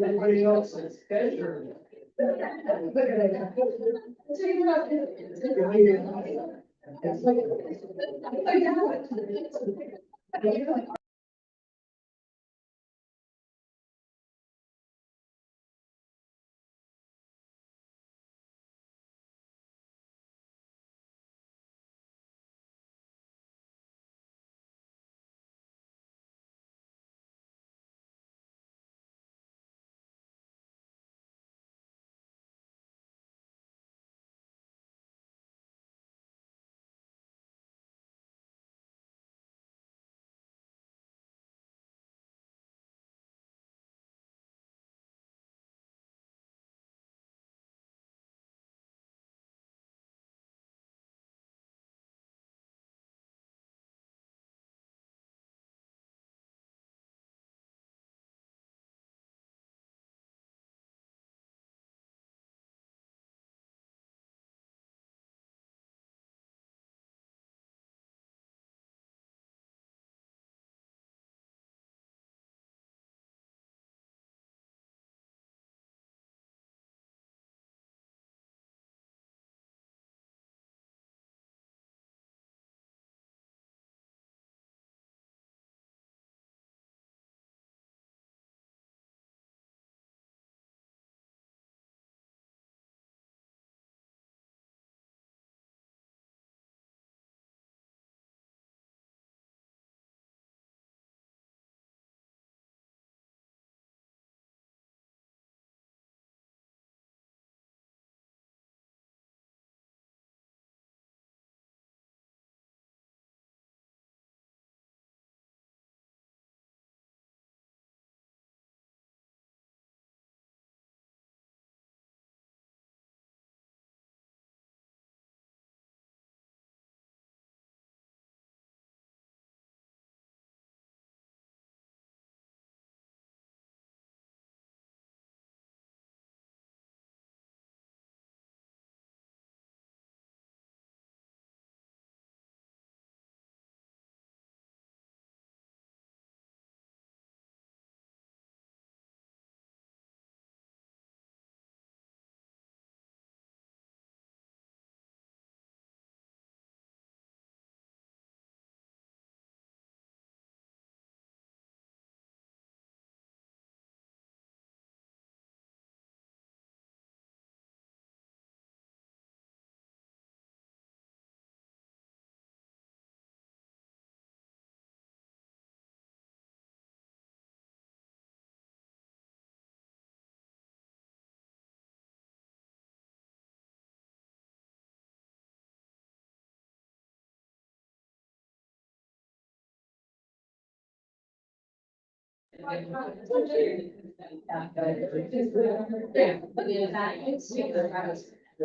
Everybody else's schedule.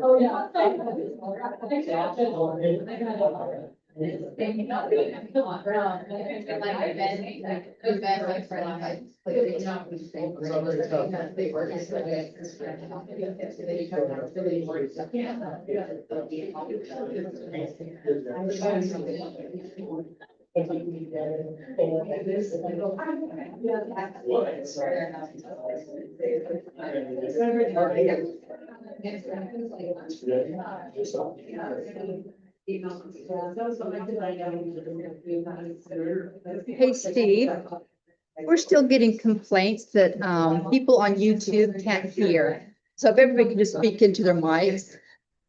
Oh, yeah. Hey, Steve, we're still getting complaints that people on YouTube can't hear. So if everybody can just speak into their mics.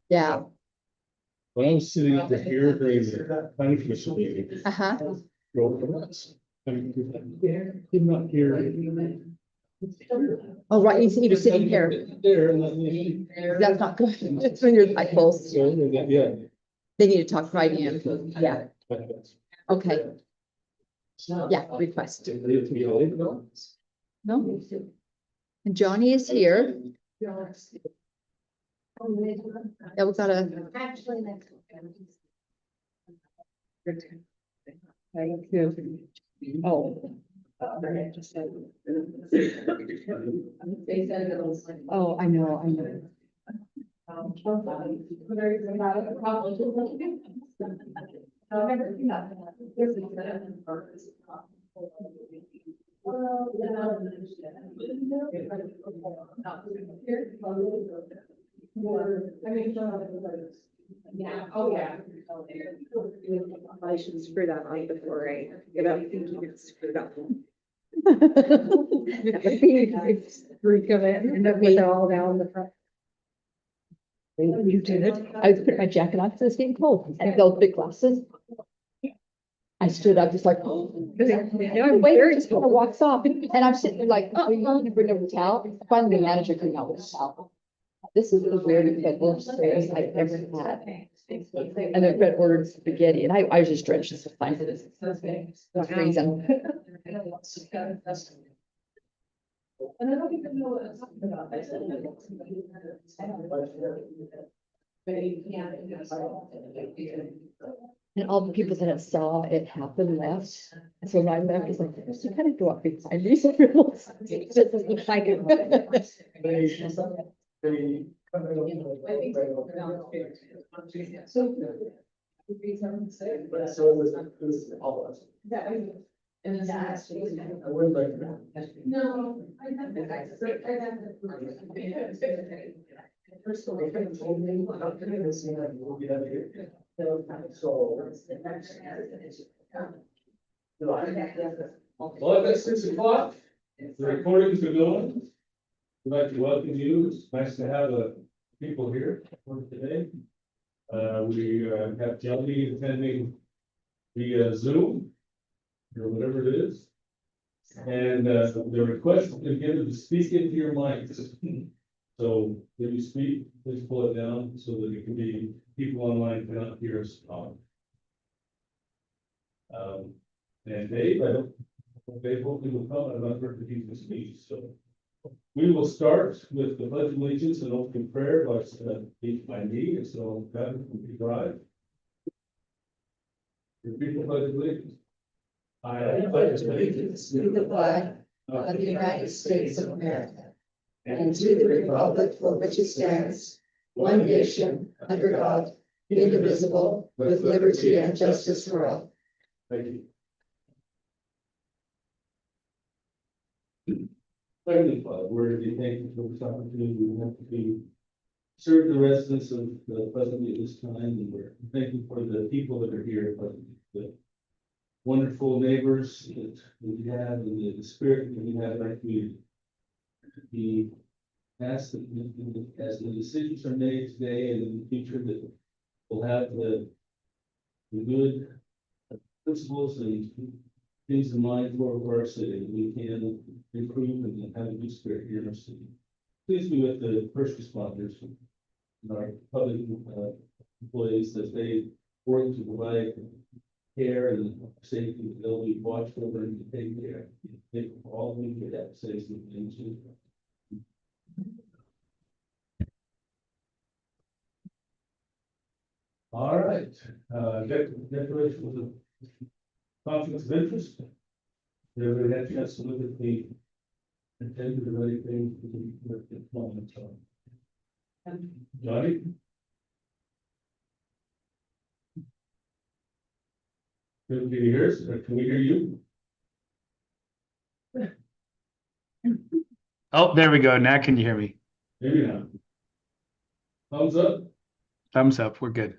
Yeah. When I was sitting over here during the planning commission meeting, Uh-huh. drove nuts. I mean, did not hear. Oh, right. You see, you're sitting here. There, and then. That's not good. It's when you're like close. So, yeah. They need to talk right in. Yeah. Okay. Yeah. Request. No. And Johnny is here. Yeah, we gotta. Thank you. Oh. Oh, I know. Yeah, oh, yeah. I should screw that on before I get up thinking it's screwed up. Freak of it, and then put it all down the front. You did? I put my jacket on because it's getting cold and those big glasses. I stood up just like, oh, I'm waiting, just kind of walks off and I'm sitting there like, oh, you're gonna bring over the towel. Finally, the manager came out with a towel. This is the weirdest, but worst experience I've ever had. And then Fred ordered spaghetti and I was just drenched this fine for this. That's freezing. And I don't even know what I'm talking about. And all the people that saw it happen left. And so my left is like, you kind of go up behind these girls. It doesn't look like it. And then that's. I would like that. No. Well, it's 6 o'clock. The recordings are going. We'd like to welcome you. It's nice to have people here for today. We have Jelly attending via Zoom or whatever it is. And the request is given to speak into your mics. So when you speak, please pull it down so that it can be people online cannot hear us talk. And Dave, Dave hopefully will come. I'm not heard that he's going to speak. So we will start with the pledge of allegiance and opening prayer by me. And so that will be drive. Repeat the pledge of allegiance. I pledge allegiance to the flag of the United States of America and to the republic for which it stands, one nation, under God, indivisible, with liberty and justice for all. Thank you. Finally, we're thankful for this opportunity. We have to serve the residents of Pleasantville at this time, and we're thankful for the people that are here, the wonderful neighbors that we have, and the spirit that we have in our community. We ask that as the decisions are made today and in the future, that we'll have the good principles and things in mind for our city. We can improve and have a good spirit here in our city. Please be with the first responders and our public employees as they work to provide care and safety. They'll be watched over and take care. Take all we can have safety into. All right, declaration of the conflicts of interest. Everybody had a chance to look at the agenda of everything with the moment. Johnny? Can you hear us, or can we hear you? Oh, there we go. Now can you hear me? Maybe not. Thumbs up? Thumbs up. We're good.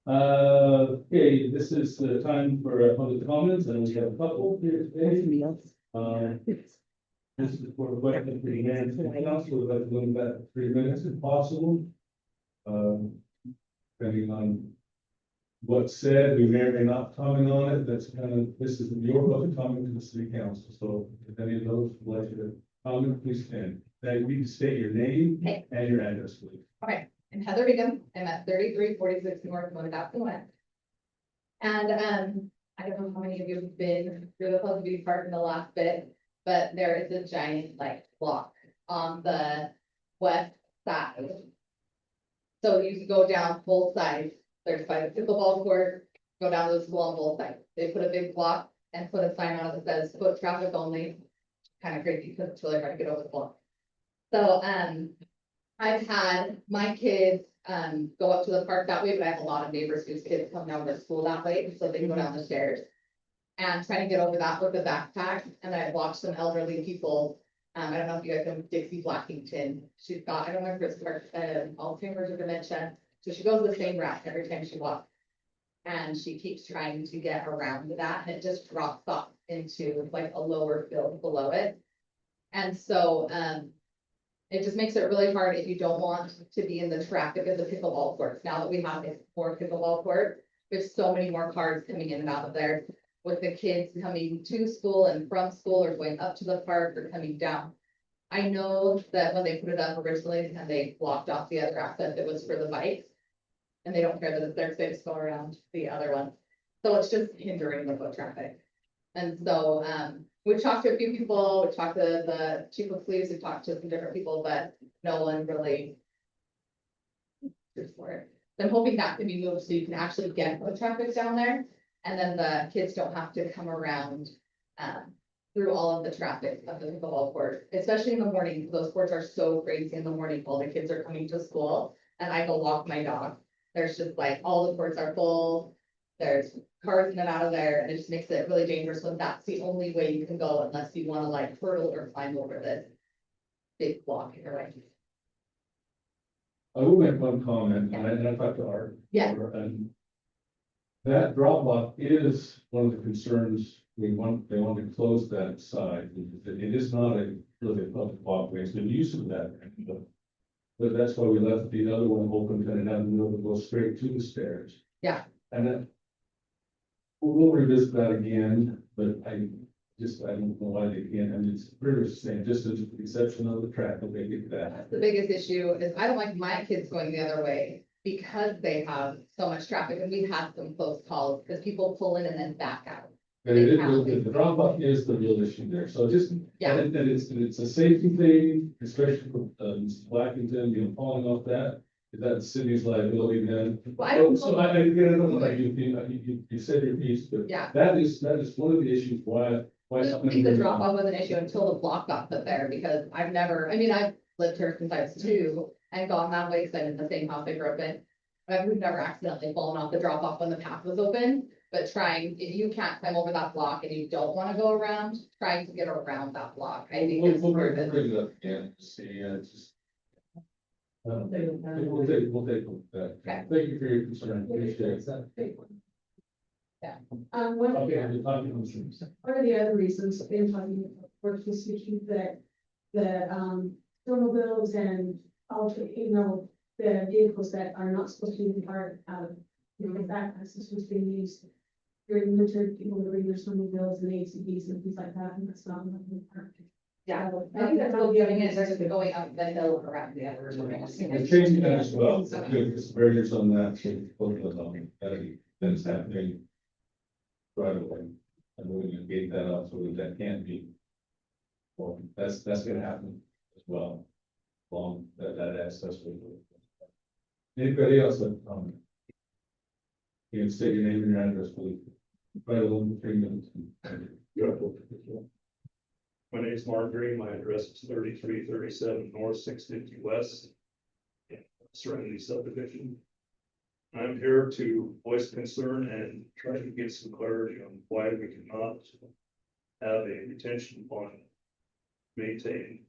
Okay, this is the time for public comments, and we have a couple here today. This is for questions for the hands to the council. We'd like to limit that to 3 minutes if possible. Depending on what's said, we may or may not comment on it. That's kind of, this is your public comment to the city council. So if any of those would like to comment, please stand. Now you need to state your name and your address, please. Okay, I'm Heather Bingham. I'm at 3346 North Monmouth West. And I don't know how many of you have been through the Pleasant View Park in the last bit, but there is a giant like block on the west side. So you can go down both sides. There's by the pickleball court, go down to the school on both sides. They put a big block and put a sign on it that says foot traffic only. Kind of crazy because it's really hard to get over the block. So I've had my kids, go up to the park that way, but I have a lot of neighbors whose kids come down to school that way, so they go down the stairs. And trying to get over that with a backpack, and I've watched some elderly people, I don't know if you guys know Dixie Blackington, she's got, I don't know if it's Alzheimer's or dementia, so she goes the same route every time she walks. And she keeps trying to get around that, and it just drops off into like a lower field below it. And so, it just makes it really hard if you don't want to be in the traffic of the pickleball courts. Now that we have more pickleball court, there's so many more cars coming in and out of there. With the kids coming to school and from school, or going up to the park or coming down. I know that when they put it up originally and they blocked off the other access, it was for the bikes. And they don't care that it's there, 'cause they just go around the other one. So it's just hindering the foot traffic. And so, we've talked to a few people, we talked to the chief of police, we've talked to some different people, but no one really. For it. I'm hoping that can be moved so you can actually get foot traffic down there, and then the kids don't have to come around. Through all of the traffic of the pickleball court, especially in the morning, because those courts are so crazy in the morning while the kids are coming to school, and I go walk my dog. There's just like, all the courts are full, there's cars in and out of there, and it just makes it really dangerous when that's the only way you can go unless you wanna like hurdle or climb over this big block here, right? I will make one comment, and I talked to Art. Yeah. And that drop off is one of the concerns, they want to close that side, it is not a really a public walkway, it's been used for that. But that's why we left the other one open, kind of down the middle, to go straight to the stairs. Yeah. And then we'll revisit that again, but I don't know why they can't, I mean, it's pretty much the same, just as the exception of the traffic, they get that. That's the biggest issue, is I don't like my kids going the other way because they have so much traffic, and we've had some close calls, because people pull in and then back out. But the drop off is the real issue there, so just, Yeah. and it's a safety thing, especially for, Mrs. Blackington, falling off that. Is that the city's liability then? Well, I don't So know, like you said your piece, but yeah. that is one of the issues why. I don't think the drop off was an issue until the block got put there, because I've lived here since I was 2 and gone that way, because I'm in the same house I grew up in. We've never accidentally fallen off the drop off when the path was open, but if you can't climb over that block and you don't wanna go around, trying to get around that block, I think is. We'll bring it up again, see, it's just. We'll take that. Okay. Thank you for your concern, appreciate it. One Okay, I'm talking to you. of the other reasons in talking about this issue that snowmobiles and also, the vehicles that are not supposed to be part of, that access was being used during the winter, people were bringing their snowmobiles and ATVs and things like that, and that's not. Yeah, I think that's what doing is they're just going up the hill around the other. We're changing that as well, so good, there's barriers on that, so both of them, that is happening. Right away, and we're gonna gate that up so that can't be. Well, that's gonna happen as well, along that access. Anybody else have a comment? You can state your name and your address, please. Right along 3 minutes. My name is Mark Green, my address is 3337 North 650 West. Serenity subdivision. I'm here to voice concern and try to get some clarity on why we cannot have a retention pond maintained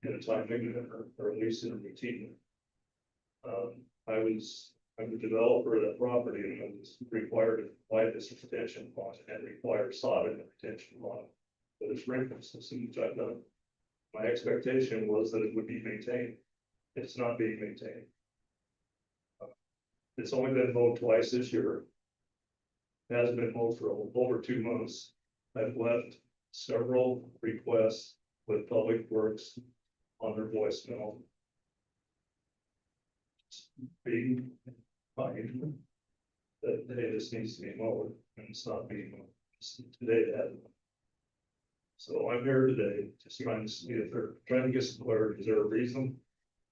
in a time limit or at least in a routine. I'm the developer of that property, and I was required to provide this retention pond and require sodding the retention pond. For the sprinkler system, which I've done. My expectation was that it would be maintained. It's not being maintained. It's only been mowed twice this year. It hasn't been mowed for over 2 months. I've left several requests with Public Works on their voicemail. Being fine. That, hey, this needs to be mowed, and it's not being mowed. Today it hasn't. So I'm here today, just trying to see if they're trying to get some clarity. Is there a reason?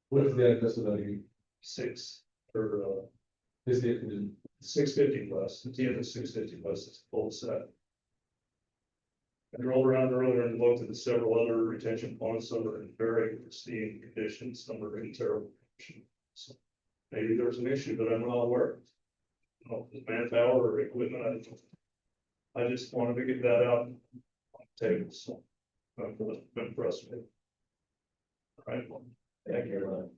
What is the address of that? 6 or Is it? 650 West, at the end of 650 West, it's full set. I drove around earlier and looked at the several other retention ponds, some are in very pristine condition, some are in terrible condition. So maybe there's an issue that I'm not aware of. You know, the manpower or equipment, I don't know. I just wanted to get that out on the table, so. Been frustrated. All right, well, thank you very much.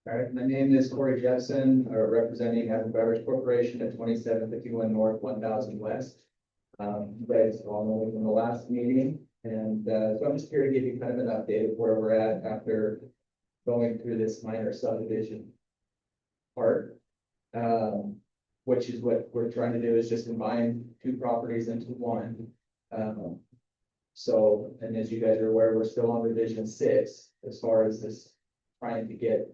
All right, my name is Corey Jepson, representing Evan Beverage Corporation at 2751 North, 1000 West. You guys all know me from the last meeting, and so I'm just here to give you kind of an update of where we're at after going through this minor subdivision part. Which is what we're trying to do, is just combine two properties into one. So, and as you guys are aware, we're still on revision 6 as far as this trying to get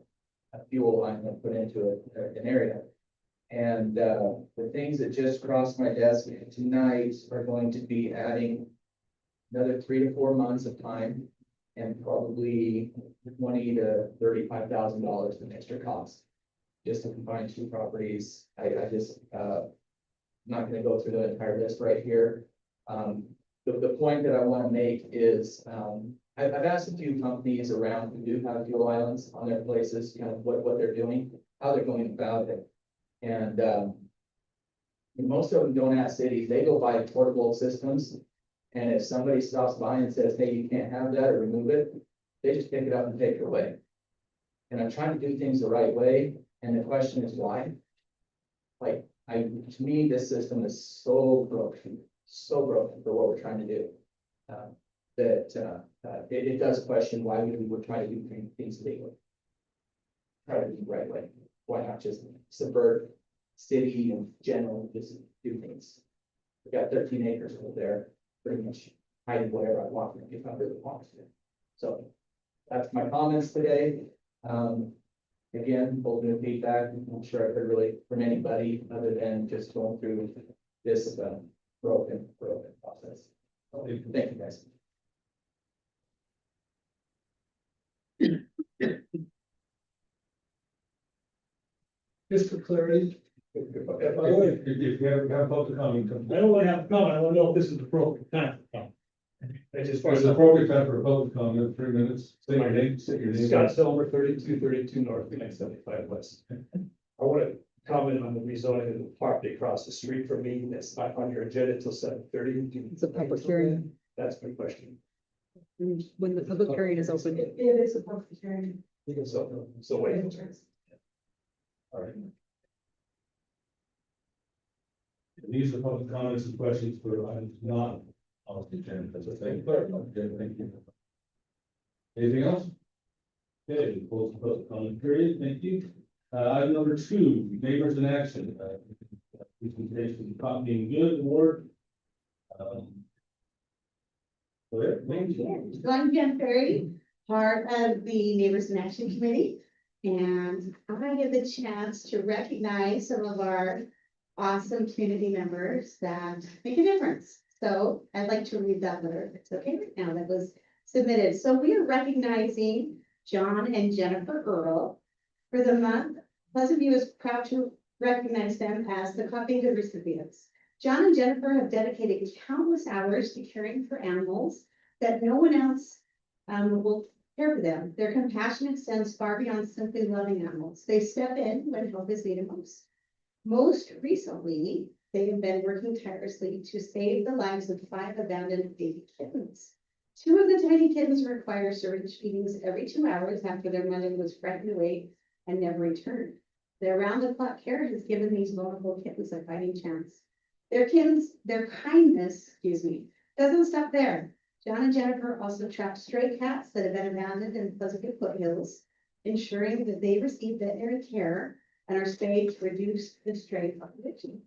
a fuel line put into an area. And the things that just crossed my desk tonight are going to be adding another 3 to 4 months of time and probably $20,000 to $35,000 in extra cost. Just to combine two properties. I just, I'm not gonna go through the entire list right here. The point that I wanna make is, I've asked a few companies around who do have fuel islands on their places, kind of what they're doing, how they're going about it. And most of them don't ask cities, they go buy portable systems. And if somebody stops by and says, hey, you can't have that or remove it, they just pick it up and take it away. And I'm trying to do things the right way. And the question is why? Like, to me, this system is so broken for what we're trying to do. It does question why we would try to do things legally. Try to do the right way. Why not just subvert city and general, just do things? We've got 13 acres over there, pretty much hiding whatever I want if I really want to. So that's my comments today. Again, both new feedback. I'm sure I've heard really from anybody other than just going through this broken process. Thank you, guys. Just for clarity. If you have public comment, I don't want to have a comment, I want to know if this is the appropriate time for comment. I just. it's appropriate time for a public comment, 3 minutes. Say your name, say your name. Scott Silver, 3232 North, 975 West. I want to comment on the rezoning of the property across the street from me, that's not on your agenda until 7:30. It's a public hearing. That's my question. When the public hearing is open. It is a public hearing. So wait. All right. These are public comments and questions for items not on the agenda. So thank you. Anything else? Okay, close the public comment period. Thank you. Item number 2, neighbors in action. Presentation, Property and Good Award. Go ahead. Thank you. So I'm Jen Ferry, part of the Neighbors in Action Committee. And I get the chance to recognize some of our awesome community members that make a difference. So I'd like to read that letter, if it's okay right now, that was submitted. So we are recognizing John and Jennifer Earl for the month. Pleasant View is proud to recognize them as the Coffee Good recipients. John and Jennifer have dedicated countless hours to caring for animals that no one else will care for them. Their compassion extends far beyond simply loving animals. They step in when help is needed most. Most recently, they have been working tirelessly to save the lives of 5 abandoned baby kittens. 2 of the tiny kittens require syringe feedings every 2 hours after their mother was frightened away and never returned. Their round-the-clock care has given these vulnerable kittens a fighting chance. Their kindness, doesn't stop there. John and Jennifer also trapped stray cats that have been abandoned in Pleasant View foothills, ensuring that they receive veterinary care and are spayed to reduce the stray population.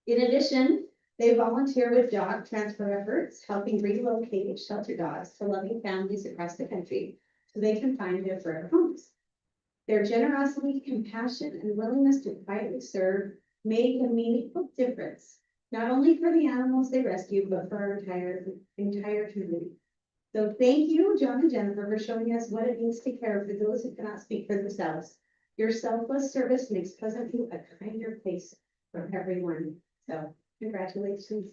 In addition, they volunteer with dog transfer efforts, helping relocate shelter dogs to loving families across the country so they can find their forever homes. Their generosity, compassion, and willingness to quietly serve make a meaningful difference, not only for the animals they rescue, but for our entire community. So thank you, John and Jennifer, for showing us what it means to care for those who cannot speak for themselves. Your selfless service makes Pleasantview a kinder place for everyone. So congratulations.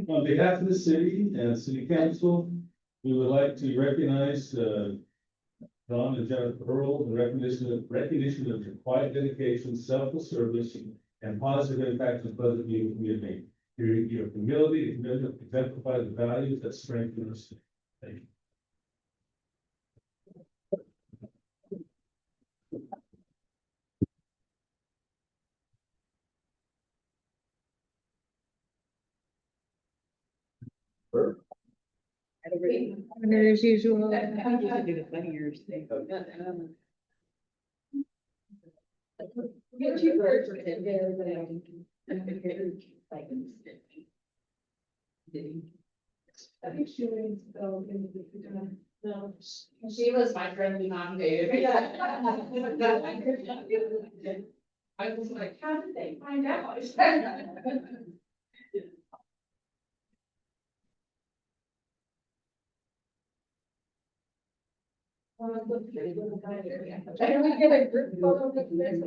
On behalf of the city and city council, we would like to recognize, Don and Jennifer Earl, in recognition of your quiet dedication, selfless service, and positive impact on Pleasantview community. Your humility and commitment exemplify the values that strengthen us. Thank you. As usual. I think she needs to go into the, no. She was my friendly mom, dude. I was like, how did they find out? Can we get a group photo with this?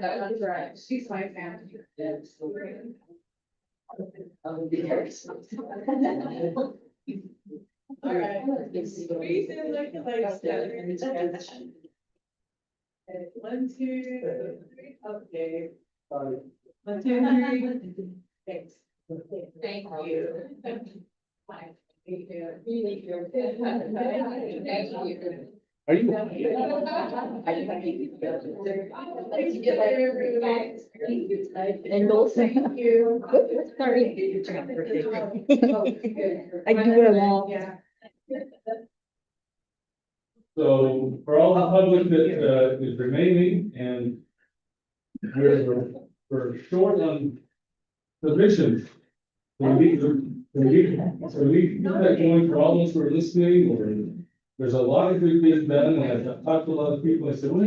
That's right. She's my family. All right. Squeeze in like the legs together. Okay, 1, 2, 3, okay. 1, 2, 3. Thanks. Thank you. Bye. Thank you. Thank you. Thank you. Are you? And those. Thank you. Sorry. I do what I want. Yeah. So for all the public that is remaining and we're short on positions. So we need to keep that going for all those who are listening, or there's a lot of good things done, and I've talked to a lot of people, I said, well,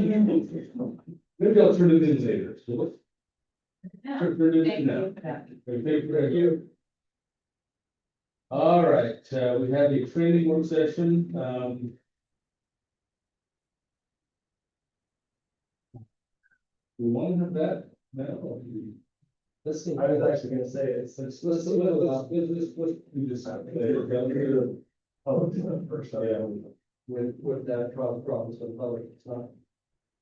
maybe I'll turn it in later, so let's. Turn it in now. Thank you. All right, we have a training work session, we want to have that now. Let's see, I was actually gonna say, let's do this. Oh, first, Yeah. with that problems with the public, it's not.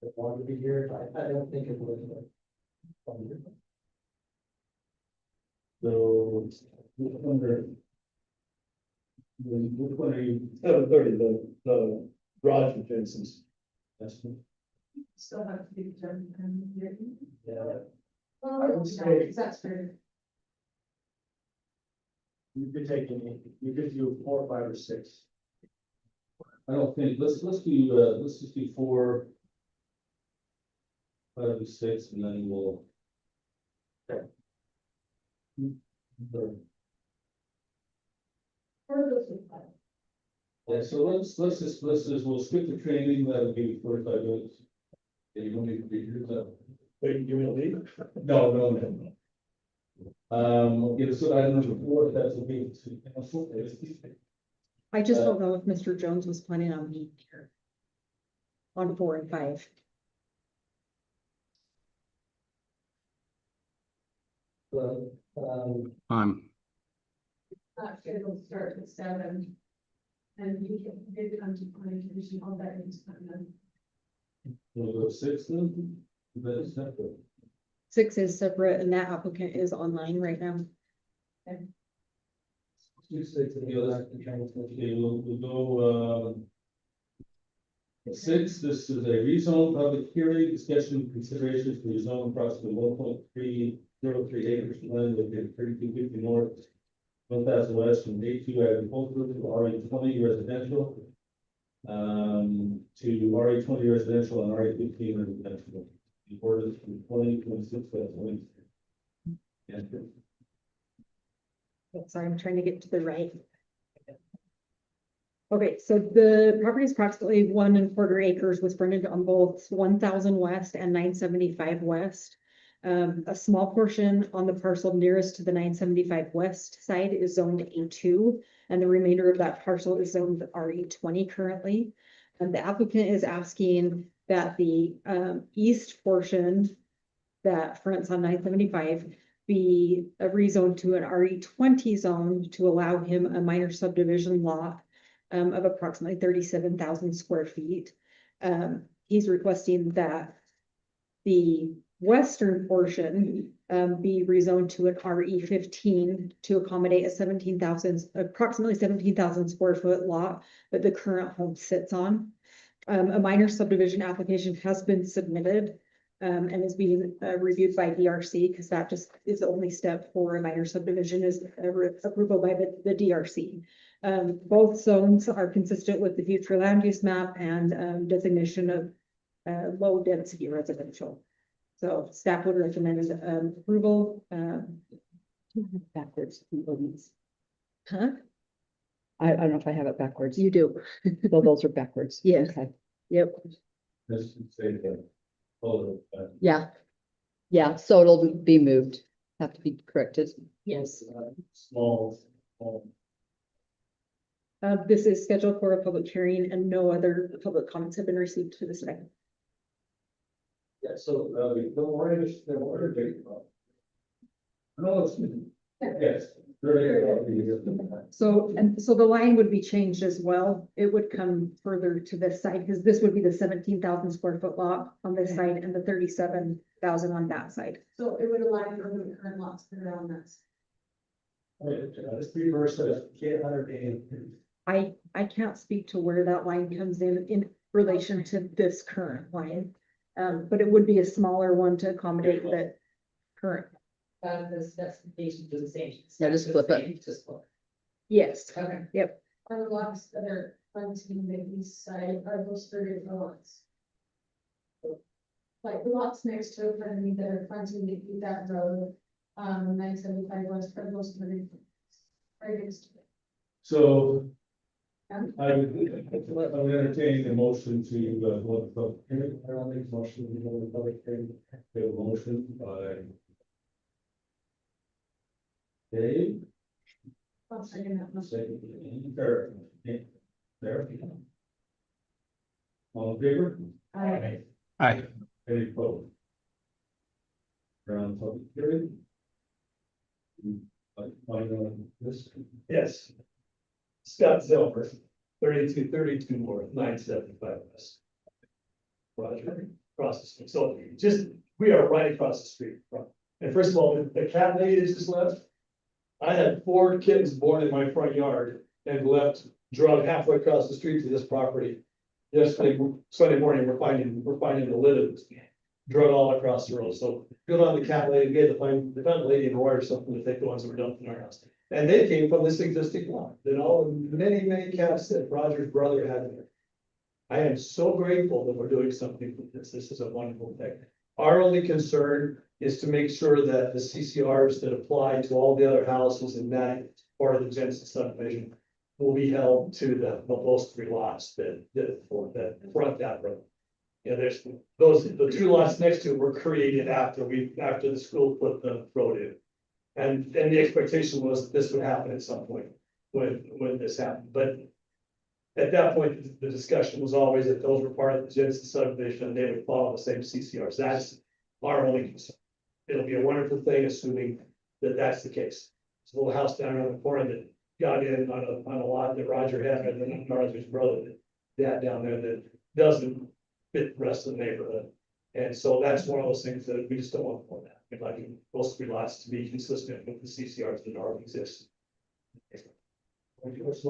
They want to be here, I don't think it would. So, which one are you? 7:30, the garage fences. That's Still have to be determined. Yeah. I would say- That's fair. You could take any, you could do 4, 5, or 6. I don't think, let's just do 4. 5 and 6, and then we'll. Yeah, so let's just, we'll skip the training, that'll be 45 minutes. Yeah, you don't need to be here, so. Wait, you will leave? No. Yeah, so item number 4, if that's okay with city council. I just don't know if Mr. Jones was planning on being here. On 4 and 5. It'll start at 7. And you can maybe come to planning commission, all that is done. We'll go 6 then. That's separate. 6 is separate and that applicant is online right now. Okay, we'll go, 6, this is a rezone public hearing, discussion considerations for rezone approximately 1.303 acres of land located 3250 north, 1000 west from A2 agricultural to RA20 residential. To RA20 residential and RA15 residential. The orders from 2026, that's Wednesday. Yeah. Sorry, I'm trying to get to the right. Okay, so the property is approximately 1 1/4 acres with frontage on both 1000 west and 975 west. A small portion on the parcel nearest to the 975 west side is zoned A2, and the remainder of that parcel is zoned RE20 currently. And the applicant is asking that the east portion that fronts on 975 be rezoned to an RE20 zone to allow him a minor subdivision lot of approximately 37,000 square feet. He's requesting that the western portion be rezoned to an RE15 to accommodate approximately 17,000 square foot lot that the current home sits on. A minor subdivision application has been submitted and is being reviewed by DRC, because that just is the only step for a minor subdivision is approval by the DRC. Both zones are consistent with the future land use map and designation of low density residential. So staff would recommend approval. Backwards. Huh? I don't know if I have it backwards. You do. So those are backwards. Yes. Okay. Yep. Let's say that. Oh, Yeah. Yeah, so it'll be moved. Have to be corrected. Yes. small, This is scheduled for a public hearing and no other public comments have been received to this item. yeah, so, the warrant is, the warrant date. No, it's, yes. So, and so the line would be changed as well. It would come further to this side because this would be the 17,000 square foot lot on this side and the 37,000 on that side. So it would align with the current lots that are on this. Let's reverse it, get 100 I can't speak to where that line comes in relation to this current line. But it would be a smaller one to accommodate the current. The specifications are the same. Yeah, just flip it. Yes. Okay. Yep. Are the lots that are fronting the east side, are those 30 lots? Like the lots next to it, I mean, that are fronting that road, 975 west, are those 30? Right next to it. So. Um, I would entertain the motion to, go to public hearing. I don't make motion to go to public hearing. We have a motion by. Dave. I'll second that motion. Second, Derek. Derek. All in favor? Aye. Aye. Any opposed? Round public hearing. This. Yes. Scott Zilmer, 3232 north, 975 west. Roger, across the street. So just, we are right across the street from. And first of all, the cat lady that just left. I had 4 kittens born in my front yard and left, drug halfway across the street to this property. Yesterday, Sunday morning, we're finding the lid of this. Drug all across the road. So good on the cat lady, they found the lady in the water or something to take the ones that were dumped in our house. And they came from this existing lot that many cats that Roger's brother had there. I am so grateful that we're doing something with this. This is a wonderful thing. Our only concern is to make sure that the CCRs that apply to all the other houses in that part of the Jensen subdivision will be held to those 3 lots that front that road. Yeah, there's the 2 lots next to it were created after the school put the road in. And the expectation was this would happen at some point when this happened, but. At that point, the discussion was always that those were part of the Jensen subdivision, and they would follow the same CCRs. That's our only concern. It'll be a wonderful thing, assuming that that's the case. It's a little house down around the corner that got in on a lot that Roger had, and then Roger's brother that down there that doesn't fit the rest of the neighborhood. And so that's one of those things that we just don't want for that. We'd like those 3 lots to be consistent with the CCRs that already exist. There's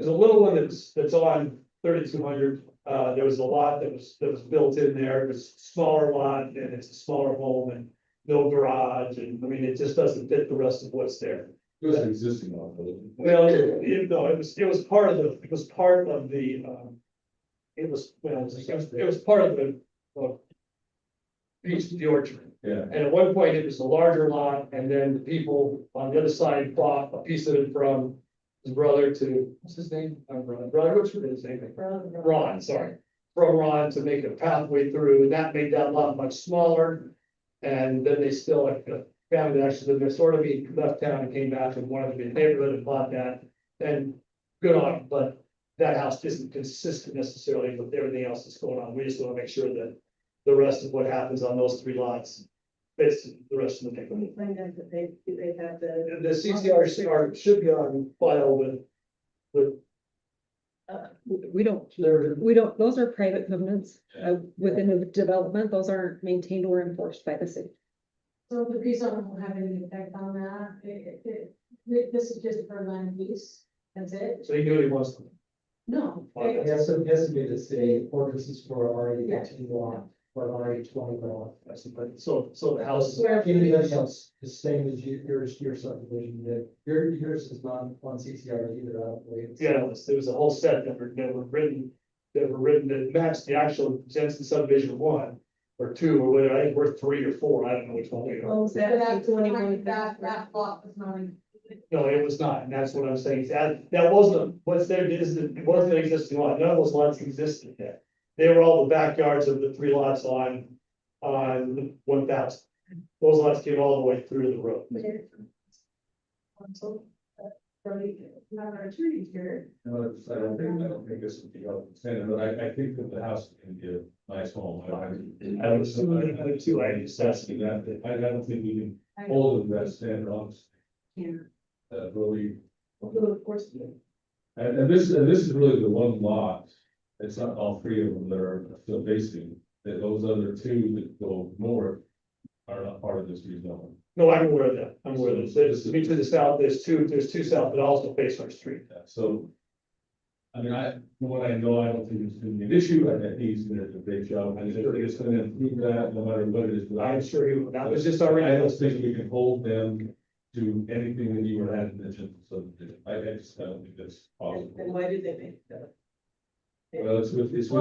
a little one that's on 3200. There was a lot that was built in there. It was a smaller lot and it's a smaller home and no garage. And I mean, it just doesn't fit the rest of what's there. It was an existing one. Well, it was part of the, it was part of the piece of the orchard. Yeah. And at one point, it was a larger lot, and then the people on the other side bought a piece of it from his brother to, what's his name? Brother, what's his name? Ron, sorry. from Ron to make a pathway through, and that made that lot much smaller. And then they still, like, the family that actually lived there, sort of, he left town and came back and wanted to be in the neighborhood and bought that. And good on him, but that house isn't consistent necessarily with everything else that's going on. We just want to make sure that the rest of what happens on those 3 lots fits the rest of the neighborhood. Find out that they have the. The CCR should be on file with. We don't, those are private covenants, within the development, those aren't maintained or enforced by the city. So the rezone won't have any effect on that. This is just for land use. That's it? So he knew what he wants. No. It Yes, it has to be the state ordinances for already Yeah. 18 lot, or already 20 lot. So the house is. Anything else, the same as your subdivision did. Yours is not on CCR either, I don't believe. Yeah, there was a whole set that were written that matched the actual Jensen subdivision 1 or 2 or whatever, I think we're 3 or 4, I don't know which one we are. Oh, that's 21, that block was not. No, it was not, and that's what I'm saying, that wasn't, what's there is, it wasn't an existing lot, none of those lots existed yet. They were all the backyards of the 3 lots on 1,000. Those lots came all the way through the road. So, not our attorney here. No, I don't think this would be up to standard, but I think that the house can be a nice home. I was too, I just asked asking that, I don't think we can hold that standard on. Yeah. Really, Of course. and this is really the one lot, it's not all 3 of them that are still facing, that those other 2 that go north are not part of this rezone. No, I'm aware of that, I'm aware of this, there's, to the south, there's two south, but also face our street. Yeah, so, I mean, from what I know, I don't think it's gonna be an issue, I think he's gonna do a great job, I think it's gonna improve that no matter what it is, but I'm sure he would, that was just I our. don't think we can hold them to anything that you were had mentioned, so I just don't think that's possible. why did they make that? Well, it's with It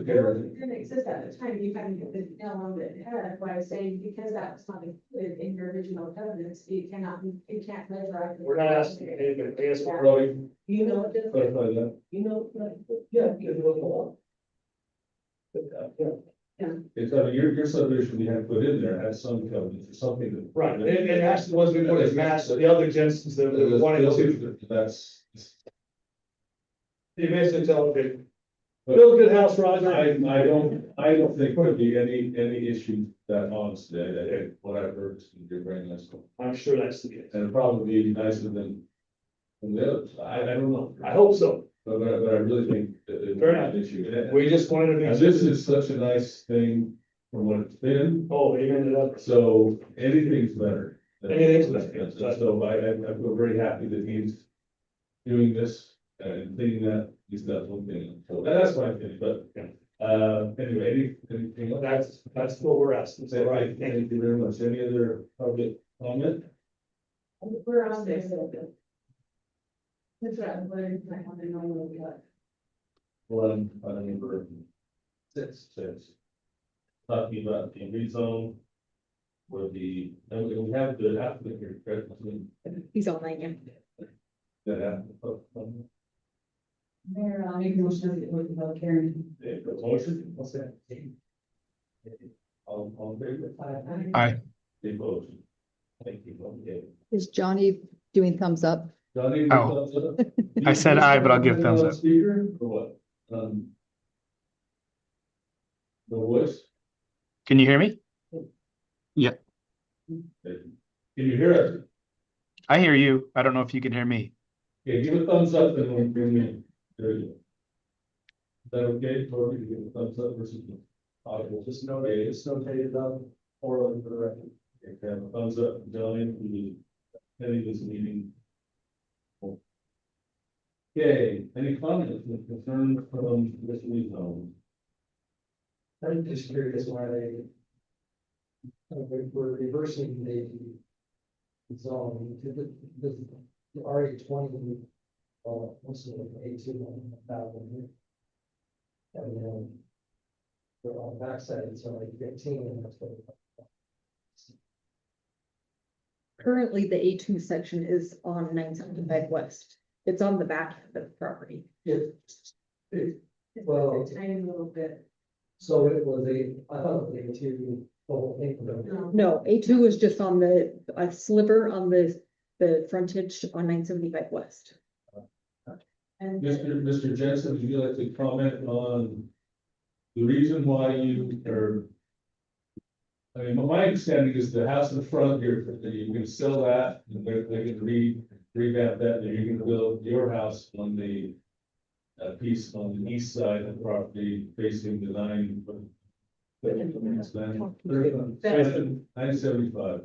everything. didn't exist at the time, you kind of get the nail on the head, why I was saying, because that was not included in your original covenants, you can't measure. We're not asking anybody, to pay us for. Brody, You know what this, clarify that. you know, Yeah, give it a little. Yeah, It's, I mean, your subdivision you had put in there has some covenants or something that. right, and actually, the ones we put as matched, the other Jensens, that were 1 and 2, That's. you basically tell them, build a good house, Roger. I don't think there'll be any issues that honestly, what I've heard is gonna be very nice. I'm sure that's the case. And it'll probably be nicer than the others, I don't know, I hope so. but I really think that it's Fair not enough. an issue. And We just wanted to be. this is such a nice thing from what it's been, Oh, they ended up. so anything's better. Anything's better. So I feel very happy that he's doing this and thinking that he's got one thing, so that's my opinion, but. Anyway, anything else? That's what we're asking. All right, thank you very much. Any other public comment? we're on this. That's right, but I want to know what we got. One, number 6. Talking about the rezone. Where and we have the applicant here, correct? He's online, yeah. That applicant. Mayor, I'll make a motion to with about Karen. Okay, the motion, what's that? All in favor? Aye. The motion. Thank you. Okay. Is Johnny doing thumbs up? Johnny, Oh. thumbs up? I said aye, but I'll give thumbs up. Speaker or what? The voice? Can you hear me? Can you hear us? I hear you. I don't know if you can hear me. Okay, give a thumbs up and we'll bring in. There you go. Is that okay, Toby, to give a thumbs up versus? Audible, just note, it's notated on orally for the record. Okay, have a thumbs up, Johnny, we heading this meeting. Okay, any comments or concerns from this rezone? I'm just curious why we're reversing the zone to the RA 20. What's it, 18,000. And then on the backside, it's only 15, and that's what. Currently, the A2 section is on 975 West. It's on the back of the property. If Well- It's a tiny little bit. So it was I thought it was A2, the whole thing. No, A2 was just on a sliver on the frontage on 975 West. And Mr. Jensen, would you like to comment on the reason why you are? I mean, my understanding is the house in the front here, that you're gonna sell that, and they're gonna revamp that, and you're gonna build your house on the piece on the east side of the property facing the 975.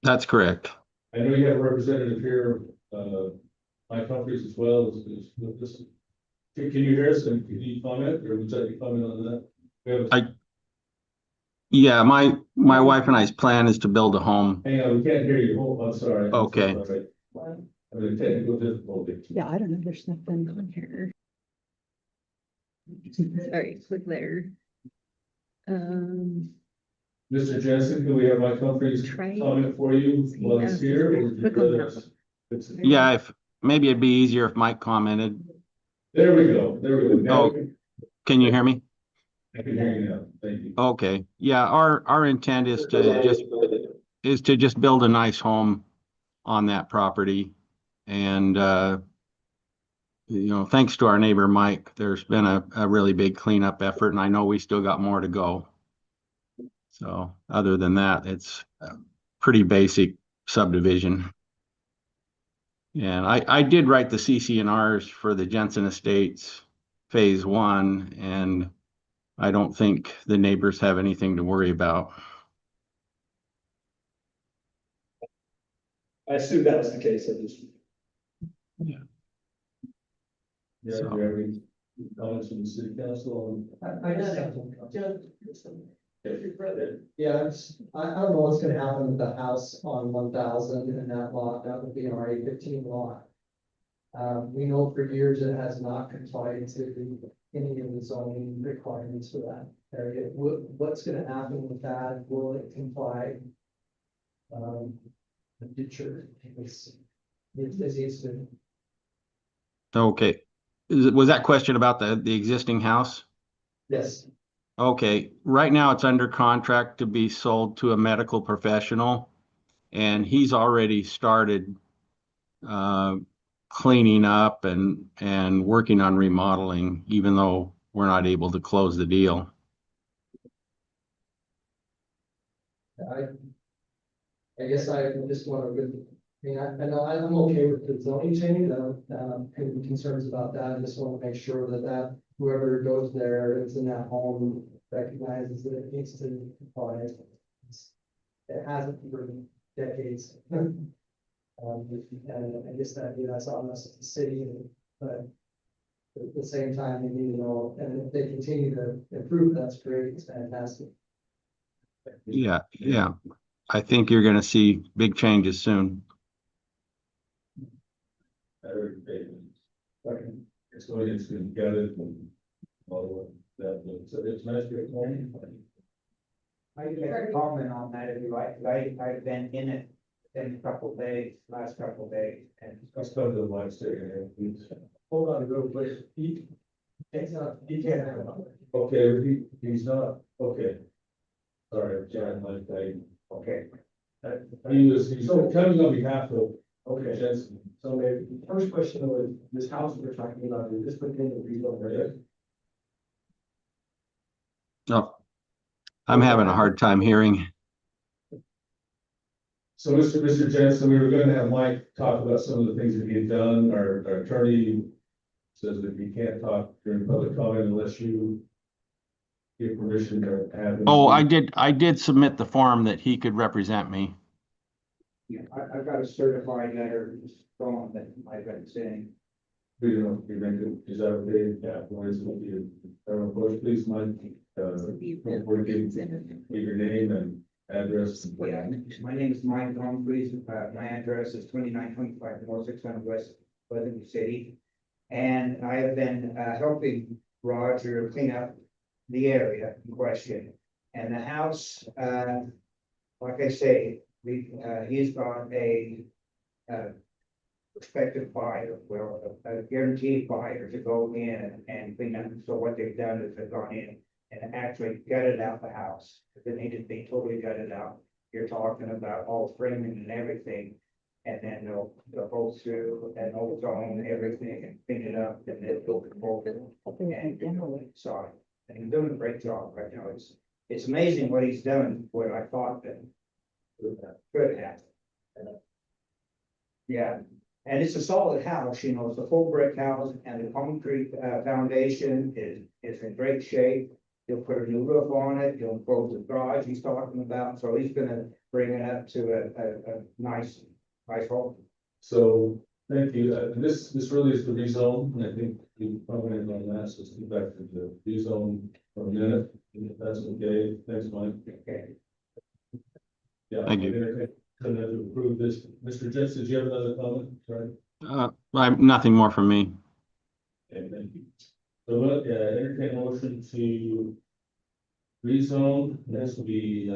That's correct. I know you have a representative here, my companies as well as with this. Can you hear us and can you comment or would you like to comment on that? We have Yeah, my wife and I's plan is to build a home. hang on, we can't hear you. Oh, I'm sorry. I'm so Okay. sorry. I mean, technical difficulty. Yeah, I don't know, there's nothing on here. Sorry, click there. Mr. Jensen, can we have my company's Try- comment for you while it's here? Or would you Click on rather that. us- it's- Yeah, maybe it'd be easier if Mike commented. There we go. Now Oh. Can you hear me? I can hear you now. Thank you. Okay, yeah, our intent is to just build a nice home on that property. And thanks to our neighbor Mike, there's been a really big cleanup effort, and I know we still got more to go. So other than that, it's a pretty basic subdivision. And I did write the CC&Rs for the Jensen Estates Phase 1, and I don't think the neighbors have anything to worry about. I assume that was the case, I just. Yeah, So- do you have any comments from the city council? I just have Yeah, I don't know what's gonna happen with the house on 1000 in that lot, that would be an RA 15 lot. We know for years it has not complied to any of the zoning requirements for that area. What's gonna happen with that? Will it comply? I'm not sure. It's to Okay, was that question about the existing house? yes. Okay, right now it's under contract to be sold to a medical professional, and he's already started cleaning up and working on remodeling, even though we're not able to close the deal. I guess I just want to, I know I'm okay with the zoning change, any concerns about that, I just want to make sure that whoever goes there, is in that home, recognizes that it needs to comply. It hasn't for decades. And I guess that's on us as a city, but at the same time, they need to know, and if they continue to improve, that's great, it's fantastic. Yeah, I think you're gonna see big changes soon. It's going to get it and all of that, so it's nice to get going. I can make a comment on that if you like, I've been in it in last couple of days, and. Let's go to the live stereo, please. Hold on real quick, he can't have it. Okay, he's not, okay. Sorry, John, Okay. he's coming on behalf of, okay, Jensen. So maybe, the first question was, this house we're talking about, is this within the rezone area? No, I'm having a hard time hearing. So, Mr. Jensen, we were gonna have Mike talk about some of the things that he had done. Our attorney says that he can't talk during public comment unless you give permission to have him. Oh, I did submit the form that he could represent me. Yeah, I've got a certified letter from that I've been saying. You know, you make it, is that okay? Yeah, what is with you? Bush, please, Mike, before you give your name and address. Yeah, my name is Mike Humphries, my address is 2925 North 600 West, Pleasant City. And I have been helping Roger clean up the area in question. And the house, like I say, he's got a prospective buyer, well, a guaranteed buyer to go in and clean up. So what they've done is they've gone in and actually gutted out the house. It needed to be totally gutted out. You're talking about all framing and everything. And then they'll go through and ozone everything and clean it up and then build it forward. And sorry, and he's doing a great job right now. It's amazing what he's done, what I thought that could happen. Yeah, and it's a solid house, you know, it's a full brick house and the concrete foundation is in great shape. He'll put a new roof on it, he'll close the garage he's talking about, so he's gonna bring it up to a nice home. So, thank you. This really is the rezone, and I think we probably on that, so let's get back to the rezone for a minute, if that's okay. Thanks, Mike. Okay. Yeah. Thank you. To approve this. Mr. Jensen, did you have another comment? Sorry. Nothing more from me. Okay, thank you. So, look, entertain a motion to rezone, this will be,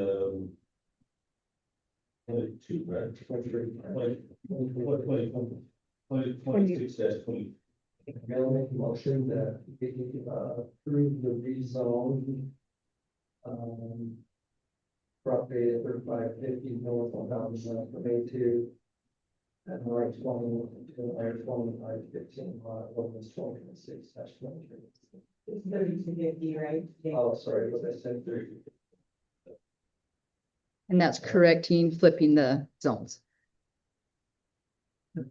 22, right? 26-20. I'll make a motion that we approve the rezone. Property at 3550 north on Mountain from A2. And R20 to R2515 ordinance 2026-23. It's 3250, right? Oh, sorry, what I said 30. And that's correcting, flipping the zones. RA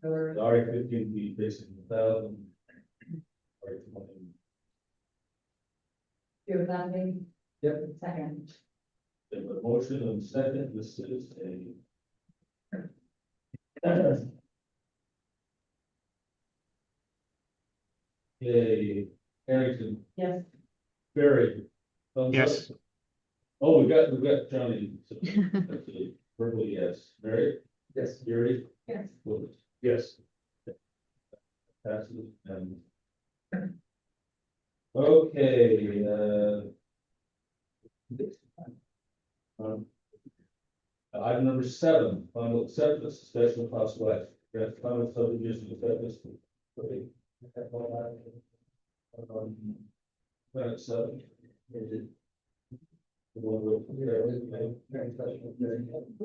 15 be facing 1,000. RA 20. Do with that, maybe? Yep. Second. Then the motion and second, this is a. Yay, Harrington, Yes. Barry. thumbs up? Yes. Oh, we got Johnny. So, actually, verbally, yes. Barry, Yes. Gary, Yes. Willis, Yes. passes and. Okay, item number 7, final acceptance, special possible action, grant final subdivision acceptance. Okay. Planet 7.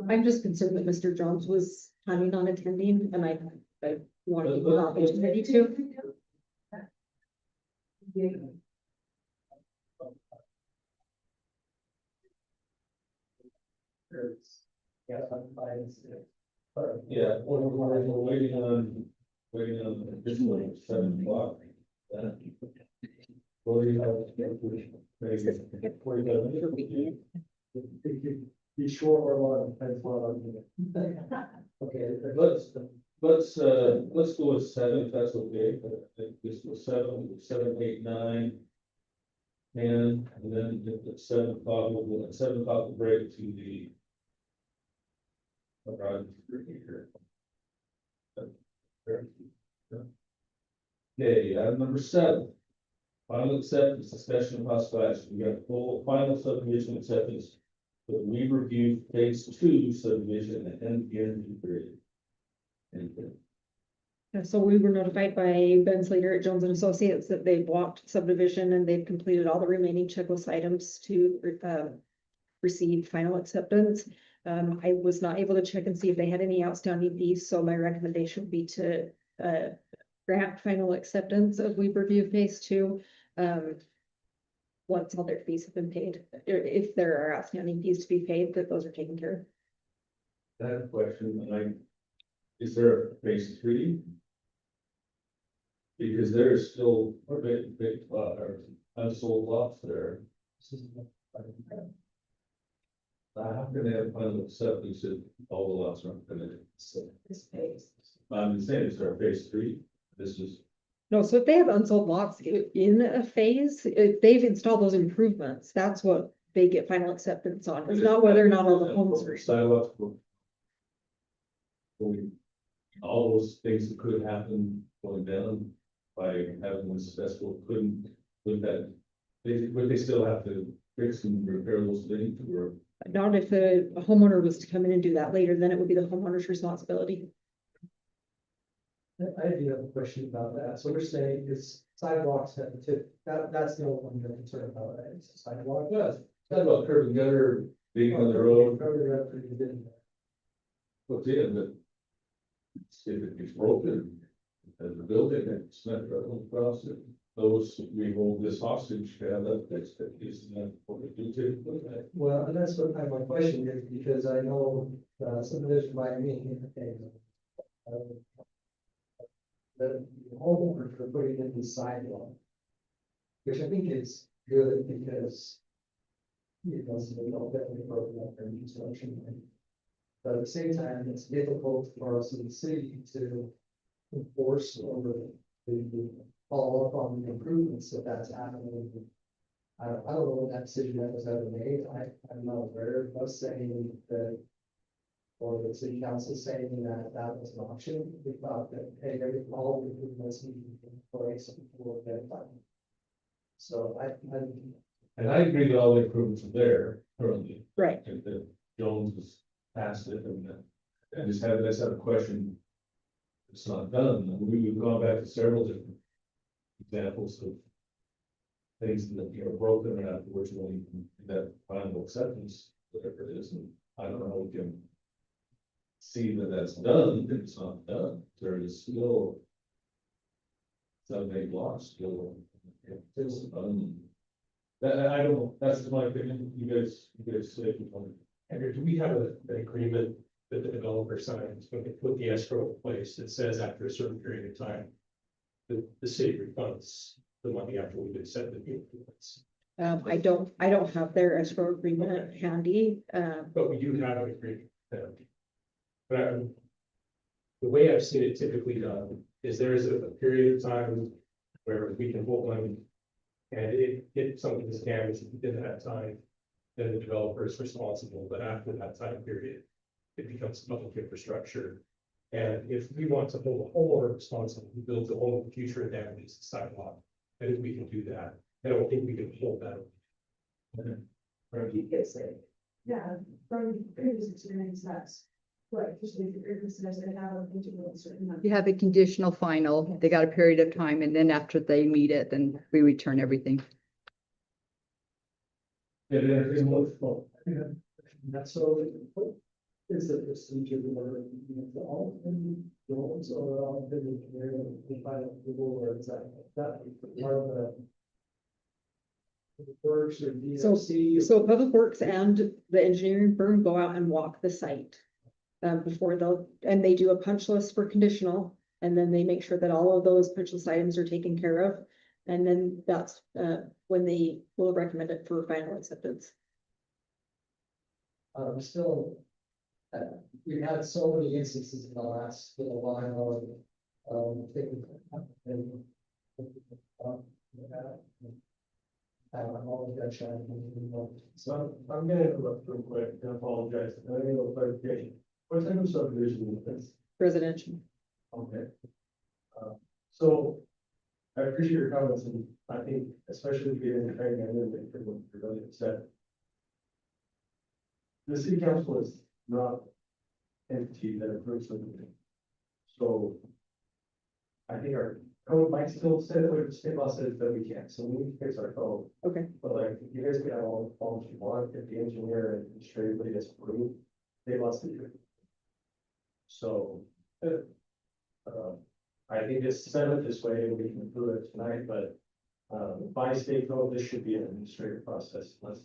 I'm just concerned that Mr. Jones was planning on attending and I wanted to give him an opportunity to. Yeah, we're waiting on additional 7 o'clock. Be short or long, depends on. Okay, Let's go with 7, if that's okay. I think this was 7, 8, 9. 10, and then at 7 o'clock, at 7 o'clock, we'll break to the. Okay, item number 7. Final acceptance, discussion of possible action. We got full final subdivision acceptance. But we review phase 2 subdivision and end guarantee period. So we were notified by Ben Slater at Jones and Associates that they blocked subdivision and they've completed all the remaining checklist items to receive final acceptance. I was not able to check and see if they had any outstanding fees, so my recommendation would be to grant final acceptance of Weaver View Phase 2. Once all their fees have been paid, if there are outstanding fees to be paid, that those are taken care of. I have a question, is there a phase 3? Because there is still a big or unsold lots there. How can they have final acceptance if all the lots aren't finished? This phase. I'm saying, is there a phase 3? This is. No, so if they have unsold lots in a phase, if they've installed those improvements, that's what they get final acceptance on. It's not whether or not all the homes are. Sidewalks. All those things that could happen going down by having one successful, would they still have to fix and repair those things, or? Not if a homeowner was to come in and do that later, then it would be the homeowner's responsibility. I do have a question about that. So we're saying is sidewalks have to, that's the only one you're concerned about, right? It's a sidewalk. Yes, talk about curb and gutter being on the road, Cover that pretty good. what's in, but if it gets broken, as a building, and it's not running across it, those, we hold this hostage, that's, that is not what we do typically. Well, and that's what my question is, because I know, subdivision by me, the homeowners are putting in the sidewalk, which I think is good because it doesn't, they don't get any broken up during construction. But at the same time, it's difficult for us in the city to enforce over the follow up on the improvements that that's happening. I don't know when that decision that was ever made. I'm not aware of us saying that, or the city council saying that that was an option. We thought that, hey, all the improvements need to be in place before we get done. So And I agree that all the improvements are there currently. Right. And that Jones has passed it, and I just had a question. It's not done, and we've gone back to several different examples of things that are broken and afterwards when that final acceptance, whatever it is, and I don't know how we can see that that's done, if it's not done, there is still some big loss still. There's, that, I don't know, that's my opinion, you guys say. Andrew, do we have an agreement that the developer signs when they put the escrow in place that says after a certain period of time, the city refunds the money after we've accepted the improvements? I don't have their escrow agreement handy. But we do have an agreement. But the way I've seen it typically done is there is a period of time where we can hold money. And if something is damaged within that time, then the developer is responsible, but after that time period, it becomes public infrastructure. And if we want to hold the homeowner responsible, who builds a home in the future and damages the sidewalk, I think we can do that. I don't think we can hold that. Yeah, from previous experience, that's what, just like the previous says, they have a certain amount. You have a conditional final, they got a period of time, and then after they meet it, then we return everything. Yeah, there's more. that's so. What is the procedure for all roads or all the final approval, or is that part of the works or DOC? So Public Works and the engineering firm go out and walk the site. Before and they do a punch list for conditional, and then they make sure that all of those punch list items are taken care of. And then that's when they will recommend it for final acceptance. Still, we've had so many instances in the last little while of, So I'm gonna interrupt real quick and apologize. I need a little clarification. What type of subdivision is this? Residential. Okay. So I appreciate your comments, and I think especially getting the training and then for what you're really upset. The city council is not entity that approves something. So I think our code might still say that, but state law says that we can't, so we need to fix our code. Okay. But like, you guys can have all the problems you want, if the engineer and administratively disapproved, they lost it. So, I think just set it this way, we can do it tonight, but, by state code, this should be an administrative process, let's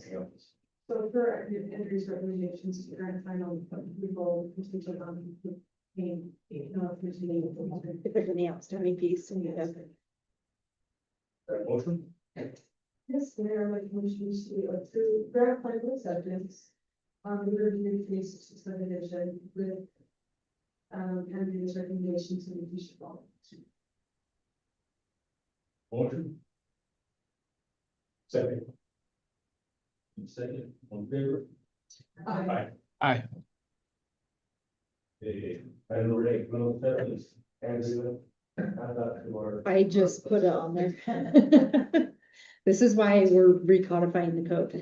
help us. So for Andrew's recommendations, you're going to find out people potentially on paying, you know, if there's any. If there's any outstanding piece. Motion? Yes, there are like motions to grant final acceptance on the review phase subdivision with Andrew's recommendations and the future follow. Motion. Second. Second, on favor? Aye. Aye. Item number 8, no acceptance. Andrew, I just put it on there. This is why we're recodifying the code.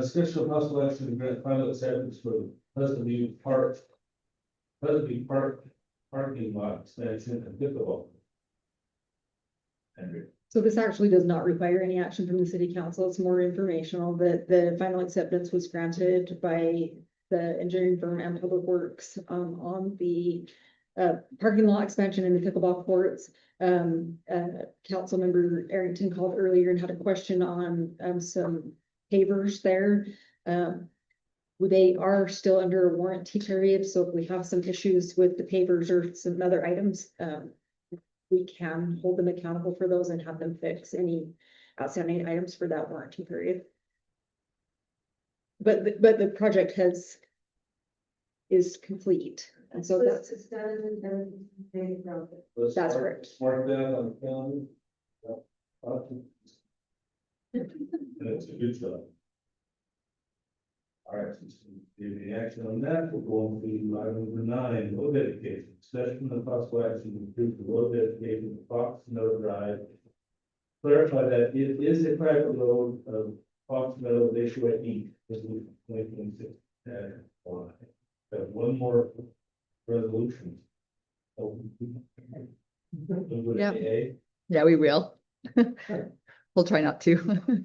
discussion of possible action to grant final acceptance for Pleasant View Park Pleasant Park parking lot expansion and pickleball. Andrew. So this actually does not require any action from the city council. It's more informational that the final acceptance was granted by the engineering firm and Public Works on the parking lot expansion in the pickleball courts. Council member Arrington called earlier and had a question on some pavers there. They are still under a warranty period, so if we have some issues with the pavers or some other items, we can hold them accountable for those and have them fix any outstanding items for that warranty period. But the project is complete, and so that's, It's done and they broke it. Let's That's mark- correct. Mark that on the calendar. Awesome. That's a good job. All right, since we did the action on that, we'll go on to item number 9, road dedication. Discussion of possible action to approve the road dedication of Fox Meadow Drive. Clarify that it is a private road of Fox Meadow, HOA Inc. This is 2026. Got one more resolution. Yeah. Yeah. Yeah, we will. We'll try not to.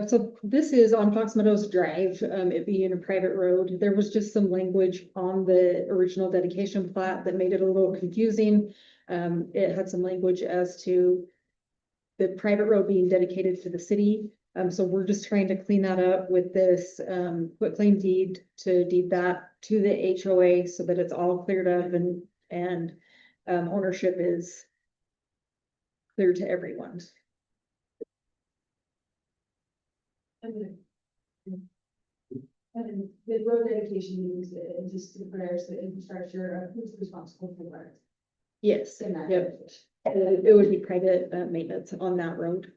so this is on Fox Meadows Drive, it being a private road. There was just some language on the original dedication plat that made it a little confusing. It had some language as to the private road being dedicated to the city. So we're just trying to clean that up with this, quitclaim deed to deed that to the HOA so that it's all cleared up and ownership is clear to everyone. And the road dedication means it just declares the infrastructure of who's responsible for it. Yes, In that. yep. It would be private maintenance on that road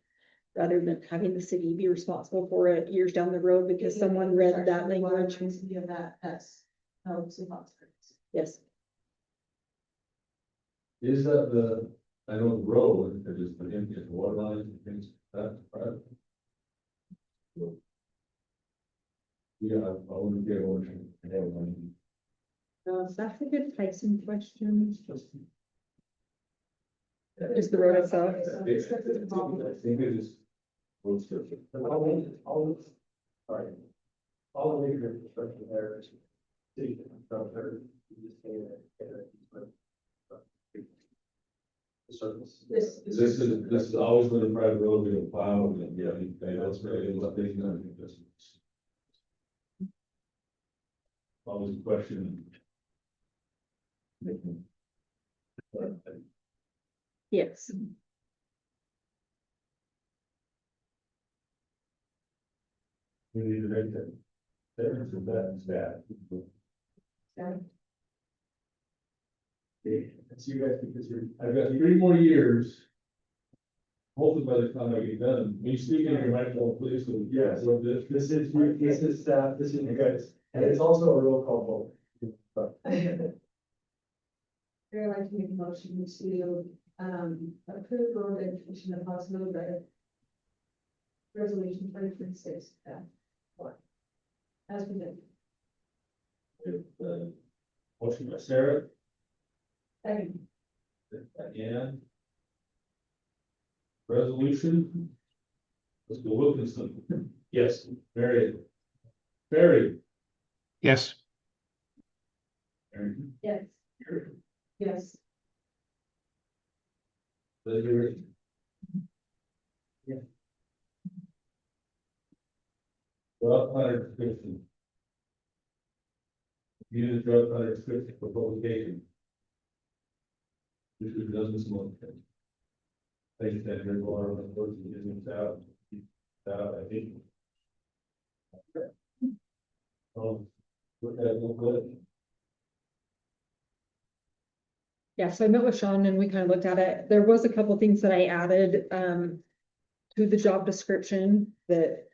rather than having the city be responsible for it years down the road because someone read that language. Of that, that's how it's supposed to. Yes. Is that the, I know the road, it is the empty water lines and things like that, right? Yeah, I want to get on. That's a good pricing question. Just the road itself. I think it is. All the major infrastructure there is. City, there, you just say that. The service. This is always been a private road, we don't plow, and yeah, that's very, what they know, I think that's. Always a question. Yes. We need to make that. There's that. That's you guys, because I've got 3 more years. Hopefully by the time I get done, when you speak in your microphone, please, so Yes. so this This is you guys, and it's also a roll call vote. I'd like to make a motion to, approve road dedication of Fox Meadow Drive. Resolution 2026. As presented. motion by Sarah, Second. Diane. Resolution. Let's go Wilkinson. Yes. Barry. Yes. Aaron. Yes. Yes. Leslie. Yeah. Drug hunter description. Use drug hunter description for publication. This is doesn't smoke. Thank that you're going on the board to get this out. I think. Look at it real good. Yeah, so I met with Sean and we kind of looked at it. There was a couple things that I added to the job description that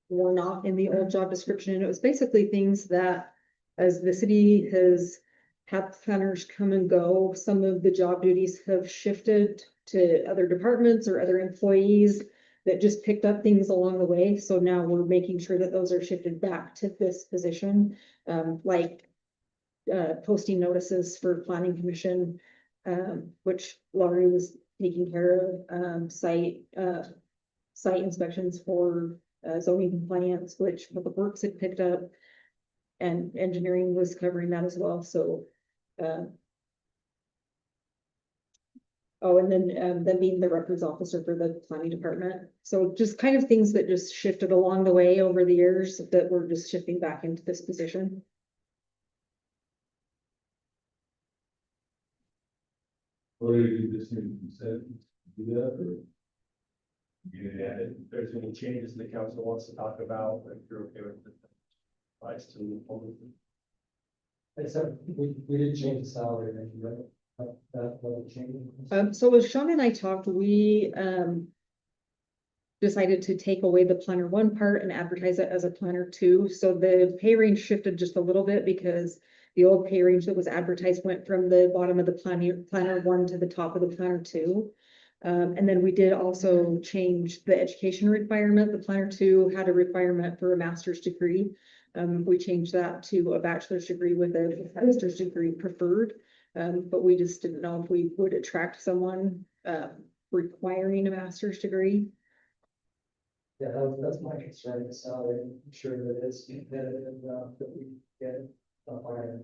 were not in the old job description. And it was basically things that as the city has had planners come and go, some of the job duties have shifted to other departments or other employees that just picked up things along the way. So now we're making sure that those are shifted back to this position. Like posting notices for planning commission, which Laurie was taking care of, site inspections for zoning compliance, which Public Works had picked up. And engineering was covering that as well, so. Oh, and then being the records officer for the planning department. So just kind of things that just shifted along the way over the years that we're just shifting back into this position. Or do you just need consent to do that, or? Yeah, if there's any changes the council wants to talk about, if you're okay with it. Advice to move forward. Except we did change the salary, right? That was changing. So as Sean and I talked, we decided to take away the planner one part and advertise it as a planner two. So the pay range shifted just a little bit because the old pay range that was advertised went from the bottom of the planner one to the top of the planner two. And then we did also change the education requirement. The planner two had a requirement for a master's degree. We changed that to a bachelor's degree with a master's degree preferred. But we just didn't know if we would attract someone requiring a master's degree. Yeah, that's my concern, the salary, I'm sure that it's competitive enough that we get a higher.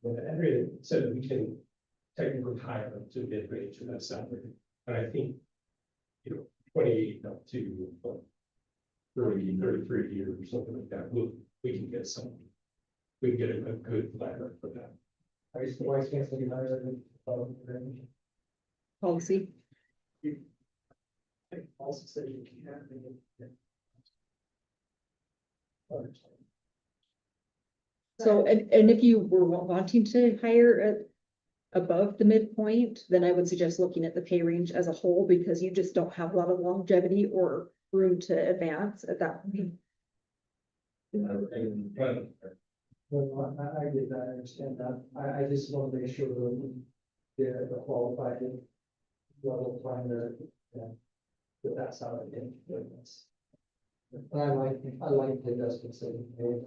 But Andrea said that we can technically hire them to mid-range for that salary, and I think, 28 up to 33 years or something like that, we can get some. We can get a good planner for that. I used to, why can't we hire them? Policy. I also said you can't. So, and if you were wanting to hire above the midpoint, then I would suggest looking at the pay range as a whole, because you just don't have a lot of longevity or room to advance at that point. Well, I get that, I understand that, I just want to make sure that the qualified level planner, that's how I think. But I like the investment saving.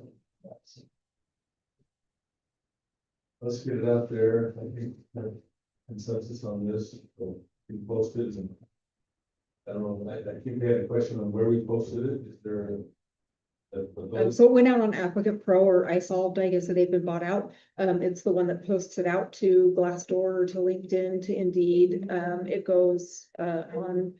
Let's get it out there. I think consensus on this will be posted, and I don't know, I think we had a question on where we posted it. Is there So it went out on Applicant Pro or iSolved, I guess, so they've been bought out. It's the one that posts it out to Glassdoor, to LinkedIn, to Indeed. It goes on.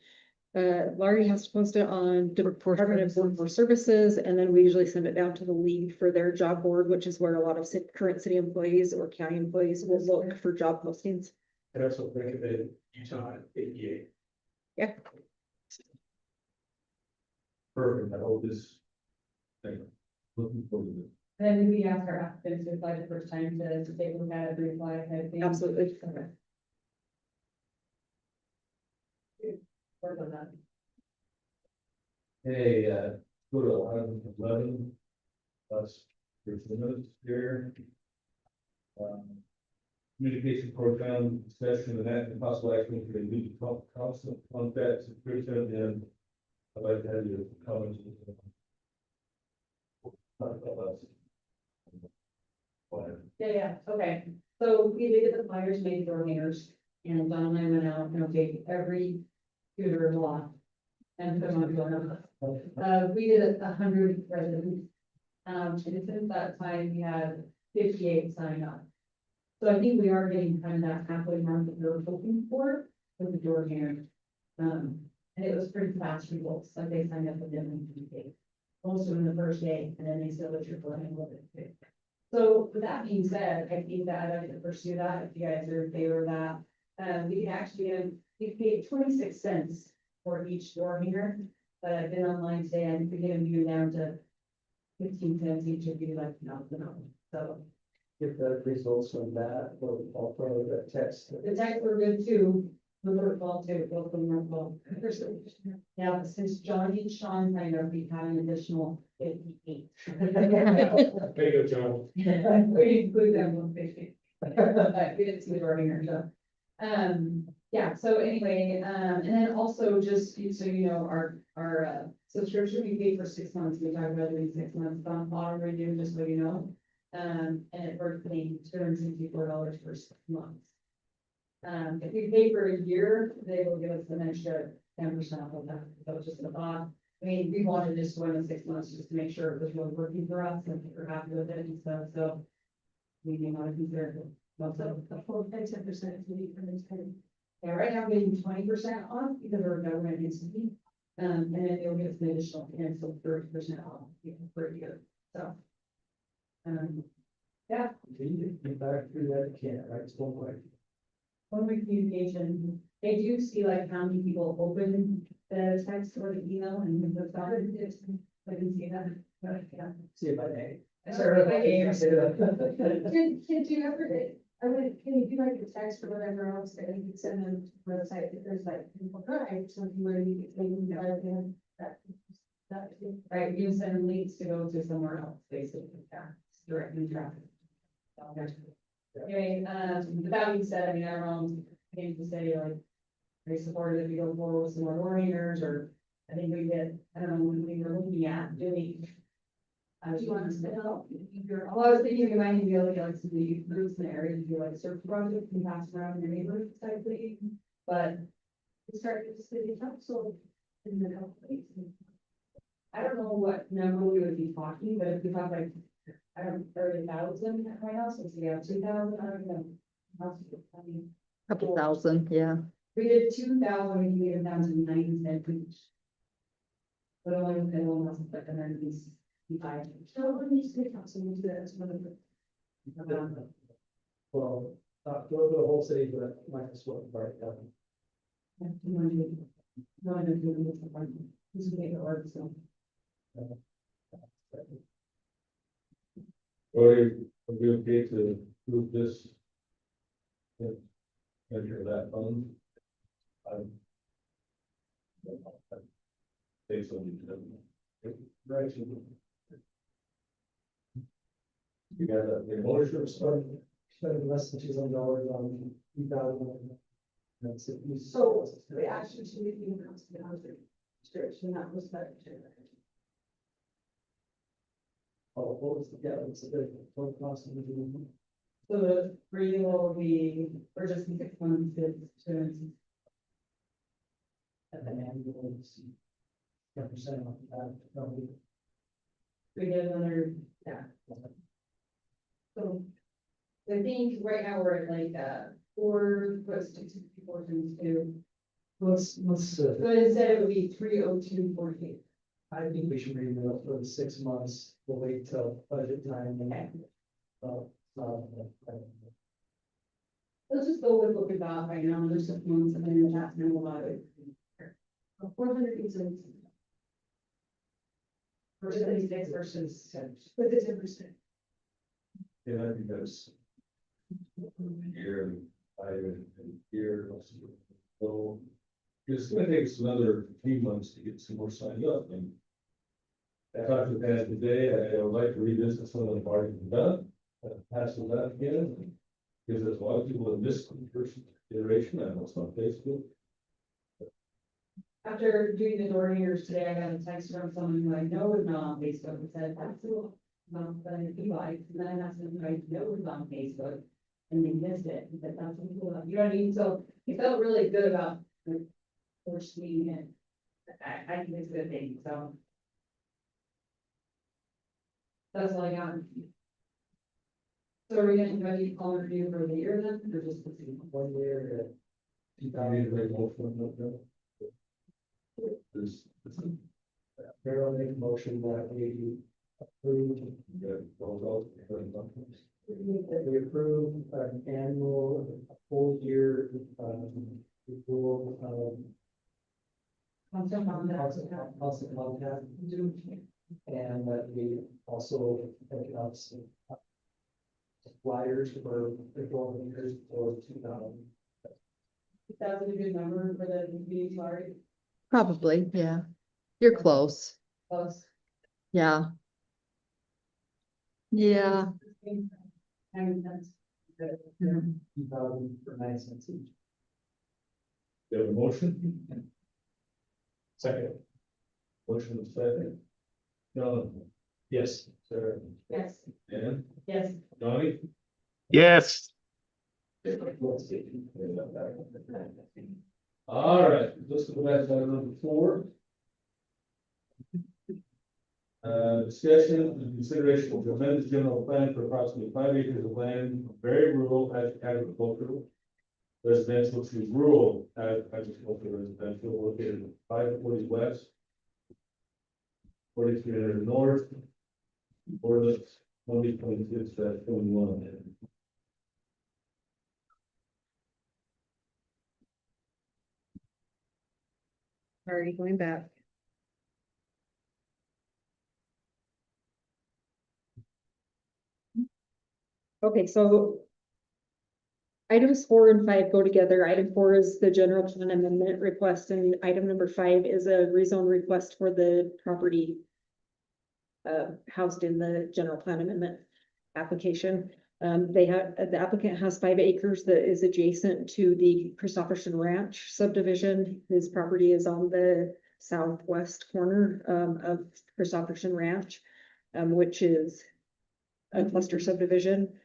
Laurie has to post it on Department of Workforce Services, and then we usually send it down to the league for their job board, which is where a lot of current city employees or county employees will look for job postings. And also think of it, Utah 88. Yeah. perfect? I hope this. Looking forward to it. Then we ask our applicants to apply the first time to take a look at it, reply, kind of thing. Absolutely. Okay. Work on that. Hey, go to item 11. That's for the minutes here. Communication program discussion and that and possible action for the new constant contact subscription, and I'd like to have your comments. Yeah, okay. So we did the flyers, made door hangers, and Don and I went out and okay, every computer in the lot. And put them on door. We did 100 residents. And since that time, we had 58 signed up. So I think we are getting kind of that halfway mark that we were looking for with the door hanger. And it was pretty fast results, like they signed up with them in most of them the first day, and then they still let your plan a little bit. So with that being said, I think that I'd like to pursue that, if you guys are in favor of that. We can actually, we paid 26 cents for each door hanger, but I've been online today, and we can do down to 15 cents each if you like to know, so. Get the results from that, or also the text. The texts were good too, the work well too, both of them were well. Yeah, since John and Sean signed up, we've had an additional 58. There you go, John. We didn't include them on 50. But we didn't see the wording or so. Yeah, so anyway, and then also just so you know, our subscription we paid for 6 months. We talked about doing 6 months on auto renew, just so you know. and we're paying $264 for 6 months. If we pay for a year, they will give us an extra 10% of that, that was just a thought. I mean, we wanted just one in 6 months, just to make sure it was really working for us, and we're happy with it and stuff, so. We may want to consider it. So the full 10% to be for this time. Yeah, right now I'm getting 20% off because we're a government entity. And then they'll give us an additional, and so 30% off for a year, so. Yeah, You get back through that, you can't, right, still like. one way communication, they do see like how many people open the text or the email and the stuff. I can see that, but yeah. See it by name. Sure, like games. Did you ever, I would, can you do like a text or whatever else that you could send them to the website, if there's like, people drive, something where you could say, you know, that. Right, you can send them links to go to somewhere else, basically, yeah, it's directly traffic. Anyway, that being said, I mean, everyone came to say like, very supportive if you go forward with some more warriors, or I think we get, I don't know, when we were looking at doing. Do you want us to help? Well, I was thinking we might need to be able to get like some lead groups in the area to do like search projects and pass around your neighborhood type thing, but. We started with the city council in the couple of weeks. I don't know what number we would be talking, but if we have like, I don't know, 30,000 at my house, since we have 2,000, I don't know. I mean, Couple thousand, yeah. we did 2,000, we can get it down to 9 cents each. But only, it only was like 165. So when you city council, we'll do that as one of the. Well, go to the whole city, but might as well, right, This is make it work, so. Or are we okay to move this? Measure that fund? Based on the direction. You got that, the motion, spending less than $200 on 2,000. That's it. So we actually should be the council, the housing restriction, that was better. Oh, what was the, yeah, it's a bit, total cost of the doing. So the renewal will be, for just 6 months, it's 2. And then annual is 10% off that, probably. We get another, yeah. So. I think right now we're at like, 4.64 times 2. Let's, So instead it would be 302.48. I think we should read it for the 6 months, we'll wait till budget time and. Let's just go with what we got right now, there's 6 months, and then that's no about it. 400 pieces. For 76 versus 10. With the 10%. yeah, I think that's. Year, year, so. It's gonna take us another few months to get some more signed up, and. I talked to Pat today, I would like to revisit some of the parties we've done, pass them that again. Because there's a lot of people that missed the first iteration, I know it's on Facebook. After doing the door hangers today, I got a text from someone who I know is not on Facebook and said, that's cool. Well, but I feel like, and then I asked them who I know is on Facebook, and they missed it, and said, that's cool, you know what I mean? So he felt really good about like, forcing it. I think it's a good thing, so. That's all I got. So are we getting ready to call review for the year then, or just the 1 year at You need to make a motion on that. There's, Carol make a motion that we approve, you got roll call. that we approve an annual, full year, rule constant of constant contact. And that we also take up some flyers for the years for 2000. That's a good number for the meeting, sorry. Probably, yeah. You're close. Close. Yeah. Yeah. And that's good. Mhm. 2,000 for 9 cents each. You have a motion? Second. Motion is second. John, Yes. Sarah, Yes. Dan, Yes. Donnie? Yes. All right, let's go back to item number 4. Discussion and consideration of amended general plan for approximately 5 acres of land, from very rural agricultural residential to rural agricultural residential located at 540 west, 4300 north, ordinance 2026-21. Already going back. Okay, so items 4 and 5 go together. Item 4 is the general plan amendment request, and item number 5 is a rezone request for the property housed in the general plan amendment application. The applicant has 5 acres that is adjacent to the Christopherson Ranch subdivision. His property is on the southwest corner of Christopherson Ranch, which is a cluster subdivision.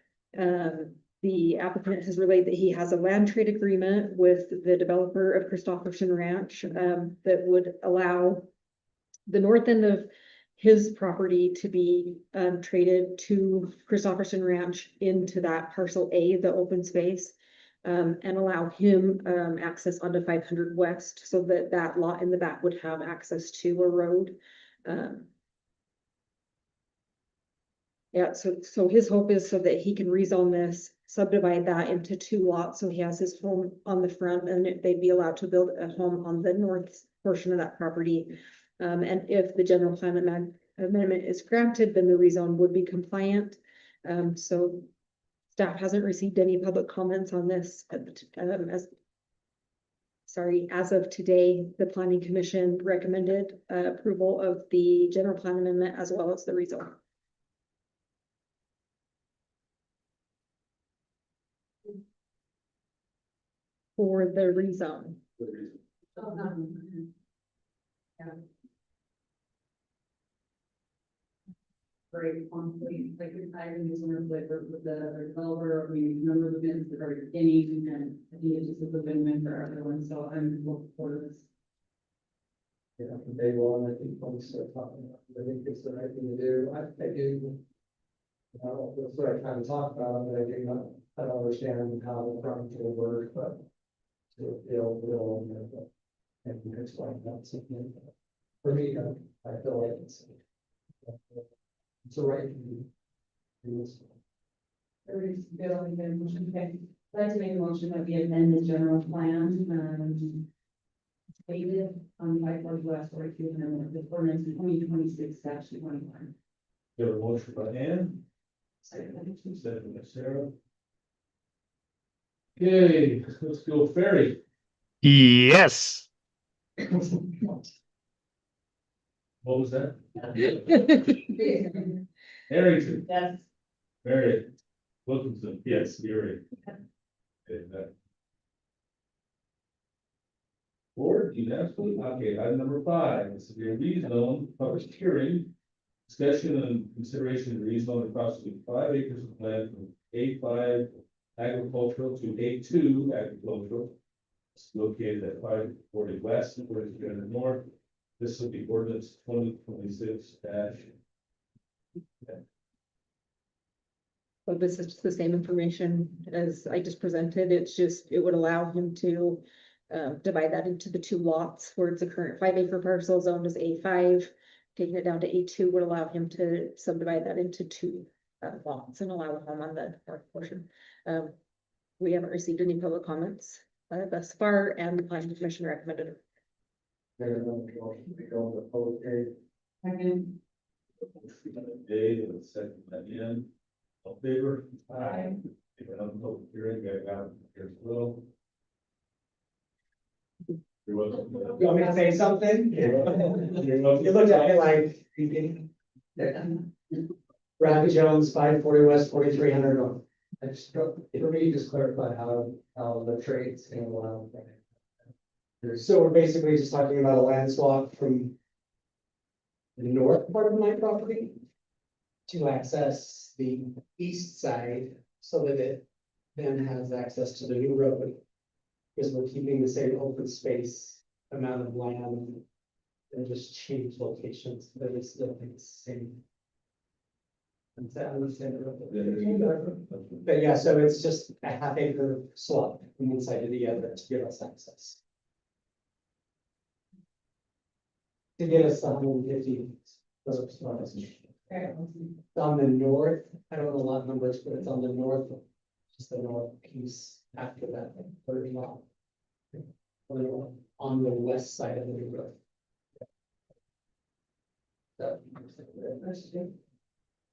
The applicant has relayed that he has a land trade agreement with the developer of Christopherson Ranch that would allow the north end of his property to be traded to Christopherson Ranch into that parcel A, the open space, and allow him access onto 500 West, so that that lot in the back would have access to a road. Yeah, so his hope is so that he can rezone this, subdivide that into 2 lots, so he has his home on the front, and they'd be allowed to build a home on the north portion of that property. And if the general plan amendment is granted, then the rezone would be compliant. So staff hasn't received any public comments on this as of today. The planning commission recommended approval of the general plan amendment as well as the rezone. For the rezone. Very conflict, like you're hiring this one with the developer, I mean, number of events at the very beginning, and I think it just is a win-win for everyone, so I'm looking forward to this. Yeah, from day one, I think when we start talking about, it, I think it's the right thing to do. I do. That's what I kind of talk about, but I don't understand how the front will work, but and you can explain that something. For me, I feel like it's the right thing to do. Everybody's good on the motion, okay. I'd like to make a motion that we amend the general plan, stated on 540 West 42, and then the ordinance 2026-21. You have a motion by Ann, Second. second by Sarah. Okay, let's go Ferry. Yes. What was that? Harrington. Yes. Mary. Wilkinson, yes, Gary. Okay, that. Board, unanimously, okay, item number 5, this is your rezone, public hearing. Discussion and consideration of rezone approximately 5 acres of land from A5 agricultural to A2 agricultural. It's located at 540 west and 4300 north. This will be ordinance 2026 dash. So this is just the same information as I just presented. It's just, it would allow him to divide that into the 2 lots where it's a current 5 acre parcel zoned as A5. Taking it down to A2 would allow him to subdivide that into 2 lots and allow a home on the north portion. We haven't received any public comments thus far, and the planning commission recommended it. Second. Dave and second by Ian. All in favor? Aye. If I don't public hearing, I got it here as well. You're welcome. You want me to say something? You're welcome. You looked at me like, you can. Rafi Jones, 540 West, 4300 North. I just, for me, just clarify how the trades can allow. So we're basically just talking about a land swap from the north part of my property to access the east side so that it then has access to the new road. Because we're keeping the same open space amount of land and just change locations, but it's still the same. Does that understand it? But yeah, so it's just a half acre swap from one side to the other to give us access. To get us 150. On the north, I don't know a lot of numbers, but it's on the north, just the north piece after that, 30 mile. On the west side of the road.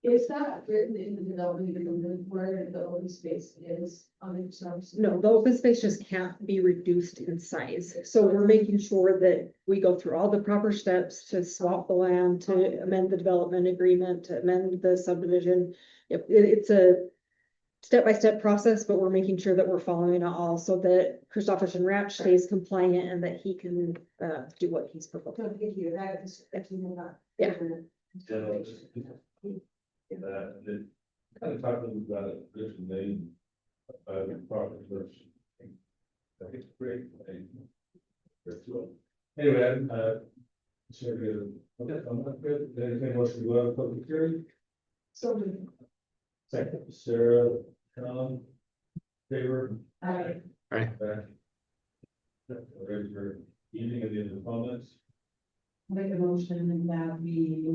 Is that written in the development agreement where the open space is on each side? No, the open space just can't be reduced in size. So we're making sure that we go through all the proper steps to swap the land, to amend the development agreement, to amend the subdivision. It's a step-by-step process, but we're making sure that we're following it all so that Christopherson Ranch stays compliant and that he can do what he's proposed. So thank you, that is, Yeah. That, and kind of talking about it, there's a name, the property version. I think it's great. Anyway, sure, okay, I'm not good, anything else to go out of public hearing? So. Second, Sarah, Tom, favor? Aye. Aye. Ready for evening and the end of comments? Make a motion that we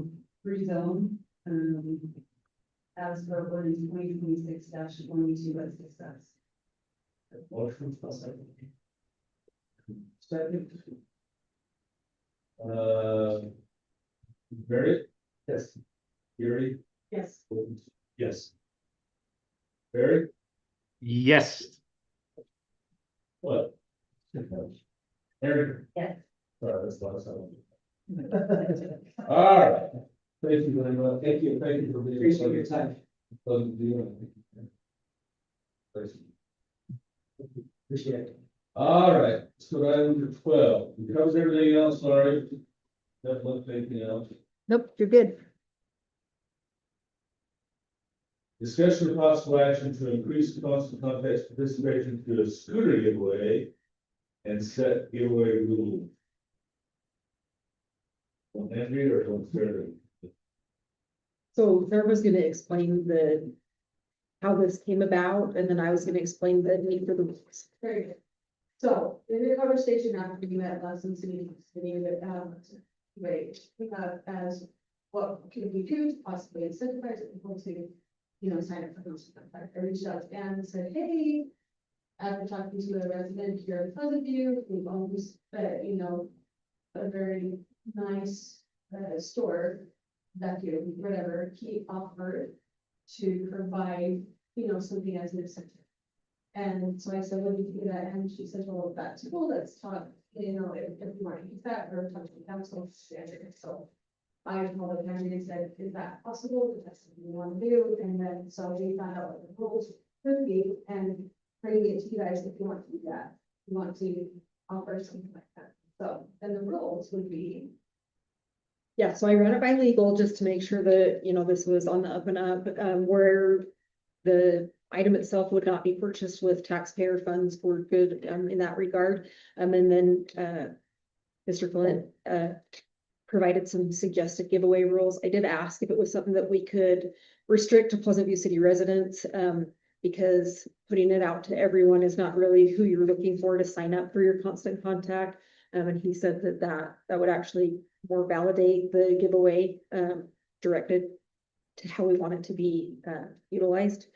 rezone, as for ordinance 2026-22 as discussed. Motion, second. Barry? Yes. Gary? Yes. Yes. Barry? Yes. What? Eric? Yes. All right, that's the last time. All right. Thank you very much. Thank you for being. Appreciate your time. Appreciate it. All right, so item number 12, it covers everything else, sorry. That left anything else. Nope, you're good. Discussion of possible action to increase the cost of contest participation to a scooter giveaway and set giveaway rules. Don't Henry or don't Sarah? So Sarah was gonna explain how this came about, and then I was gonna explain the need for the rules. Very good. So in the conversation after we met last city, wait, we have as what can we do to possibly incentivize people to, sign up for those. I reached out to Anne and said, hey, after talking to a resident here in Pleasant View, we've always, a very nice store that whatever he offered to provide, something as an incentive. And so I said, what do you do that? And she said, well, that's cool, let's talk, if you want to use that or talk to the council. So I told the county and said, is that possible? Is that something you want to do? And then, so we found out what the rules could be and bring it to you guys if you want to do that. You want to offer something like that. So then the rules would be. Yeah, so I ran it by legal just to make sure that, this was on the up and up, where the item itself would not be purchased with taxpayer funds. We're good in that regard. And then Mr. Flint provided some suggested giveaway rules. I did ask if it was something that we could restrict to Pleasant View City residents, because putting it out to everyone is not really who you're looking for to sign up for your constant contact. And he said that would actually more validate the giveaway directed to how we want it to be utilized.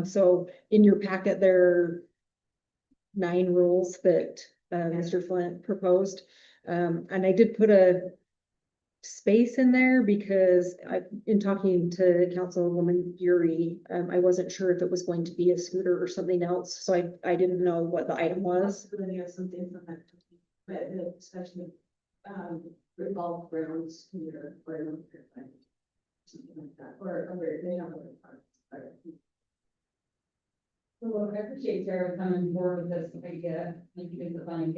So in your packet, there are 9 rules that Mr. Flint proposed. And I did put a space in there because in talking to Councilwoman Yuri, I wasn't sure if it was going to be a scooter or something else. So I didn't know what the item was. Possibility of something from that, but especially revolve around scooter or something like that, or other, they have other parts. Well, I appreciate Sarah coming forward with this idea, like you guys are fine,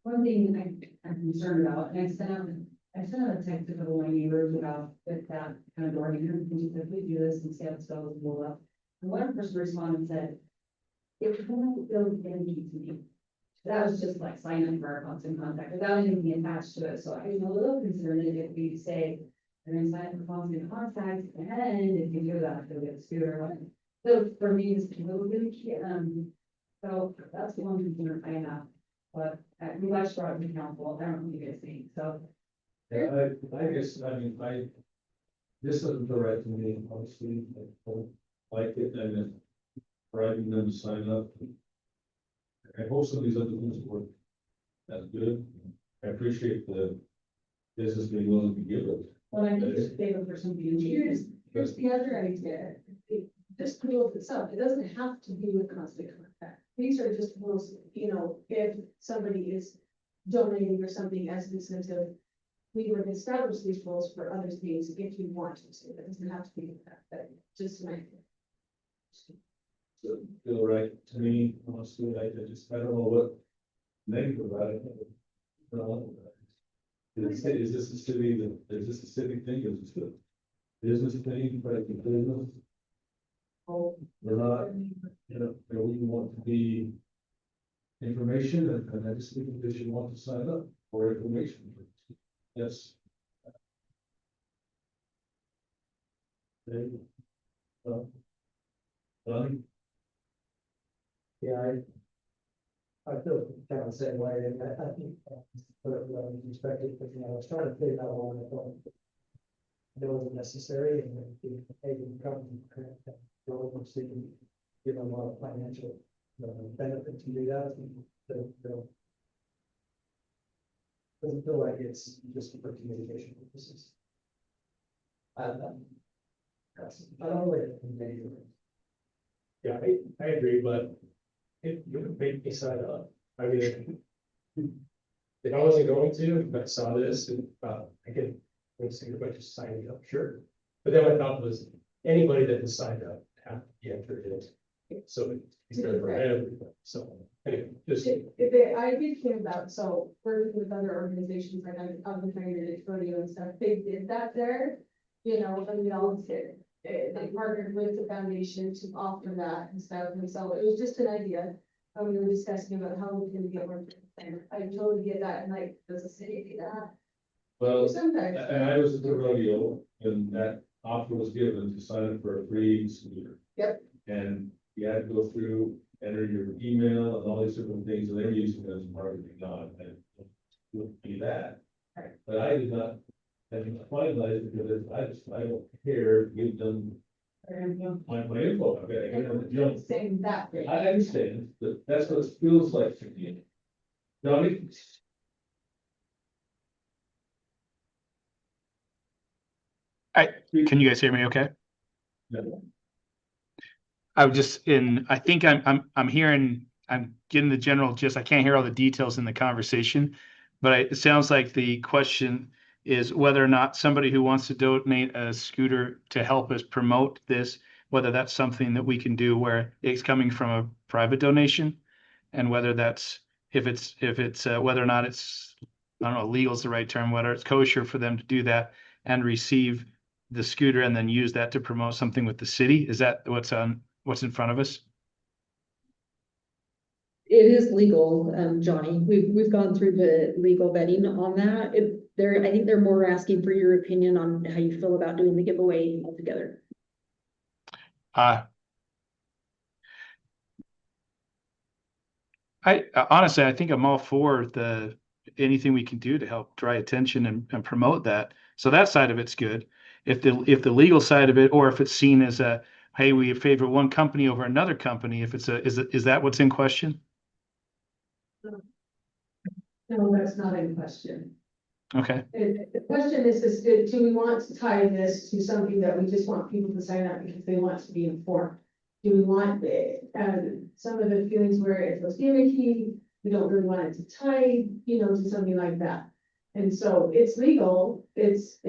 one thing I'm concerned about, and I sent out I sent out a text to a couple of my neighbors about that kind of door, and we said, we do this and see how it goes, and roll up. And one person responded and said, if you want to build energy to me. That was just like sign up for our constant contact without anything attached to it, so I was a little concerned that if we say, and then sign up for constant contact, and if you do that, you'll get a scooter. So for me, it's a little bit, so that's the one concern I have. But we watched brought it to council, I don't know what you guys think, so. Yeah, I guess, I mean, this isn't the right to me, honestly, I don't like it, and then driving them to sign up. I hope some of these other things work. That's good. I appreciate the business being willing to give it. Well, I think it's favor for some people. Here's the other idea. This rules itself, it doesn't have to be with constant contact. These are just rules, if somebody is donating or something as an incentive. We would establish these rules for other things if you want to, it doesn't have to be with that, but just my. So feel right to me, honestly, I don't know what negative about it. I don't know. Is this a city is this a civic thing, is this a business thing, but it's a business? Oh. We're not, we want to be information, and I just think that you want to sign up for information. Yes. Done. Yeah, I feel kind of the same way, and I think, put it in perspective, but, I was trying to figure out when I thought it wasn't necessary, and then they can come and go and see, give them a lot of financial benefit to do that, and doesn't feel like it's just for communication purposes. I don't know. Yeah, I agree, but it would make me sign up. I mean, if I wasn't going to, if I saw this and I could, let's see, everybody just signing up, sure. But then what I thought was anybody that has signed up have to be entered in. So it's fair for everybody. So anyway, just. I did hear about, so working with other organizations, like I've been trying to rodeo and stuff, they did that there. And we all did, they partnered with the foundation to offer that and stuff, and so it was just an idea. We were discussing about how we can get more, I totally get that, and like, does the city do that? Well, Sometimes. and I was at the rodeo, and that offer was given to sign up for a free scooter. Yep. And you had to go through, enter your email and all these different things, and they're using it as marketing, not, and it would be that. Right. But I did not, and finalize it, because I don't care, give them my info, okay, Saying that. I understand, but that's what it feels like to me. Johnny? Can you guys hear me okay? No. I was just I think I'm hearing, I'm getting the general gist. I can't hear all the details in the conversation, but it sounds like the question is whether or not somebody who wants to donate a scooter to help us promote this, whether that's something that we can do where it's coming from a private donation, and whether that's, if it's whether or not it's, I don't know, legal is the right term, whether it's kosher for them to do that and receive the scooter and then use that to promote something with the city. Is that what's in front of us? It is legal, Johnny. We've gone through the legal vetting on that. I think they're more asking for your opinion on how you feel about doing the giveaway altogether. I honestly, I think I'm all for anything we can do to help draw attention and promote that. So that side of it's good. If the legal side of it, or if it's seen as hey, we favor one company over another company, if it's is that what's in question? No, that's not in question. Okay. The question is, do we want to tie this to something that we just want people to sign up because they want to be informed? Do we want some of the feelings where it feels gimmicky, we don't really want it to tie, to something like that? And so it's legal, it's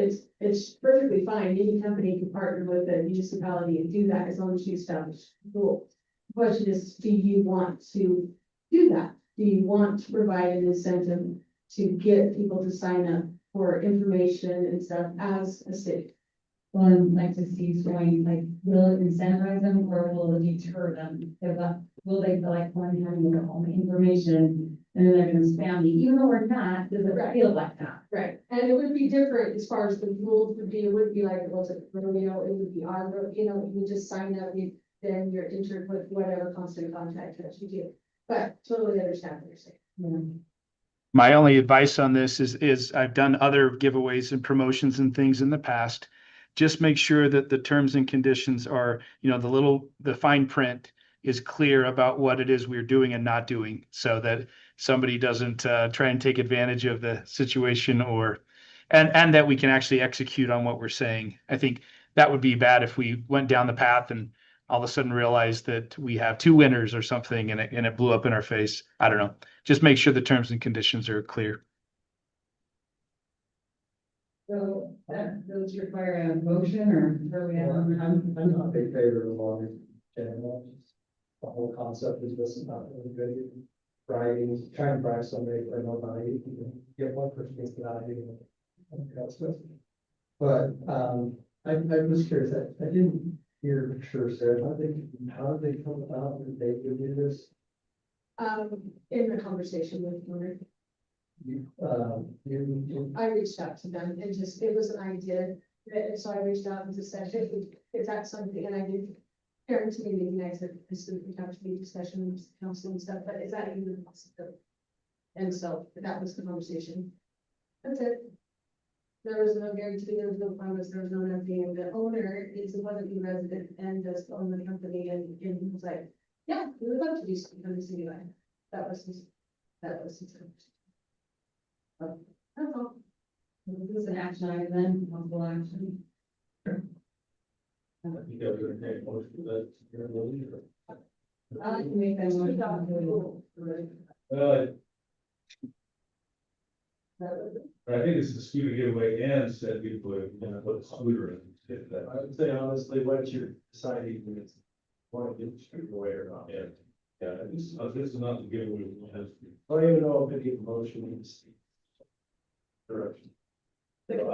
perfectly fine, any company can partner with a municipality and do that as long as you establish rules. The question is, do you want to do that? Do you want to provide an incentive to get people to sign up for information and stuff as a city. Well, I'd like to see going, like, will it incentivize them or will it deter them? Will they feel like one having all the information and then they're gonna spam me, even though we're not, does it feel like that? Right, and it would be different as far as the rules would be, it would be like, was it Romeo, it would be on, you know, you just sign up, then you're entered with whatever constant contact that you do. But totally understand what you're saying. Yeah. My only advice on this is I've done other giveaways and promotions and things in the past. Just make sure that the terms and conditions are, the fine print is clear about what it is we're doing and not doing, so that somebody doesn't try and take advantage of the situation and that we can actually execute on what we're saying. I think that would be bad if we went down the path and all of a sudden realized that we have two winners or something and it blew up in our face. I don't know. Just make sure the terms and conditions are clear. So that does require a motion or where we have? I'm not a big favor of the law in general. The whole concept is just not really good. Bribing, trying to bribe somebody for no value, you can get one person gets the value. That's good. But, I was curious, I didn't hear for sure, Sarah, how did they come about that they would do this? In the conversation with Warner, I reached out to them and just, it was an idea. And so I reached out and just said, hey, is that something, and I did. Parents meeting, I said, this is the couch meeting discussions, council and stuff, but is that even a possibility? And so that was the conversation. That's it. There was no guarantee, there was no promise, there was no nothing, and the owner wasn't the resident and just owned the company and he was like, yeah, we would love to do something on the city line. That was his. That's all. This is an action item then, possible action. I think that we're gonna take most of that. I like to make that motion. But I think it's the scooter giveaway and said people are gonna put a scooter in. I would say honestly, what you're deciding is want to get the scooter away or not. Yeah. Yeah, this is not the giveaway. I don't even know if any motion is. Direction. I would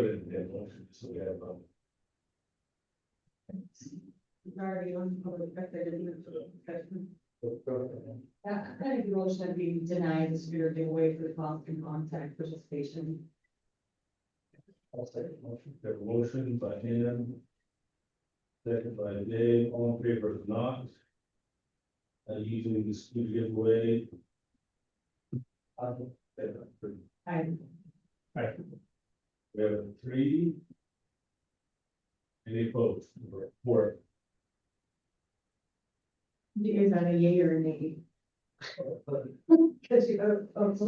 entertain a motion, so we have, Already on public record in the discussion. I think the motion would be denied the scooter giveaway for the constant contact participation. I'll say a motion. We have a motion by him. Second by Dave, all in favor of not. Using the scooter giveaway. I, We have a 3. Any opposed? 4. is that a yay or a nay? Because you, So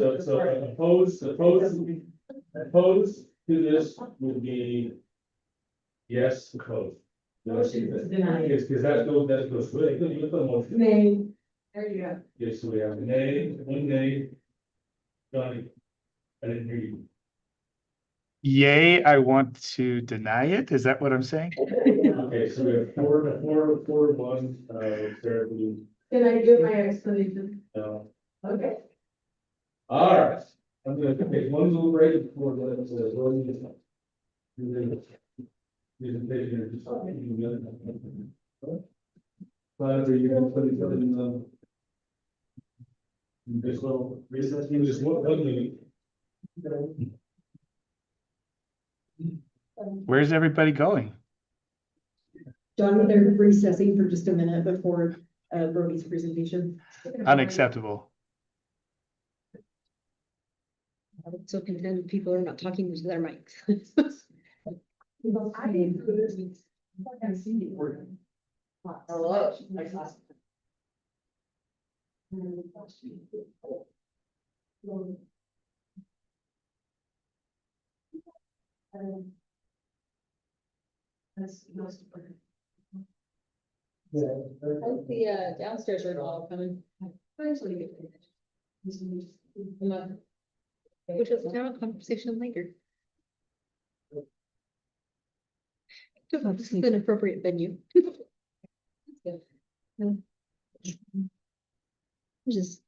opposed to this would be yes, opposed. Motion is denied. Yes, because that goes with the motion. Nay. There you go. Yes, so we have a nay, 1 nay. Johnny, I didn't hear you. Yay, I want to deny it. Is that what I'm saying? Okay, so we have 4-1, Sarah, Can I give my explanation? okay. All right, I'm gonna take one little break before the, presentation. But are you gonna put each other in the this little recess, just one minute. Where's everybody going? John, they're recessing for just a minute before Brody's presentation. Unacceptable. I'm so content people are not talking to their mics. I didn't. I see you. Hello. That's most important. Hope the downstairs are all coming. Actually, good. Which is now a conversation later. This is an appropriate venue. Just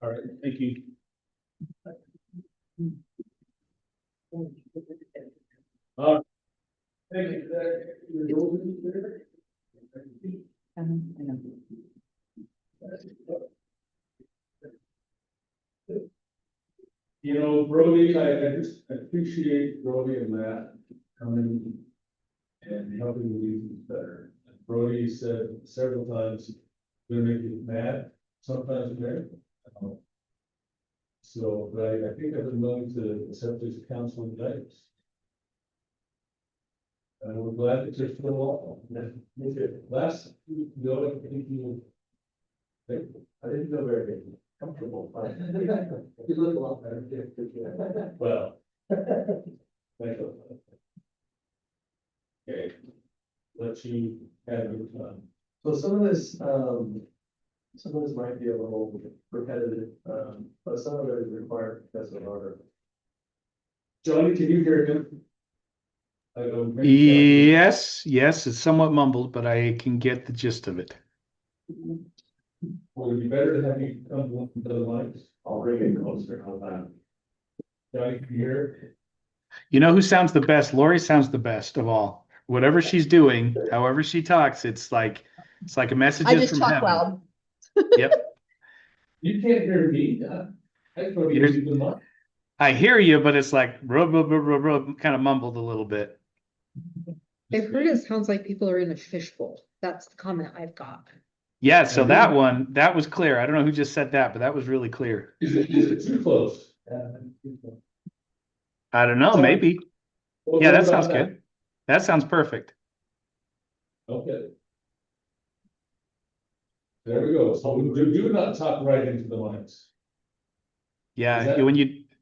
All right, thank you. Thank you. You know, Brody, I just appreciate Brody and Matt coming and helping me do better. Brody said several times, gonna make you mad, sometimes very. So, but I think I've been willing to accept this council advice. And we're glad that you're still on. Me too. Last, you know, I think you. I didn't feel very comfortable. But you look a lot better. Well. Thank you. Okay. Let you have your time. So some of this might be a little repetitive, but some of it is required because of our. Johnny, can you hear him? I don't. Yes, yes, it's somewhat mumbled, but I can get the gist of it. Well, it'd be better to have you come to the mics. I'll bring it closer, how about? Johnny, can you hear? You know who sounds the best? Lori sounds the best of all. Whatever she's doing, however she talks, it's like a message I just from talk heaven. loud. Yep. You can't hear me. I thought you You're- were the mic. I hear you, but it's like rub, rub, rub, rub, rub, kind of mumbled a little bit. I've heard it sounds like people are in a fishbowl. That's the comment I've got. Yeah, so that one, that was clear. I don't know who just said that, but that was really clear. Is it too close? I don't know, Sorry. maybe. Well, Yeah, what that sounds about good. That sounds perfect. Okay. There we go. So do not talk right into the mics. Is Yeah, that-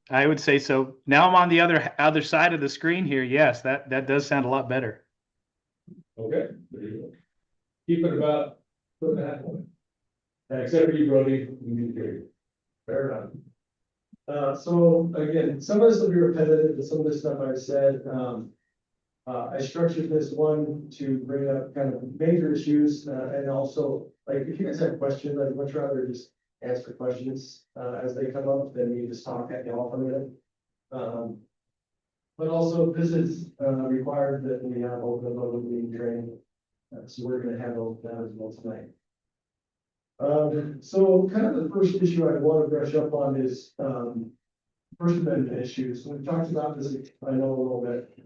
I would say so. Now I'm on the other side of the screen here. Yes, that does sound a lot better. Okay, there you go. Keep it about foot and a half away. Except for you, Brody, we need to hear you. Fair enough. So again, some of this will be repetitive, but some of this stuff I've said, I structured this one to bring up kind of major issues, and also, like, if you guys have questions, I'd much rather just answer questions, as they come up than me just talk at y'all for a minute. But also, this is, required that we have open public meeting training, so we're gonna handle that as well tonight. So kind of the first issue I want to brush up on is, First Amendment issues. We've talked about this, I know, a little bit.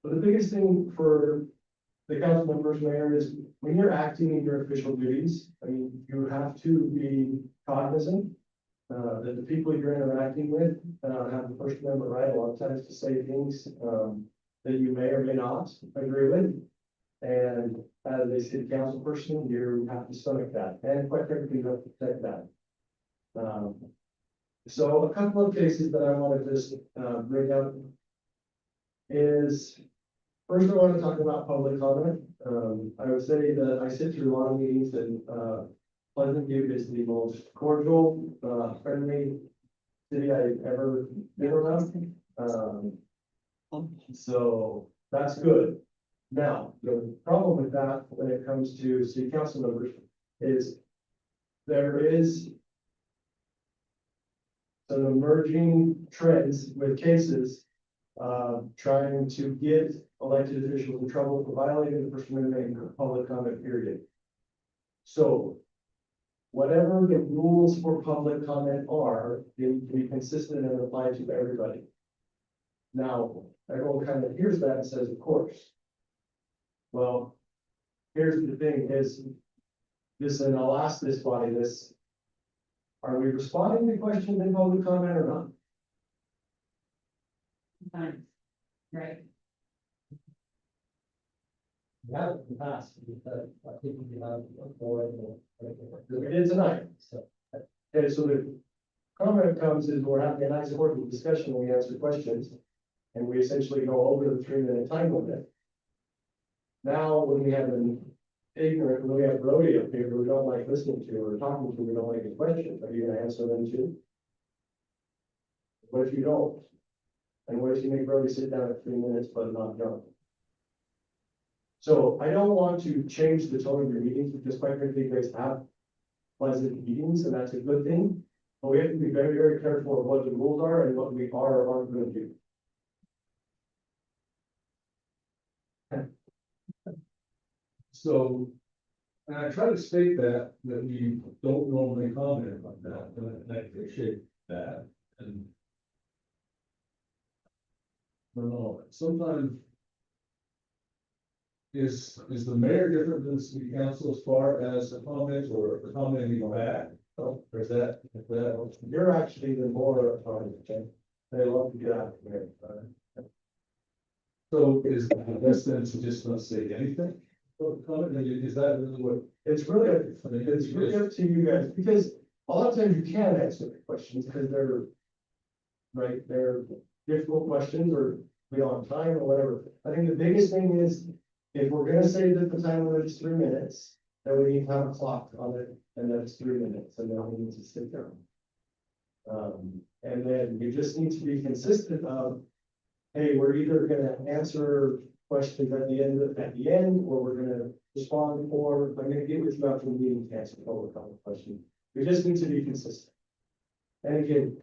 But the biggest thing for the council members, mayor, is when you're acting in your official duties, I mean, you have to be cognizant that the people you're interacting with, have the First Amendment right a lot of times to say things, that you may or may not agree with. And as a city council person, you have to stomach that, and quite frankly, you have to protect that. So a couple of cases that I want to just, bring up is, first I want to talk about public comment. I would say that I sit through a lot of meetings, and, Pleasant View is the most cordial, friendly city I've ever been around. So that's good. Now, the problem with that when it comes to city council members is there is some emerging trends with cases trying to get elected officials in trouble for violating the First Amendment and public comment period. So whatever the rules for public comment are, they need to be consistent and applied to everybody. Now, everyone kind of hears that and says, of course. Well, here's the thing is this, and I'll ask this body this. Are we responding to questions in public comment or not? Fine. Right. Yeah, in the past, because I think we have more. We did tonight. So, Okay, so the comment comes is we're having a nice working discussion, we answer questions, and we essentially go over the 3-minute time limit. Now, when we have an ignorant, when we have Brody up here, who we don't like listening to or talking to, we don't like his questions, are you gonna answer them too? What if you don't? And what if you make Brody sit down at 3 minutes but not jump? So I don't want to change the tone of your meetings, because quite frankly, you guys have pleasant meetings, and that's a good thing. But we have to be very, very careful of what the rules are and what we are or aren't going to do. So, and I try to state that we don't normally comment on that, and I appreciate that, and. I don't know, sometimes. Is the mayor different than the city council as far as the comments or the commenting back? Or is that, you're actually the more authoritative. They love to get out of there. So is the best then to just not say anything? Comment, is that really what? It's really up to you guys, because a lot of times you can answer the questions because they're. Right, they're difficult questions or beyond time or whatever. I think the biggest thing is, if we're gonna say that the time limit is 3 minutes, then we need to have a clock on it, and that's 3 minutes, and then we need to sit down. And then you just need to be consistent of, hey, we're either gonna answer questions at the end, or we're gonna respond, or I'm gonna get with you after the meeting to answer public comment questions. We just need to be consistent. And again,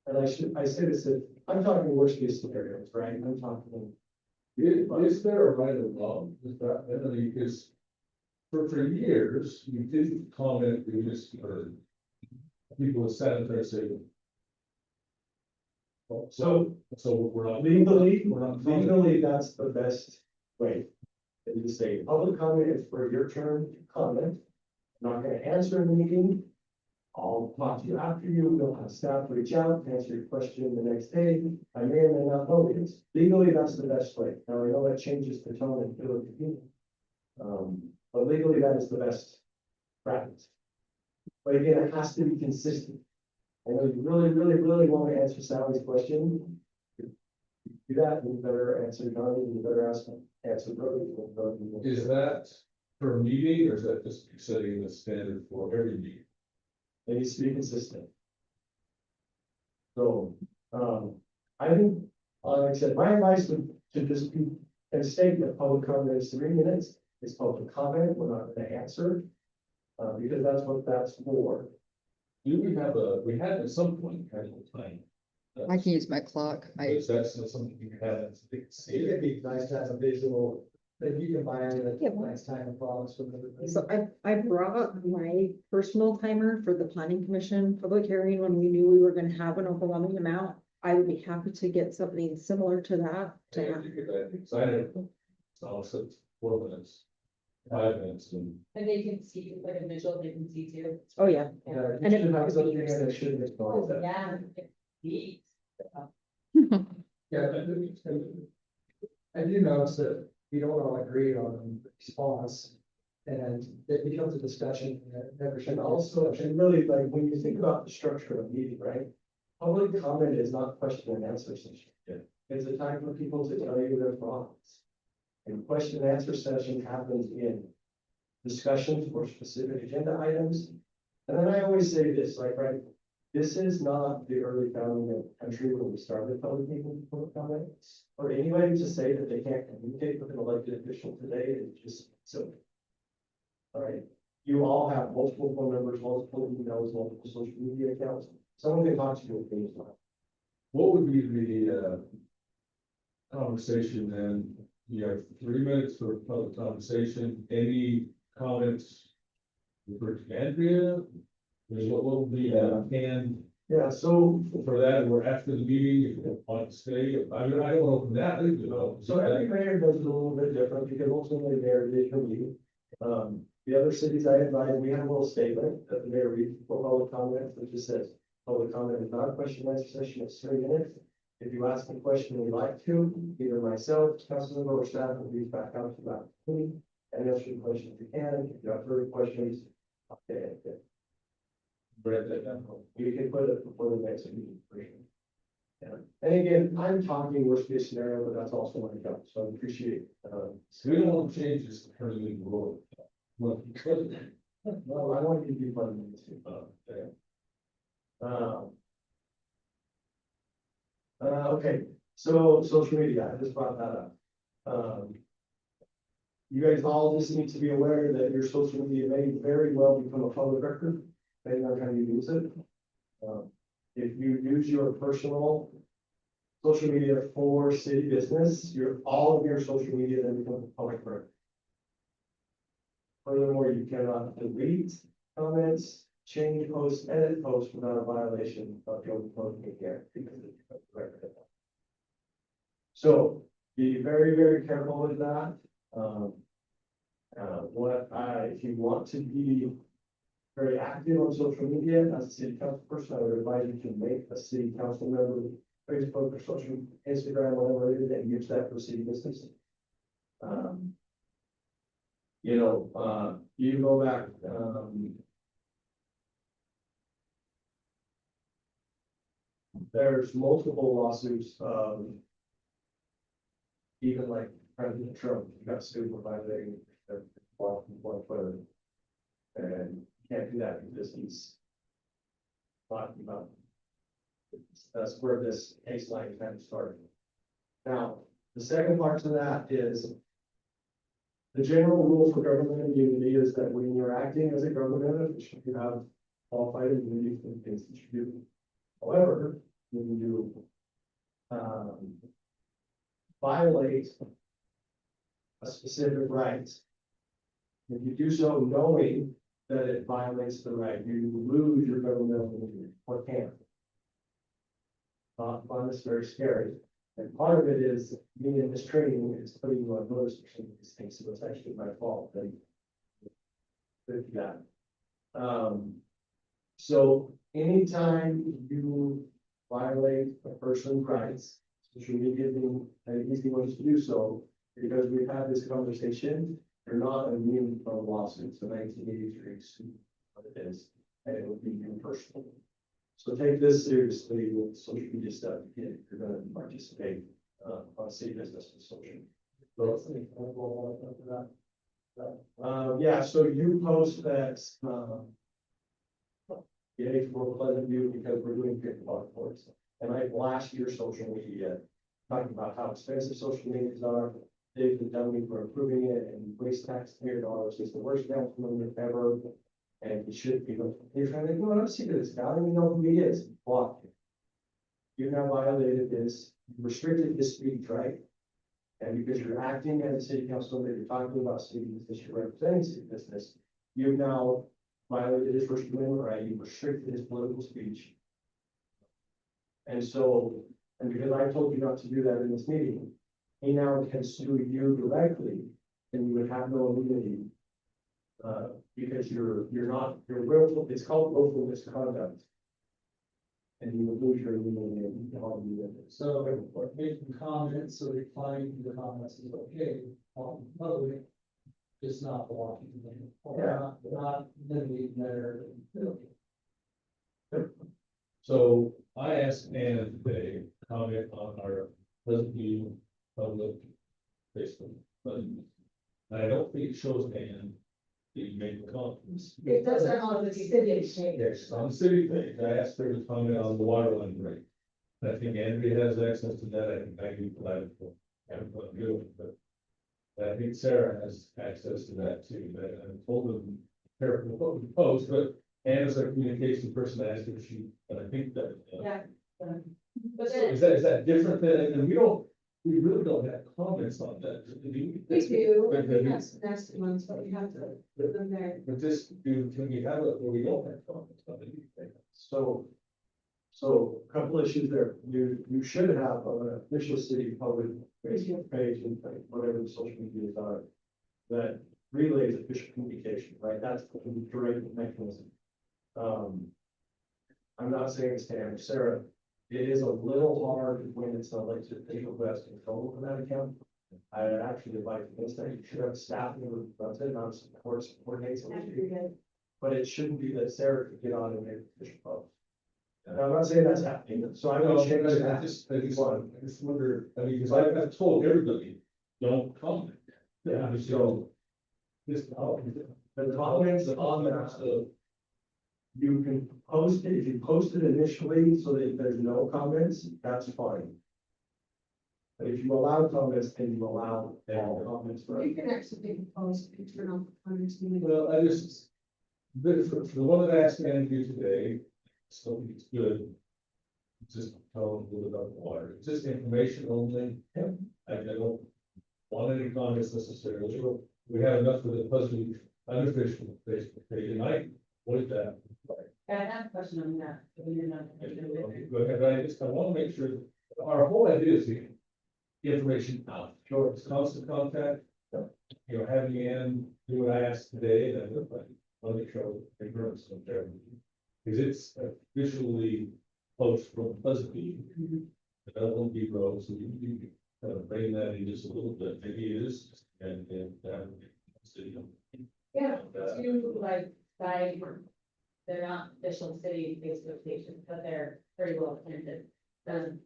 and I say this, I'm talking worst case scenarios, right? I'm talking. Is there a right or wrong? Is that, I mean, because for years, we didn't comment, we just heard people sat there saying. So we're not legally, that's the best way. And you say, public comment is for your turn to comment. I'm not gonna answer in the meeting. I'll talk to you after you, we'll have staff reach out, answer your question the next day. I may or may not know it. Legally, that's the best way. Now, I know that changes the tone and feel of the meeting. But legally, that is the best practice. But again, it has to be consistent. I know you really, really, really want to answer Sally's question. Do that, you better answer Johnny, you better answer Brody. Is that per meeting, or is that just setting the standard for every meeting? It needs to be consistent. So, I think, like I said, my advice would to just be, and state that public comment is 3 minutes, it's public comment, we're not gonna answer. Because that's what that's for. Do we have we had at some point kind of a time. I can use my clock. That's something you have. It'd be nice to have a visual, that you can buy it Yeah. at nice time of promise. So I brought my personal timer for the planning commission public hearing when we knew we were gonna have an overwhelming amount. I would be happy to get something similar to that. Excited. So it's 4 minutes, 5 minutes, and. And they can see, like a visual, they can see too. Oh, yeah. Yeah, And you it- should have something that should have Oh, that. yeah. Neat. Yeah, I do notice that we don't all agree on the response. And it becomes a discussion and it never should. And also, and really, like, when you think about the structure of a meeting, right? Public comment is not question and answer session. Yeah. It's a time for people to tell you their thoughts. And question and answer session happens in discussions for specific agenda items. And then I always say this, like, right, this is not the early founding of the country when we started public meetings, public comments. Or anybody to say that they can't communicate with an elected official today is just silly. All right, you all have multiple phone numbers, multiple emails, multiple social media accounts. Someone can talk to you with things like. What would be the conversation then? You have 3 minutes for public conversation. Any comments? For Andrea? What will be and? Yeah, so for that, we're after the meeting, if you want to stay, I don't know that, you know. So every mayor does it a little bit different because ultimately mayor did your meeting. The other cities I invited, we have a little statement that the mayor reads for public comment, which just says, public comment is not a question and answer session, it's 3 minutes. If you ask a question we'd like to, either myself, councilman or staff will reach back out to that meeting and answer the questions you can. If you have further questions, okay. Write that down. You can put it before the next meeting. For sure. Yeah. And again, I'm talking worst case scenario, but that's also my job, so I appreciate. So we don't want to change this to turn it into a rule. Well, I want you to be fun. Okay, so social media, I just brought that up. you guys all just need to be aware that your social media may very well become a public record, depending on how you use it. If you use your personal social media for city business, all of your social media then becomes a public record. Furthermore, you cannot delete comments, change posts, edit posts without a violation of the Open Public Media Act because it's a record of that. So be very, very careful with that. If you want to be very active on social media as a city council person, I would advise you to make a city council member Facebook or social, Instagram, whatever it is, and use that for city business. You go back, there's multiple lawsuits, even like President Trump got sued for violating their law on Twitter. And you can't do that because he's talking about. That's where this case line kind of started. Now, the second part to that is the general rule for government immunity is that when you're acting as a government official, you have qualified immunity for the things that you do. However, when you violate a specific right, if you do so knowing that it violates the right, you lose your governmental immunity or can. I find this very scary. And part of it is being in this training is putting you on notice for some of these things, so it's actually my fault that did that. So anytime you violate a person's rights, social media being an easy way to do so, because we've had this conversation, you're not immune from lawsuits. The 1983 suit, what it is, and it would be impersonal. So take this seriously with social media stuff. If you're going to participate on city business with social. Yeah, so you post that yay for Pleasant View because we're doing pickleball courts. And I blast your social media, talking about how expensive social medias are. They've been done me for improving it and waste taxpayer dollars. It's the worst councilman ever. And he should be, you're trying to go, let's see this guy, you know who he is, block him. You have violated this, restricted his speech, right? And because you're acting as a city councilman, you're talking about city business, you're representing city business, you've now violated his First Amendment right, you've restricted his political speech. And so, and because I told you not to do that in this meeting, he now can sue you directly, and you would have no immunity. Because you're willful, it's called willful misconduct. And you would lose your immunity. So making comments, so replying to the comments is okay, public, just not blocking them, or not limiting their. So I asked Ann today, comment on our Pleasant View public Facebook. But I don't think it shows Ann that you made the comments. It doesn't on the city page. Yes, on the city page, I asked her to comment on the water line rate. I think Andrea has access to that, I think I can provide it for, haven't put it good, but I think Sarah has access to that too, but I told them, careful what we post, but Ann is our communication person, I asked her if she, and I think that. Yeah. But So then, is that different than, and we really don't have comments on that. we do, But and we have some nasty ones, but we have to put them there. But this, can we have it where we don't have comments on anything? So a couple issues there. You should have an official city public Facebook page and whatever the social medias are that relays official communication, right? That's the direct mechanism. I'm not saying it's to Sarah. It is a little hard when it's an elected official who has control of that account. I would actually like to say you should have staff who runs it, not coordinates it. But it shouldn't be that Sarah could get on and make official post. Now, I'm not saying that's happening, so I will change that. I just wonder, I mean, because I've told everybody, don't comment. Yeah, So. the comments on that, so you can post it, if you post it initially so that there's no comments, that's fine. If you allow comments, then you allow comments, You can actually take a post, internal comments. Well, I just, for the one that I asked Ann to do today, so it's good. Just tell them a little about the water, it's just information only. I don't want any comments necessarily, we have enough of the puzzle, unofficial Facebook page, and I, what is that? I have a question on that. Okay, go ahead, I want to make sure, our whole idea is to get information out, sure, it's constant contact. You know, having Ann do what I asked today, and I want to make sure I bring some there. Because it's officially post from Pleasant View. That won't be road, so you kind of bring that in just a little bit, maybe it is, and, city. Yeah, two like side, they're not official city Facebook pages, but they're very well attended.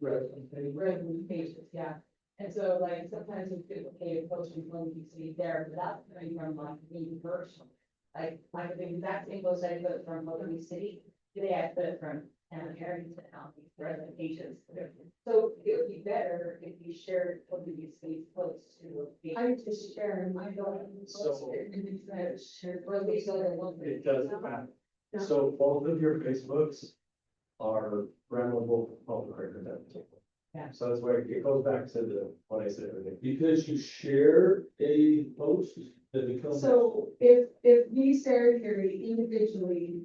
Resident pages, yeah. And so like sometimes we duplicate a post from one city there, but that's coming from like me personally. Like the exact same post I put from Oklahoma City, today I put it from Harrington out, these resident pages. So it would be better if you shared Oklahoma City's posts to. I just share them, I don't. So- Share. Or at least other ones. It doesn't matter. So both of your Facebooks are grammable public record. Yeah. So that's why it goes back to what I said earlier. Because you share a post that becomes. So if we, Sarah Carey, individually,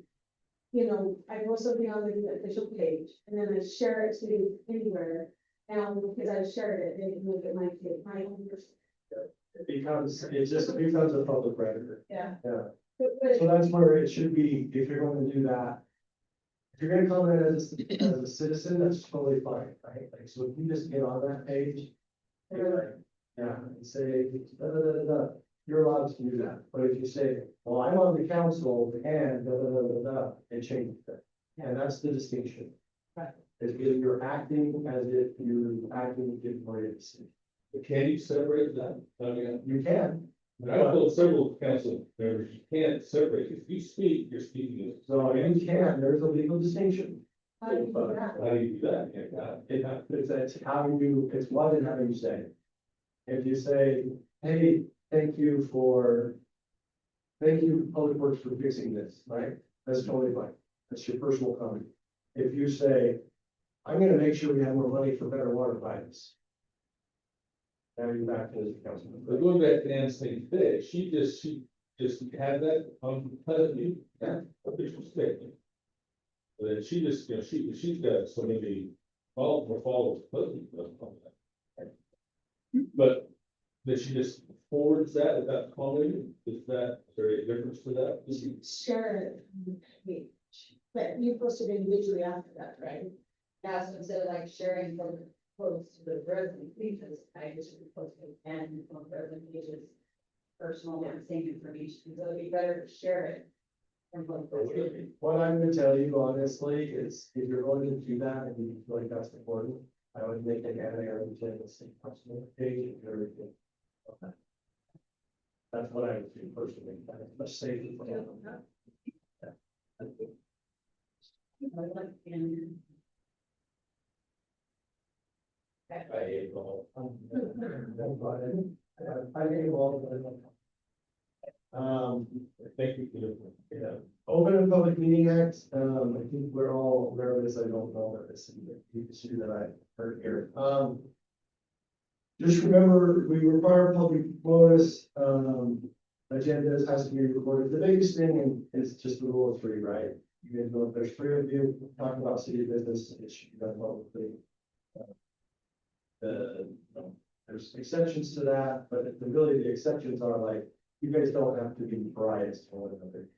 you know, I post something on the official page and then I share it to anywhere. And because I shared it, they can look at my kid, my own person. It becomes a public record. Yeah. Yeah. But So that's where it should be, if you're going to do that. If you're gonna comment as a citizen, that's totally fine, right? Like, so if you just get on that page. Yeah, and say, da, da, da, da, da, you're allowed to do that, but if you say, well, I'm on the council and da, da, da, da, da, it changes that. And that's the distinction. Right. Is if you're acting as if you're acting differently. Can you separate that? I mean, You can. I told several council members, you can't separate, if you speak, you're speaking. So you can, there's a legal distinction. how do you do that? How do you do that? Yeah, It's how you, it's what and how you say it. If you say, hey, thank you, Public Works for fixing this, right? That's totally fine. That's your personal comment. If you say, I'm gonna make sure we have more money for better water pipes. Now you're back to the councilman. But going back to Ann's thing today, she just had that on Pleasant View, official statement. But then she just, you know, she's got so many followers, Pleasant View. But that she just forwards that without commenting, is there a difference to that? You should share it on the page, but you posted individually after that, right? Yeah, so instead of like sharing from posts to the resident pages, I just reposted and from resident pages. Personal and same information, so it'd be better to share it. From both places. What I'm gonna tell you honestly is, if you're going to do that and you feel like that's important, I would make an area of the same personal page if you're. Okay. That's what I would do personally, let's say. I hate all. I think all. Thank you for the, yeah. Open and Public Meeting Act, I think we're all aware of this, I don't know that this is the issue that I heard here. Just remember, we require public notice, agendas has to be recorded. The biggest thing is just the rule of three, right? You guys know if there's three of you talking about city business, it should be done publicly. There's exceptions to that, but really the exceptions are like, you guys don't have to be biased to one another.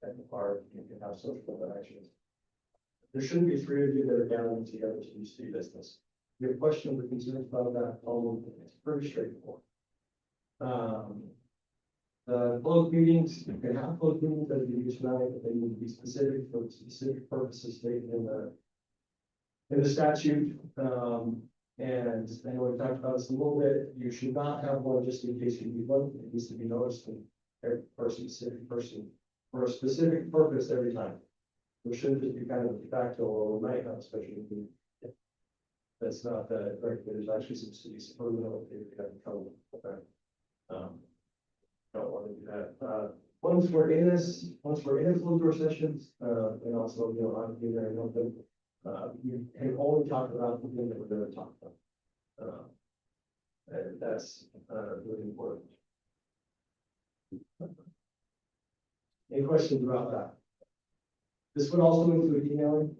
At the park, you can have social interactions. There shouldn't be three of you that are gathering together to do city business. If you have questions or concerns about that, it's pretty straightforward. The closed meetings, you can have closed meetings that you use tonight, but they need to be specific for specific purposes stated in the statute. And I know we talked about this a little bit. You should not have one just in case you need one. It needs to be noticed in every specific person for a specific purpose every time. There shouldn't just be kind of a de facto or we might have a special meeting. that's not that, right, there's actually some cities, further north, they have trouble with that. Don't want to do that, once we're in closed door sessions, and also, you know, I'm being there and help them. You can only talk about the thing that we're gonna talk about. And that's, really important. Any questions about that? This would also include emailing.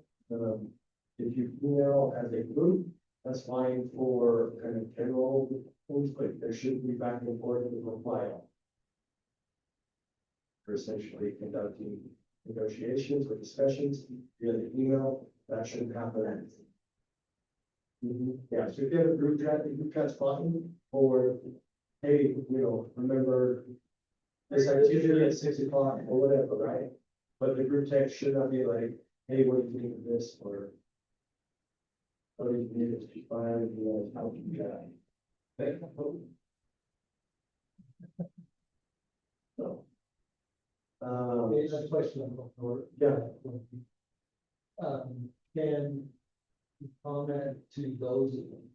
If you email as a group, that's fine for kind of general things, but there should be back and forth with reply all. For essentially conducting negotiations or discussions via the email, that shouldn't happen. Yeah, so if you have a group chat, the group chat's fine, or, hey, you know, remember this activity at 6 o'clock or whatever, right? But the group text should not be like, hey, what do you think of this, or what do you think of this, fine, you know, how do you chat? Okay. So. That's a question. Yeah. Can you comment to those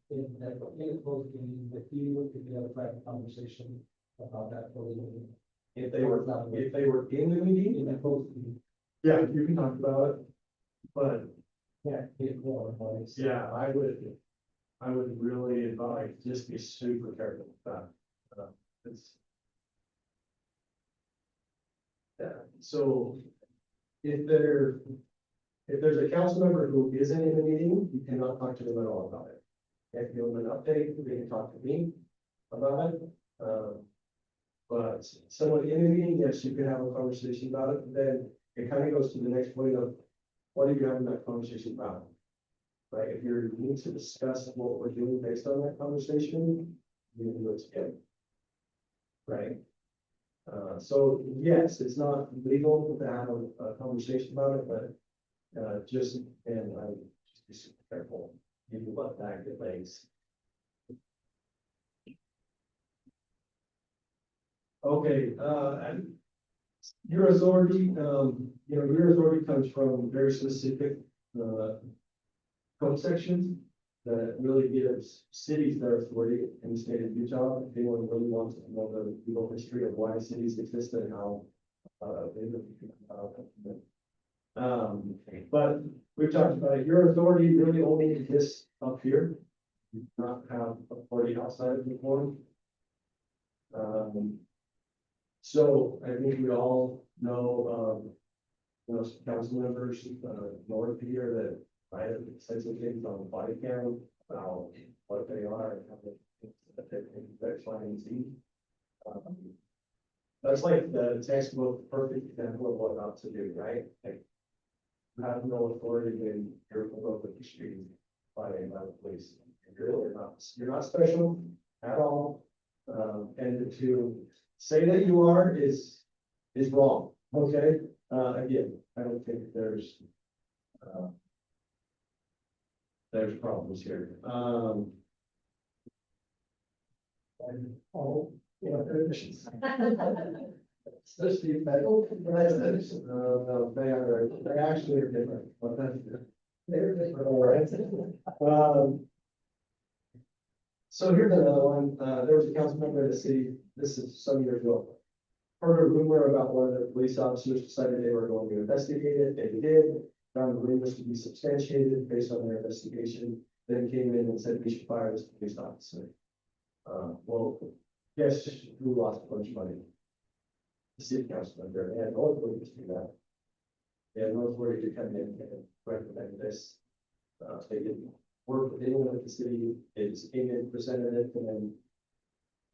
in that, in closed meeting, if you have a private conversation about that closed meeting? If they were in the meeting, in that closed meeting. Yeah, you can talk about it, but. Yeah, yeah, I would really advise, just be super careful with that. It's. Yeah, so if there's a council member who isn't in the meeting, you cannot talk to them at all about it. If you give them an update, they can talk to me about it. But someone in the meeting, yes, you can have a conversation about it, but then it kind of goes to the next point of what are you having that conversation about? Right, if you need to discuss what we're doing based on that conversation, you can do it together. Right? So yes, it's not legal to have a conversation about it, but just, and I just be super careful. You can let that get legs. Okay, and your authority, your authority comes from very specific code sections that really gives cities their authority in the state of Utah. If anyone really wants to know the legal history of why cities exist and how but we've talked about it. Your authority really only exists up here. You do not have authority outside of the forum. So I think we all know, some council members, north here that I have sensitive things on the body cam about what they are and how they fine and see. That's like the textbook perfect example of what not to do, right? Like, you have no authority when you're above the street by the police. You're not special at all. And to say that you are is wrong. Okay. Again, I don't think there's problems here. Especially medical. No, they actually are different. But that's they're different. All right. So here's another one. There was a council member of the city. This is some years ago. Heard a rumor about one of the police officers decided they were going to investigate it. They did. Found the rumors to be substantiated based on their investigation. Then came in and said we should fire this police officer. Well, guess who lost a bunch of money? The city council member. They had no authority to do that. They had no authority to come in and recommend this. They didn't work with anyone at the city. They just came in, presented it, and then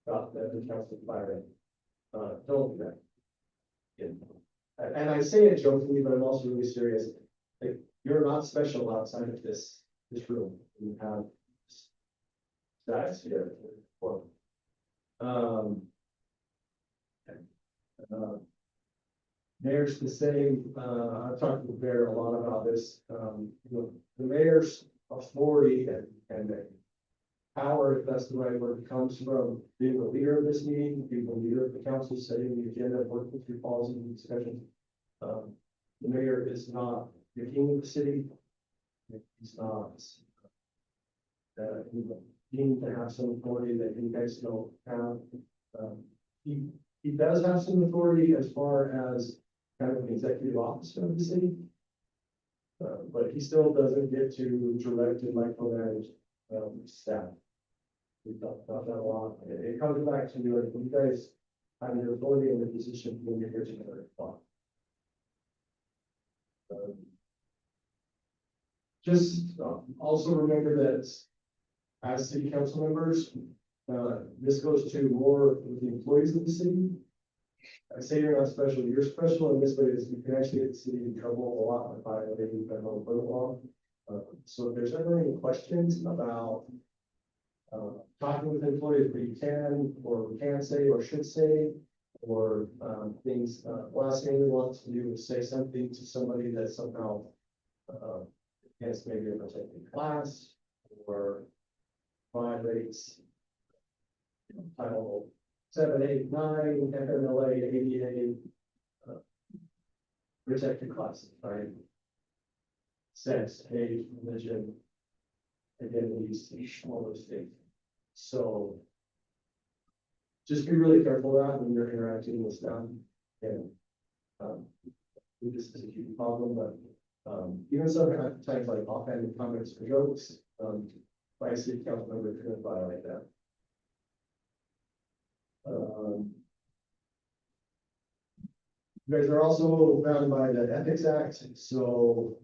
got the council to fire it. Don't do that. Yeah. And I say it jokingly, but I'm also really serious. Like, you're not special outside of this room. You have status here. Mayor's the same. I've talked with the mayor a lot about this. The mayor's authority and the power, if that's the right word, comes from being the leader of this meeting, being the leader of the council, setting the agenda, working through policy and discussions. The mayor is not the king of the city. He's not You need to have some authority that you guys don't have. He does have some authority as far as kind of an executive officer of the city. But he still doesn't get to direct and micromanage, staff. We talked about that a lot. It comes back to you guys have your authority in the position when you're here together. Just also remember that as city council members, this goes to more with the employees of the city. I say you're not special, you're special in this way is you can actually get the city in trouble a lot by violating federal employment law. So if there's ever any questions about talking with employees, what you can or can't say or should say, or things, last thing we want to do is say something to somebody that somehow against maybe a protected class or violates Title 7, 8, 9, FMLA, ADA, protected classes, right? Sex, age, religion, identities, all those things. So just be really careful of that when you're interacting with staff. And this is a huge problem, but even sometimes like offhanded comments or jokes, by a city council member could violate that. You guys are also bound by the Ethics Act, so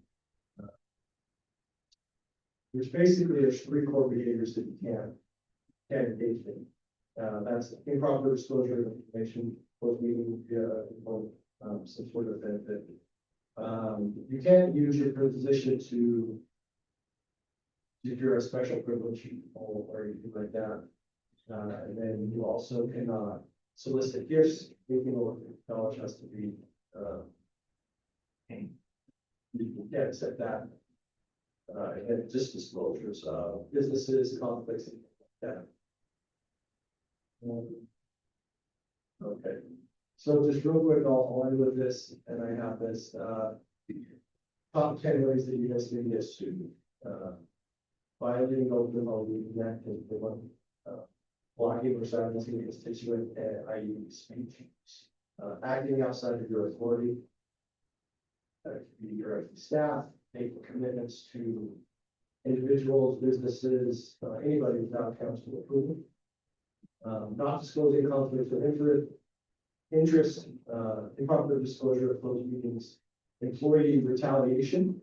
there's basically there's 3 core behaviors that you can engage in. That's improper disclosure of information, both meeting some sort of benefit. You can't use your position to secure a special privilege or anything like that. And then you also cannot solicit gifts, anything over knowledge has to be, you can't accept that. And then just disclosures, businesses, conflicts, and that. Okay, so just real quick, I'll end with this, and I have this, top 10 ways that you guys can get sued. Violating open law, act and the one, blocking or silencing a constituent, i.e. speech, acting outside of your authority, be directing staff, making commitments to individuals, businesses, anybody without council approval, not disclosing conflicts of interest, improper disclosure of closed meetings, employee retaliation,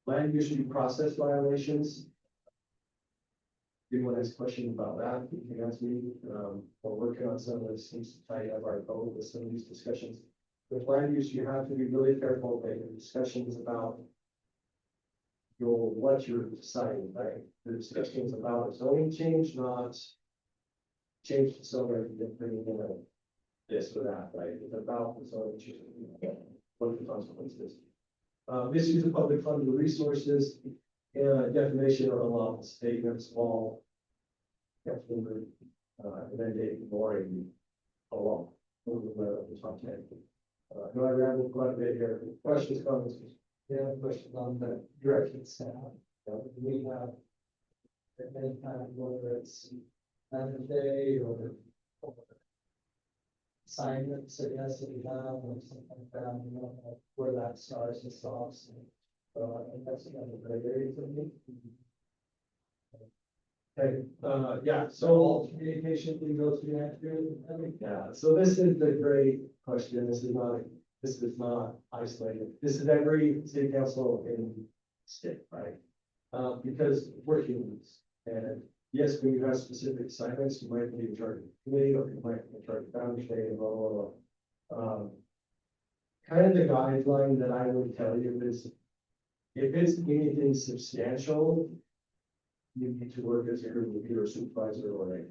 land use due process violations. Anyone has a question about that, you can ask me. We're working on some of this, seems to tie up our goal with some of these discussions. With land use, you have to be really careful in discussions about what you're deciding, right? The discussions about a zoning change, not change the zoning and bringing in this or that, right? It's about the zoning change, what the consequences. Misuse of public funded resources, defamation or unlawful statements, all mandate ignoring a law. Over the top 10. No, I rambled quite a bit here. Questions, comments? Yeah, questions on the direction staff. We have at any time, whether it's another day or assignments that has to be done or something like that, you know, where that starts and stops. So I think that's another great area for me. Okay, yeah, so all communication we go to the next year. Yeah, so this is the great question. This is not isolated. This is every city council in state, right? Because we're humans. And yes, when you have specific assignments, you might be in charge of the committee or you might be in charge of boundary state and blah, blah, blah. Kind of the guideline that I would tell you is if it's anything substantial, you need to work as your supervisor or a.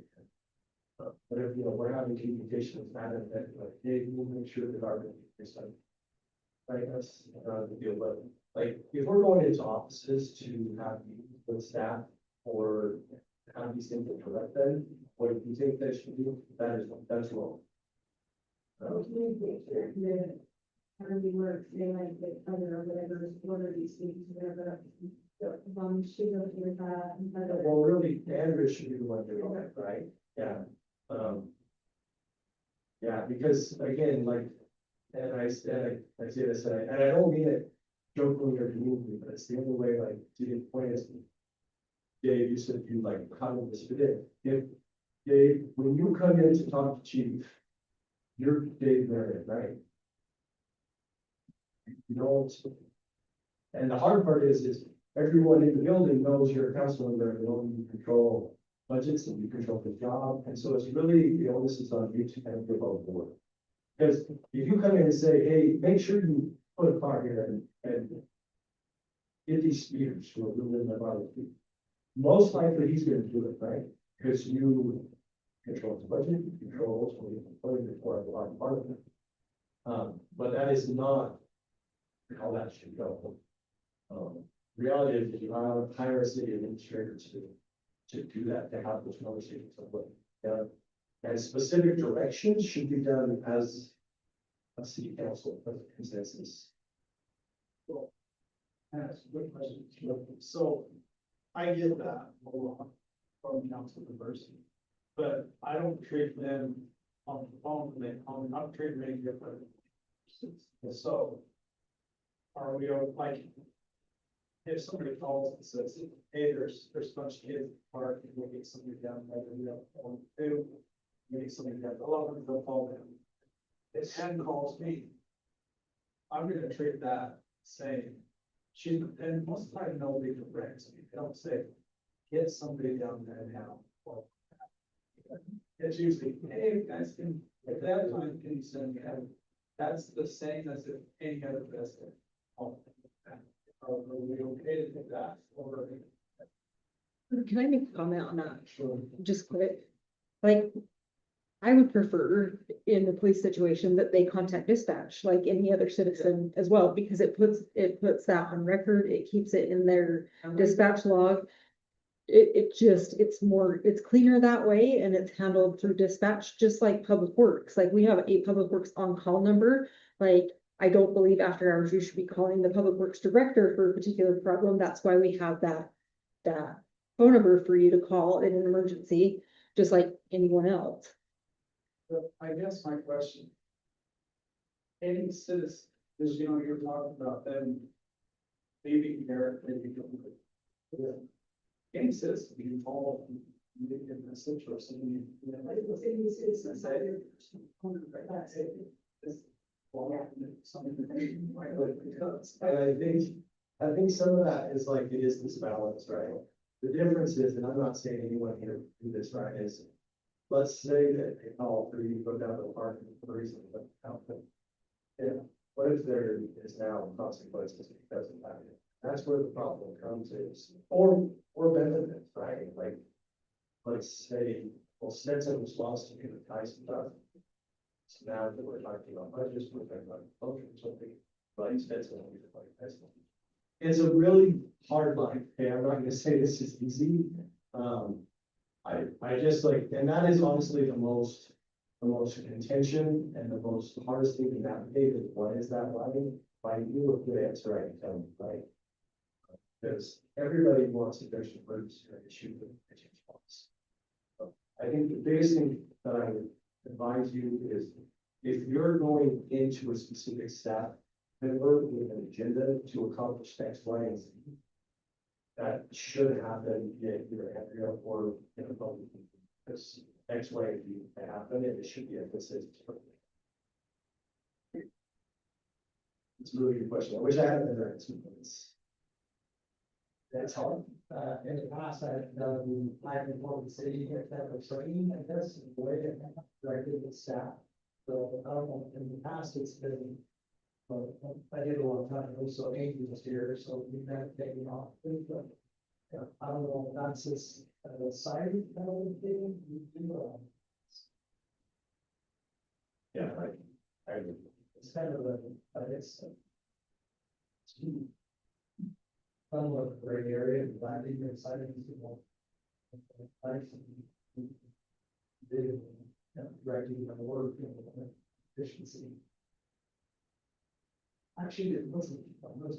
But if, you know, we're having communication with that, like, hey, we'll make sure that our is done. Right, that's the deal, but like, if we're going into offices to have meetings with staff or have these things that correct them, what you think they should do, that's wrong. Communication, how do we work, they like the other or whatever, what are these things, whatever. She's okay with that. Well, really, Andrew should be the one doing that, right? Yeah. Yeah, because again, like, and I said, I say this, and I don't mean it jokingly or meanly, but it's the only way, like, to get point is. Dave, you said you like covered this today. If, Dave, when you come in to talk to chief, you're Dave Merritt, right? You don't. And the hard part is everyone in the building knows you're a council member, and you control budgets and you control the job, and so it's really, the onus is on you to kind of give out board. Because if you come in and say, hey, make sure you put a car here and get these speakers who are really in the body, most likely he's gonna do it, right? Because you control the budget, you control ultimately the part of it. But that is not how that should go. Reality is that you hire a city administrator to do that, to have those conversations. And specific directions should be done as a city council consensus. Well, that's a good question. So I get that a lot from council members, but I don't treat them on the phone, I'm treating them different. So are we like, if somebody calls and says, hey, there's a bunch of kids in the park, and we'll get somebody down there, we don't want to do, we get somebody down, a lot of them will call them. If Ken calls me, I'm gonna treat that same. And most of the time, nobody directs me, they don't say, get somebody down there now. Well, it's usually, hey, guys, at that time, can you send me out? That's the same as if any other resident. Are we okay to do that? Or? Can I make a comment on that? Sure. Just quick. Like, I would prefer in the police situation that they contact dispatch like any other citizen as well, because it puts that on record. It keeps it in their dispatch log. It's cleaner that way, and it's handled through dispatch, just like public works. Like, we have a public works on-call number. Like, I don't believe after hours you should be calling the public works director for a particular problem. That's why we have that phone number for you to call in an emergency, just like anyone else. But I guess my question. Any citizen, because you're talking about them. Maybe there, maybe. Any citizen can call. In a situation, And I think some of that is like, it is this balance, right? The difference is, and I'm not saying anyone here do this right, is let's say that they call for you to go down to the park for reason, but yeah, what if there is now consequences because of that? That's where the problem comes is, or benefits, right? Like, let's say, well, Stetson was lost to the Tyson stuff. So now that we're talking about budgets, we're talking about culture, something like Stetson, like Tyson. It's a really hard line. Okay, I'm not gonna say this is easy. I just like, and that is honestly the most contention and the most hardest thing to navigate is what is that line? Find you a good answer, I can tell you, right? Because everybody wants that there's an emergency or issue with the response. I think the biggest thing that I would advise you is if you're going into a specific staff member with an agenda to accomplish X, Y, and Z, that should happen in either area or in a public. Because X, Y, and Z happen, and it should be a consistent. It's a really good question. I wish I had an answer, but that's hard. In the past, I've done, I've been told the city if that was training, I guess, the way that directed the staff. So, in the past, it's been, I did a long time ago, so Amy was here, so we've been taking off. But, yeah, I don't know if that's just a side kind of thing. Yeah, I agree. It's kind of it's somewhat a gray area, but I think you're excited to see more. Directing the work and efficiency. Actually, it wasn't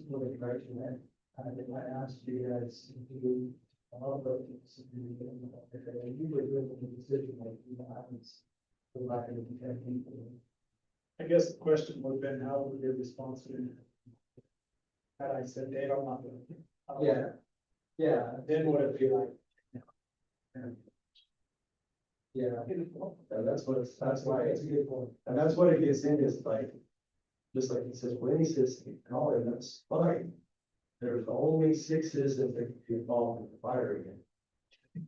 really directing that. I think I asked you guys to do all of those. And you were doing the decision, like, you know, happens. The lack of intent. I guess the question would have been, how would your response been? Had I said, Dave, I'm not gonna. Yeah. Yeah. Then what it'd be like. Yeah, and that's what it's, that's why it's a good point, and that's what it gets in is like, just like he says, when he says, call it, that's fine. There's only 6 citizens that can be involved in the fire again.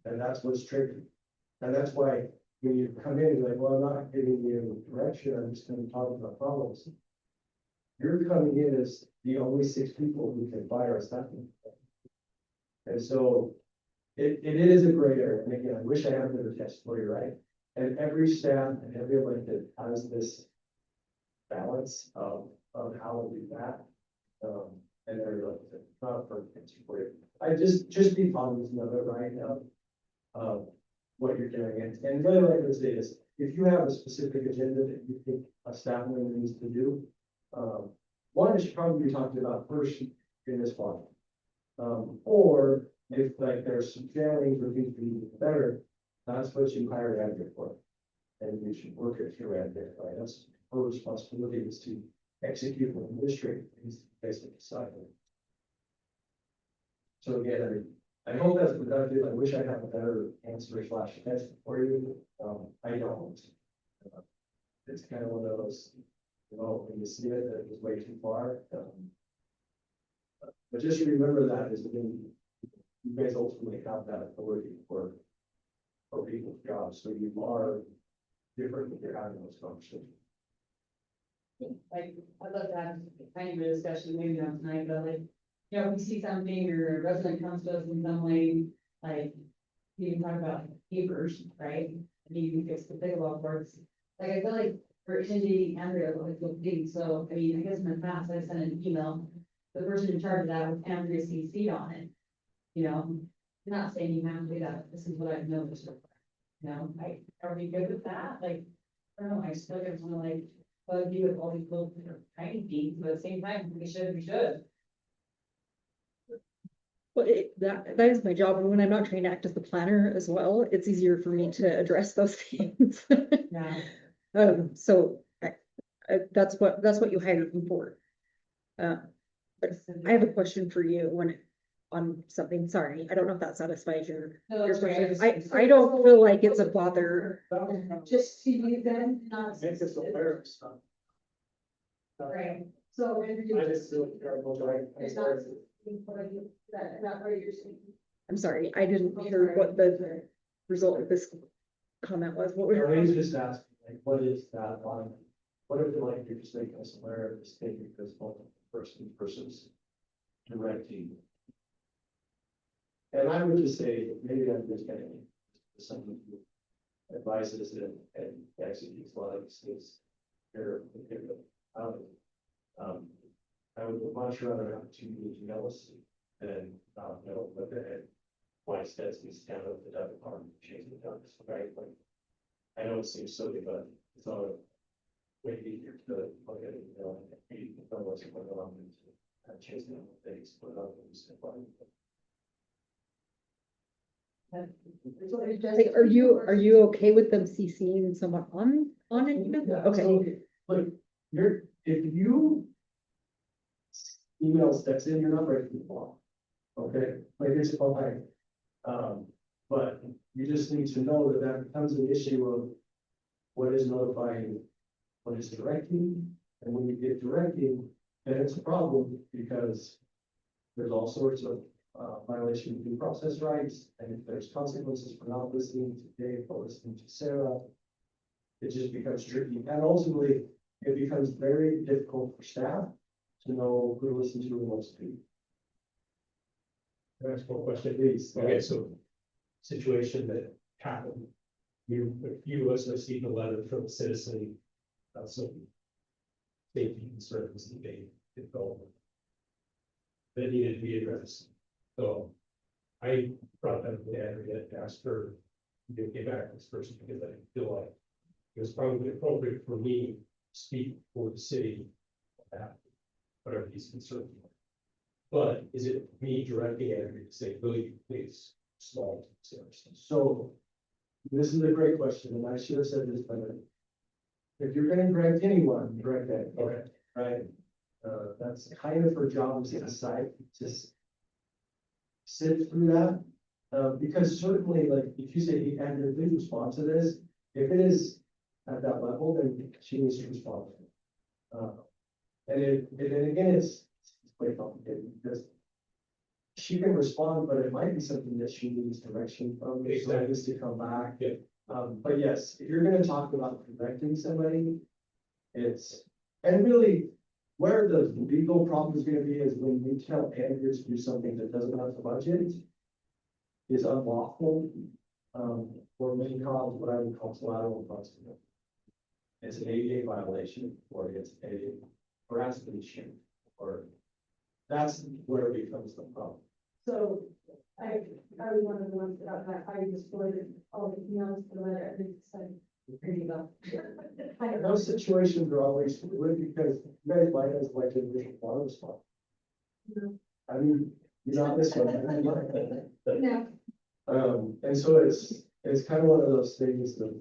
And that's what's tricky. And that's why when you come in, you're like, well, I'm not giving you direction, I'm just gonna talk about problems. You're coming in as the only 6 people who can fire a second. And so it is a great area, and again, I wish I had a better test for you, right? And every staff and every elected has this balance of how to do that. And they're like, not a perfect answer for you. I just be cognizant of it, right? Of what you're doing, and really like to say is, if you have a specific agenda that you think a staff member needs to do, one is probably be talking about first in this one. Or if like there's some failings or things we need better, that's what you hire an advocate for. And you should work it through advocate, right? That's her responsibility is to execute what the district is basically deciding. So again, I hope that's productive. I wish I had a better answer slash test for you. I don't. It's kind of one of those, you know, when you see it, that it was way too far. But just remember that is when you guys ultimately have that authority for people's jobs, so you are different when you're having those conversations. Like, I'd love to have kind of a discussion, maybe not tonight, but like, you know, if we see something or a resident comes to us in some way, like, you can talk about papers, right? And you can fix the pickleball courts. Like, I feel like for Indy, Andrea, like, the big, so, I mean, I guess in the past, I sent an email, the person in charge of that was Andrea CC'd on it. You know, I'm not saying you have to do that, this is what I've noticed. You know, like, are we good with that? Like, I don't know, I still get to like, bug you with all these little tiny things, but at the same time, we should. Well, that is my job, and when I'm not trained to act as the planner as well, it's easier for me to address those things. Yeah. So that's what you hired me for. But I have a question for you on something, sorry, I don't know if that satisfies your question. I don't feel like it's a bother. Just to you then, not. Makes us aware of stuff. Right, so. I just feel terrible, right? There's not, not what you're saying. I'm sorry, I didn't hear what the result of this comment was. What was Arlene's just asking, like, what is that line? What if like you're just making us aware of this thing because multiple persons directing? And I would just say, maybe I'm just getting some advices and executes a lot of these things. I would much rather have 2 meetings else than not know what the head. Why steps these down of the Doug department, change the ducks, right? Like, I know it seems silly, but it's not a way easier to look at it, you know, you know what's going on and chase them things, put it up and just. like, are you okay with them CCing someone on it? Yeah, Okay, so, like, if you email steps in, you're not breaking the law. Okay, like it's fine. But you just need to know that that becomes an issue of what is notifying, what is directing, and when you get directing, then it's a problem because there's all sorts of violation of due process rights, and if there's consequences for not listening to Dave or listening to Sarah, it just becomes tricky, and ultimately, it becomes very difficult for staff to know who to listen to and what to do. Next one question. Please. Okay, so situation that happened. You was received a letter from a citizen about some safety concerns that they developed that needed to be addressed. So I brought that to Andrea and asked her to get back to this person because I feel like it was probably appropriate for me to speak for the city about whatever these concerns were. But is it me directing Andrew to say, Billy, please, small services? So this is a great question, and I should have said this better. If you're gonna direct anyone, direct that, Okay. right? That's kind of her job is to decide, to sit through that. Because certainly, like, if you say, "Hey, Andrew, please respond to this," if it is at that level, then she needs to respond. And then again, it's quite complicated because she can respond, but it might be something that she needs direction from, so it needs to come back. Yeah. But yes, if you're gonna talk about correcting somebody, and really, where the legal problem is gonna be is when you tell Andrew to do something that doesn't have the budget is unlawful, or may cause what I would call collateral consequence. It's an ADA violation, or it's a harassment issue, or that's where it becomes the problem. So I was one of the ones that I just forwarded all the emails to the letter and it's like, here you go. Those situations are always fluid because you guys might as like a water spot. No. I mean, you're not this one. No. And so it's kind of one of those things that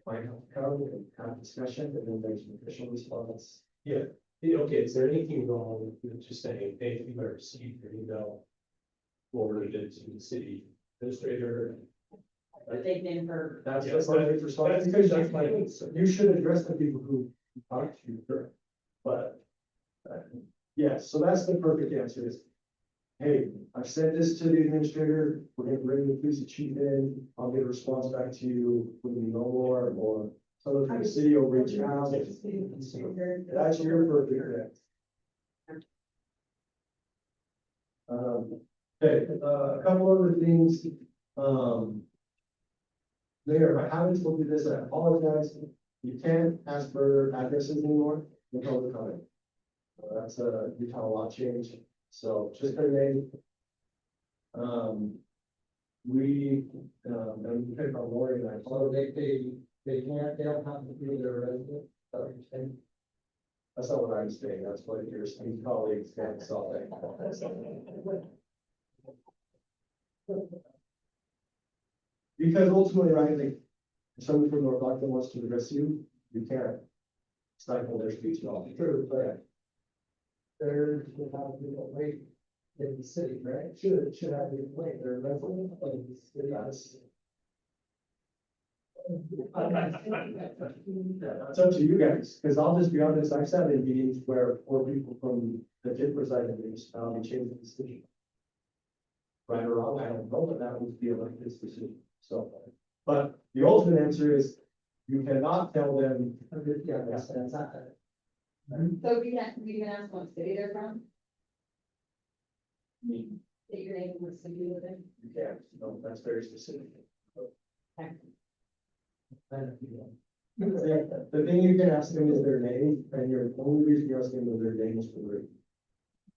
might have to come and have discussion and then there's an official response. Yeah, okay, is there anything wrong with just saying, hey, if you ever received your email, forwarded it to the city administrator? But they've been for. That's Yes, the perfect response, because that's my concern. you should address the people who talk to you first. But, yes, so that's the perfect answer is, hey, I've sent this to the administrator, we're gonna bring the police chief in, I'll get a response back to you when we know more, or someone from the city will reach out. That's your perfect answer. Okay, a couple other things, Mayor, if I haven't told you this, I apologize. You can't ask for addresses anymore in public comment. That's a Utah law change, so just their name. And we pick on Lori and I. So they can't, they don't have to be their resident. Is that what you're saying? That's not what I'm saying, that's what your esteemed colleagues can saw that. Because ultimately, right, like, if someone from North Rockland wants to address you, you can't stifle their speech at all. True, but there should have been a way in the city, right? Should have been a way, they're resident of the city. That's up to you guys, because I'll just be honest, I've sat in meetings where 4 people from that did reside in the municipality changed the decision. Right or wrong, I don't know, but that would be a elected decision, so. But the ultimate answer is, you cannot tell them. Yeah, that's not. So you can ask what city they're from, state your name and what city you live in. You can't, no, that's very specific. Okay. The thing you can ask them is their name, and your only reason you're asking them their name is for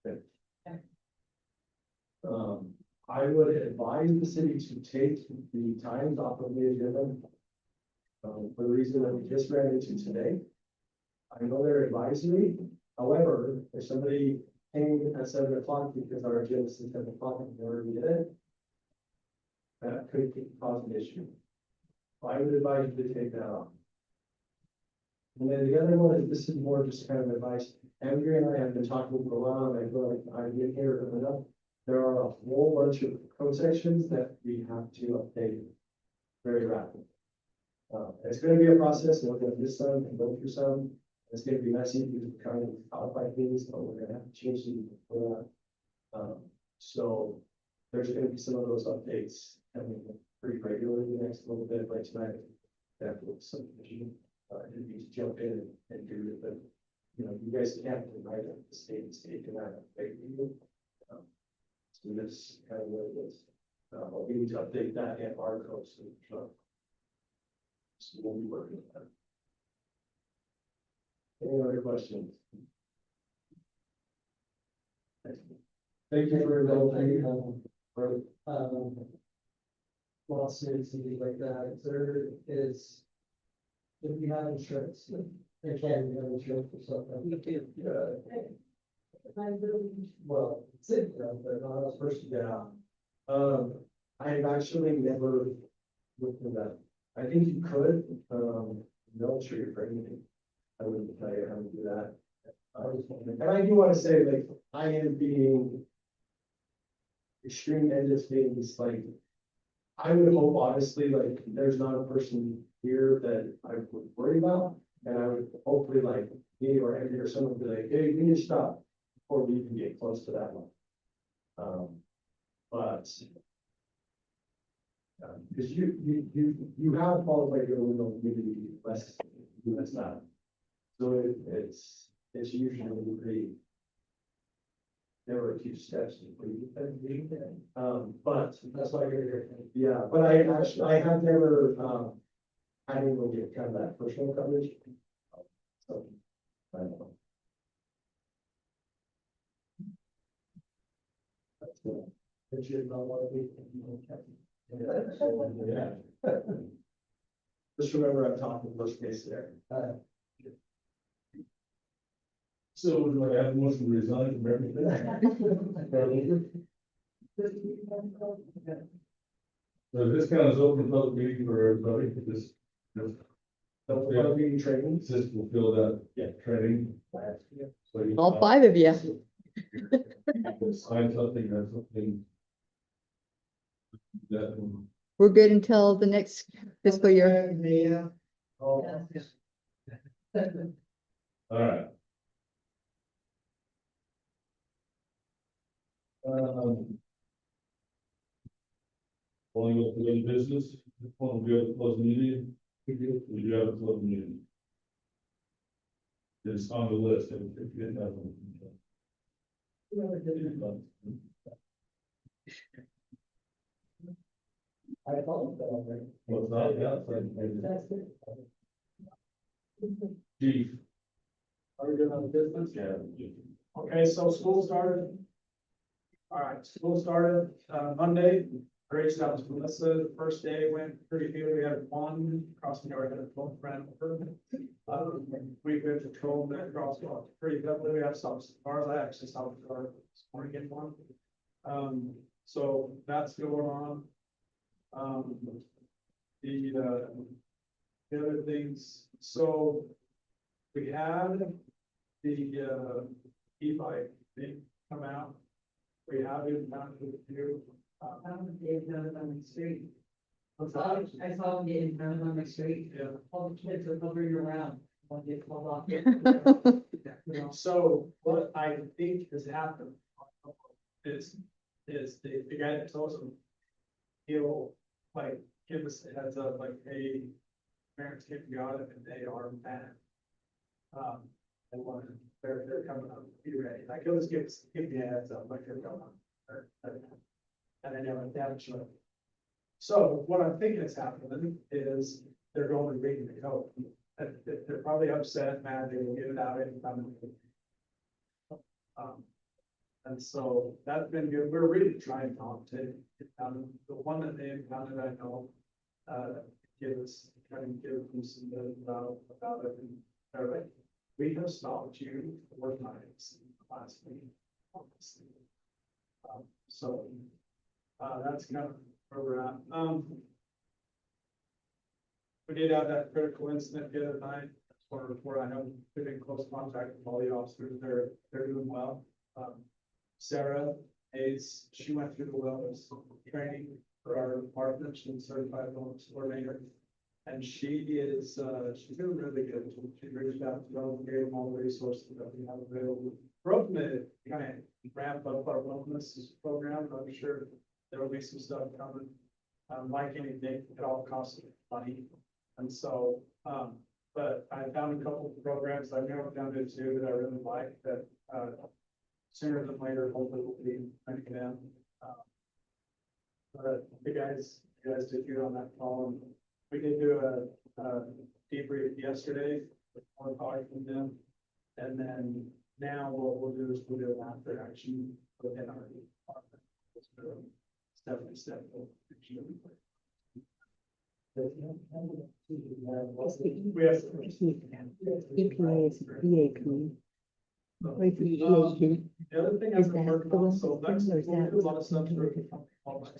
the. Okay. I would advise the city to take the times off of the agenda. For the reason that we just ran into today. I know they're advisory, however, if somebody came at 7 o'clock because our agenda is at 7 o'clock and we already did it. That could cause an issue. I would advise you to take that off. And then the other one is, this is more just kind of advice. Andrew and I have been talking for a while, and I feel like I get here enough. There are a whole bunch of code sections that we have to update very rapidly. It's gonna be a process, and we're gonna miss some and go through some. It's gonna be messy because we're trying to codify things, but we're gonna have to change things for that. So there's gonna be some of those updates coming pretty regularly the next little bit, like tonight. That was something, you need to jump in and do it, but, you know, you guys can't write up the state cannot update you. So that's kind of what it is. But we need to update that and our code, so we'll be working on that. Any other questions? Thank you for indulging, for, lawsuits and things like that. There is, if you have insurance, there can be insurance or something. We do. Well, it's it, but not as first, yeah. I've actually never looked at that. I think you could, military training. I wouldn't tell you how to do that. And I do want to say, like, I am being extreme end of things, like, I would hope honestly, like, there's not a person here that I would worry about. And I would hopefully like, me or Andy or someone would be like, hey, we need to stop before we even get close to that one. But. Because you have qualified your own community less that. So it's usually pretty. There were a few steps. But that's why you're here. Yeah, but I have never, I didn't really get kind of that personal coverage. So, I don't know. That's good. It should not want to be. Yeah. Just remember, I'm talking worst case there. So do I have a motion to resign from everything? So this kind of open public meeting for everybody, this. Don't be training. Just fulfill that, training. So you- All 5 of you. Sign something or something. That. We're good until the next fiscal year. Yeah. Oh. All right. Want to go through any business? Want to be able to close the meeting? We do have a close meeting. It's on the list. If you didn't have one. I thought that already. Well, it's not, yeah. Chief. Are we doing on the business? Yeah. Okay, so school started. All right, school started, Monday. Great stuff. Melissa, the first day went pretty good. We had one crossing guard had a 12 friend. We could patrol that crosswalk pretty good. We have some cars. I actually saw the car this morning in one. So that's going on. The other things, so we had the e-bike thing come out. We have it down to the few. They've done it on the street. I saw them getting done on the street. Yeah. All the kids are hovering around when they fall off. So what I think has happened is the guy that tells them, he'll like give us a heads up, like, hey, parents get got it and they are mad. And one, they're coming up, be ready. Like, he'll just give me a heads up, like they're coming up. And I never damage them. So what I'm thinking is happening is they're going and reading the code. And they're probably upset, mad, they will get it out anytime. And so that's been good. We're really trying to the one that they encountered, I know, kind of give them some about it. And they're like, we have stopped you 4 times last week. So that's kind of where we're at. We did have that critical incident the other night. That's one report. I know we've been in close contact with all the officers. They're doing well. Sarah Hayes, she went through the wellness training for our department. She's certified wellness coordinator. And she is, she's doing really good. She reached out to them, gave them all the resources that we have available. We're hoping to kind of ramp up our wellness program. I'm sure there will be some stuff coming. Like anything, it all costs money. And so, but I found a couple of programs I've never done it too that I really like that, sooner than later, hopefully we'll be making them. But you guys did good on that call. And we did do a debrief yesterday with one talk from them. And then now what we'll do is we'll do an after action within our department. Step. We have EPA is EAP. Abbreviation. The other thing Is I've been that working the on, one so that's that's, in, or is we do a that lot of stuff something through different?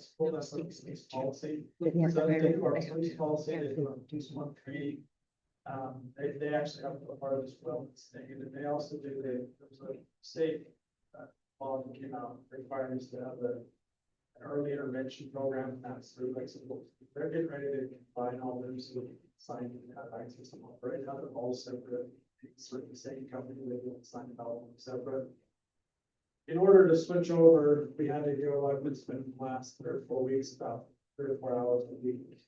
school, that's police policy. But yeah, So I they do our don't- police policy, they do our police one training. They actually have a part of this wellness thing, and then they also do, there's a state law that came out requiring us to have an early intervention program, and that's through like, so they're getting ready to combine all them, so we can sign and have access to them, right now, they're all separate. It's like the same company, they don't sign it all separate. In order to switch over, we had to go, I've been spending the last 3 or 4 weeks, about 3 or 4 hours a week.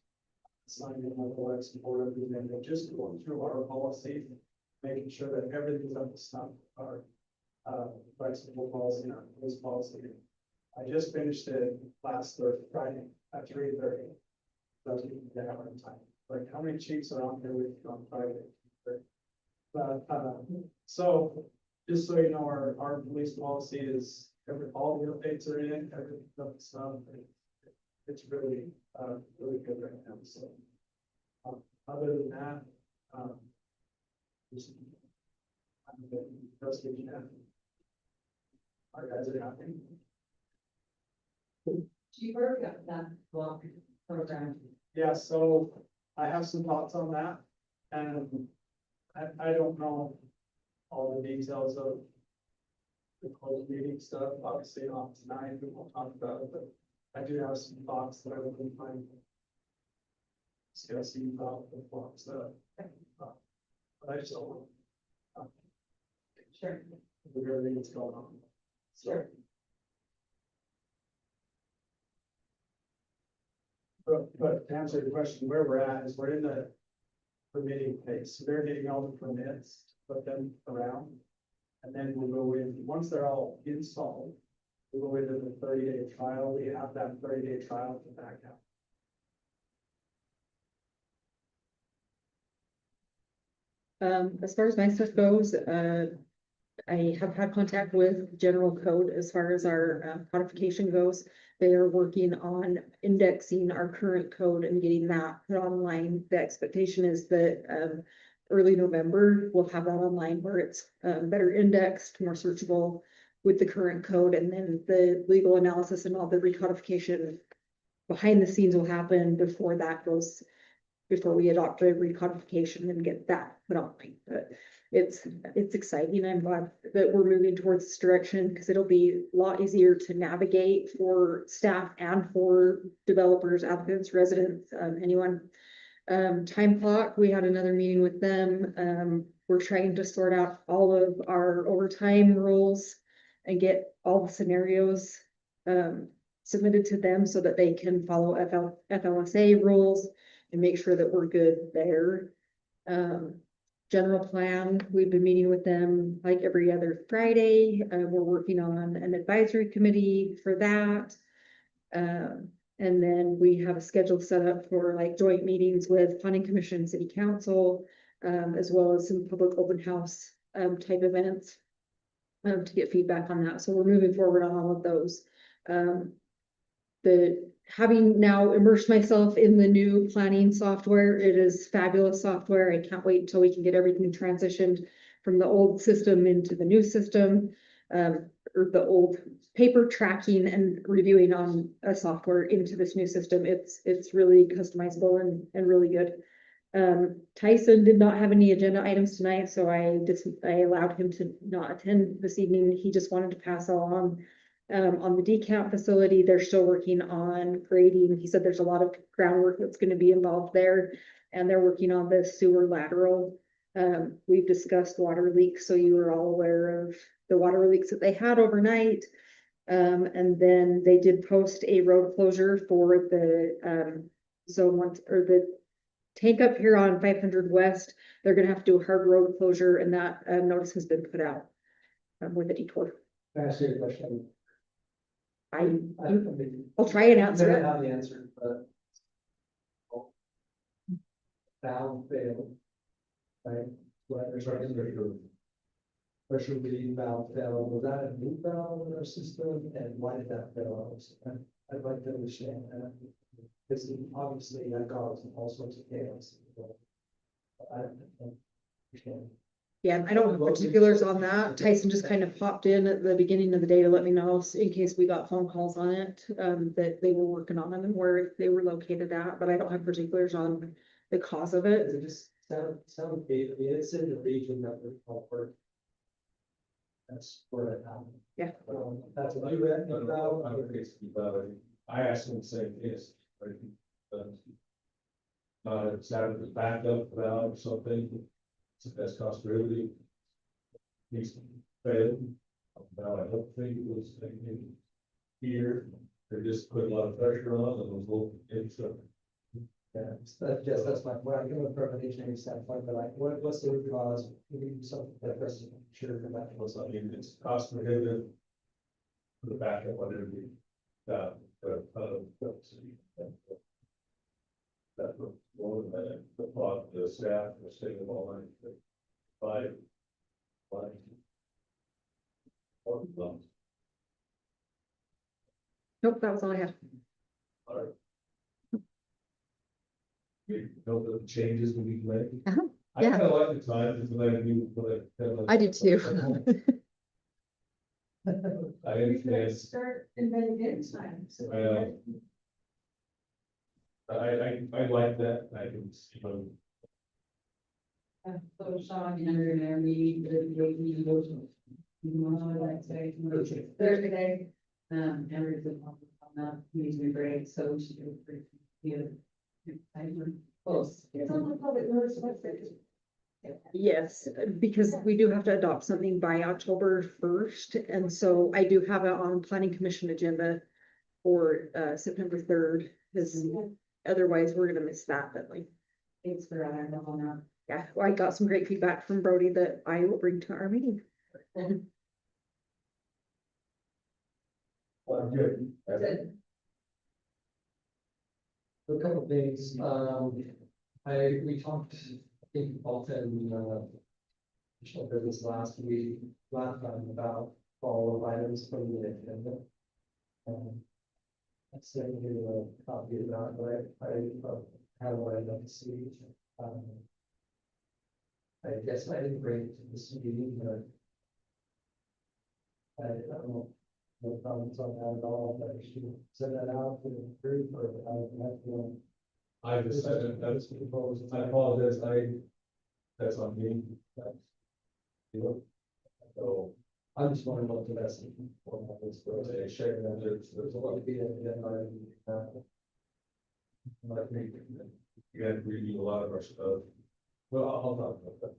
Signing up the Lex board of them, and just going through our policy, making sure that everything's up to snuff, our flexible policy and our police policy. I just finished it last Friday at 3:30. That's the hour of time. Like, how many chiefs are on here with you on Friday? But, so, just so you know, our police policy is, all the updates are in it, everything's up to snuff. It's really, really good right now, so. Other than that, just. I'm the best we can. Our guys are happy. You work up that block program. Yeah, so I have some thoughts on that, and I don't know all the details of the closed meeting stuff, obviously not tonight, we won't talk about it, but I do have some thoughts that I would find discussing about the blocks, but I just don't want Sure. with everything that's going on. Sure. But to answer your question, where we're at is we're in the permitting phase. So they're getting all the permits, put them around. And then we'll go in, once they're all installed, we'll go into the 30-day trial. We have that 30-day trial to back out. As far as my stuff goes, I have had contact with General Code as far as our codification goes. They are working on indexing our current code and getting that put online. The expectation is that early November, we'll have that online where it's better indexed, more searchable with the current code, and then the legal analysis and all the recodification behind the scenes will happen before that goes, before we adopt the recodification and get that put online. But it's exciting. I'm glad that we're moving towards this direction because it'll be a lot easier to navigate for staff and for developers, applicants, residents, anyone. Time clock, we had another meeting with them. We're trying to sort out all of our overtime rules and get all the scenarios submitted to them so that they can follow FLSA rules and make sure that we're good there. General plan, we've been meeting with them like every other Friday. We're working on an advisory committee for that. And then we have a schedule set up for like joint meetings with planning commission, city council, as well as some public open house type events to get feedback on that. So we're moving forward on all of those. Having now immersed myself in the new planning software, it is fabulous software. I can't wait until we can get everything transitioned from the old system into the new system, or the old paper tracking and reviewing on a software into this new system. It's really customizable and really good. Tyson did not have any agenda items tonight, so I allowed him to not attend this evening. He just wanted to pass along. On the decamp facility, they're still working on grading. He said there's a lot of groundwork that's going to be involved there, and they're working on the sewer lateral. We've discussed water leaks, so you were all aware of the water leaks that they had overnight. And then they did post a road closure for the zone one, or the tank up here on 500 West. They're going to have to do a hard road closure, and that notice has been put out with a detour. Can I ask you a question? I'll try and answer I it. don't have the answer, but. Valve failed. Right? Pressure relief valve failed. Was that a new valve in our system? And why did that fail? I'd like to understand that. Because obviously that caused all sorts of chaos. I don't understand. Yeah, I don't have particulars on that. Tyson just kind of popped in at the beginning of the day to let me know in case we got phone calls on it, that they were working on them and where they were located at, but I don't have particulars on the cause of it. It just sound big. I mean, it's in the region that we're covered. That's where it happened. Yeah. That's what you read about. I would guess about it. I asked him the same thing, right? It's out of the backup valve or something. It's the best cost really. He's failed. Now, I don't think it was thinking here. They just put a lot of pressure on and it was low into. Yeah, that's my point. I'm going from an engineering standpoint, but like, what's the root cause? We need to do something that that's sure for that. What's I mean, it's cost prohibitive. For the backup, whether it be, that more than the thought, the staff, the state of all that, five. Nope, that was all I had. You know, the changes we need to make. Uh-huh, I yeah. kind of like the time, it's when I do, but I do too. I understand. Start inventing it time, so. I like that, I can, So Sean, Andrew, and I meet the motion. You know, like say, Thursday, Andrew's on that, he's been great, so she can you. Close. It's on the public notice website. Yes, because we do have to adopt something by October 1st, and so I do have it on planning commission agenda for September 3rd, because otherwise we're gonna miss that, but like, Thanks for that, on that. yeah, well, I got some great feedback from Brody that I will bring to our meeting. Well, good. Good. A couple things, we talked, I think, often, this last time about follow-up items from the agenda. I sent you a copy of that, but I have what I'd like to see. I guess I didn't bring it to this meeting, but I don't know. No comments on that at all, but I should send that out to the group or I just, I apologize, that's on me. You know, so. I just want to look at that. Sharing that, there's a lot of people that I think you had to read a lot of our stuff. Well, I'll talk about that.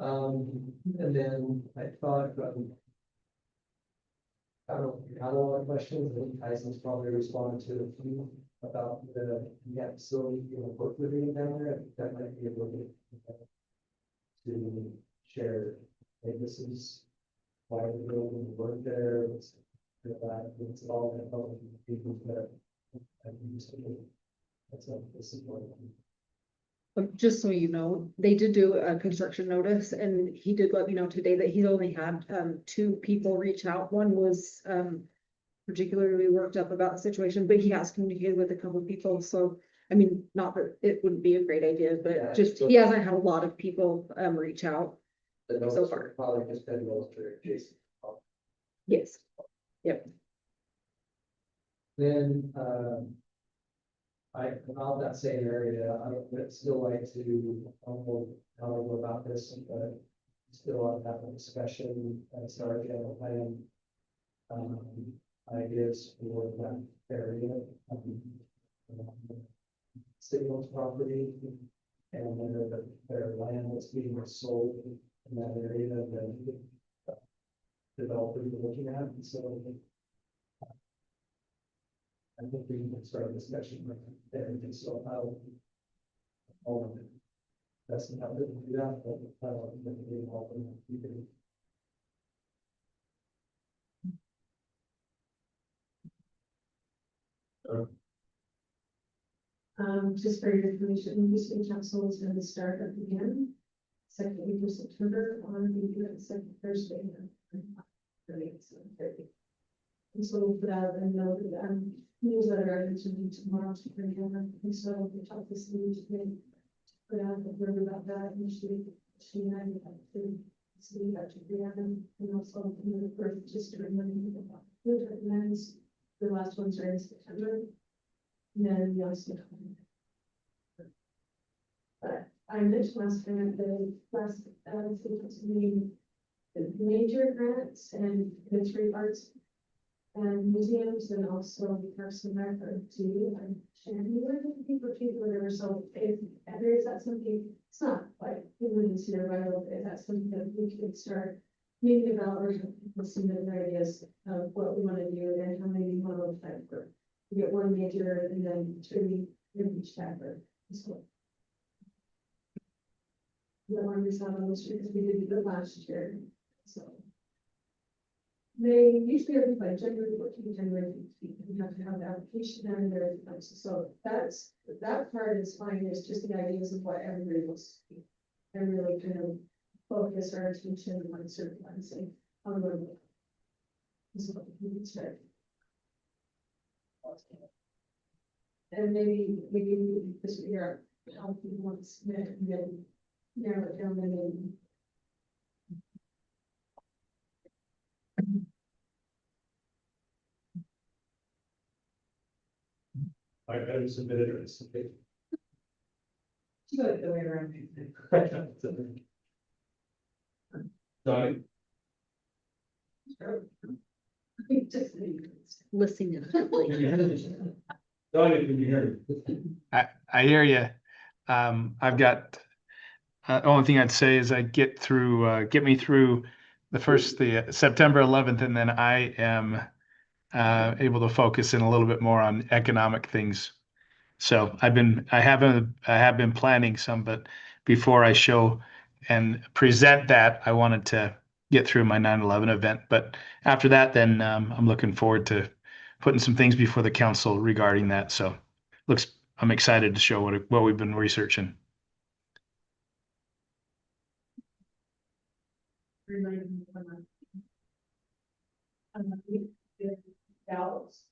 And then I thought, I don't have a lot of questions, I think Tyson's probably responded to a few about the facility, work we're doing down there. I think that might be a little bit to share. Hey, this is why we're building the work there. It's all that helping people that I used to do. That's a disappointment. Just so you know, they did do a construction notice, and he did let me know today that he's only had 2 people reach out. One was particularly worked up about the situation, but he has communicated with a couple of people, so I mean, not that it wouldn't be a great idea, but Yeah, just he hasn't had a lot of people reach out so far. Probably just been those for Jason. Yes. Yep. Then, about that same area, I would still like to, know how to go about this, but still want to have a discussion as our general plan. Ideas for that area. Signals property, and then their land that's being sold in that area that developers are looking at, and so I think we can start a discussion right there, and so how all of it. That's not that we do that, but I don't think we all can. Just for your information, the city council is going to start up again. Second week of September on the second Thursday. And so we'll put out a note, newsletter to me tomorrow to bring in, and so we'll talk this meeting today. Put out a word about that initially, She and I have to see that we have them, and also the first just to remember who recommends the last ones are in September. And then we also. But I mentioned last time at the last, meeting, the major grants and the three arts and museums and also Parks and Rec too. And sharing with people, whatever. So if there is that something, it's not like we wouldn't see the right over. If that's something that we could start meeting about or listening to the ideas of what we want to do and how many we want to apply for. We get one major and then two in each category. So. The one we saw on the street because we did it last year, so. They usually are by January 14th, January 15th, you have to have the application done and everything, so that part is fine, it's just the ideas of what everybody wants to see. And really kind of focus our attention on certain ones and how we're going to. This is what we need to start. And maybe this year, how people want to submit and then narrow it down and then. I better submit it or submit. Do it the way around. Donnie? Listening. Donnie, can you hear me? I hear you. I've got, only thing I'd say is I get me through the September 11th, and then I am able to focus in a little bit more on economic things. So I have been planning some, but before I show and present that, I wanted to get through my 9/11 event. But after that, then I'm looking forward to putting some things before the council regarding that. So I'm excited to show what we've been researching. Dallas,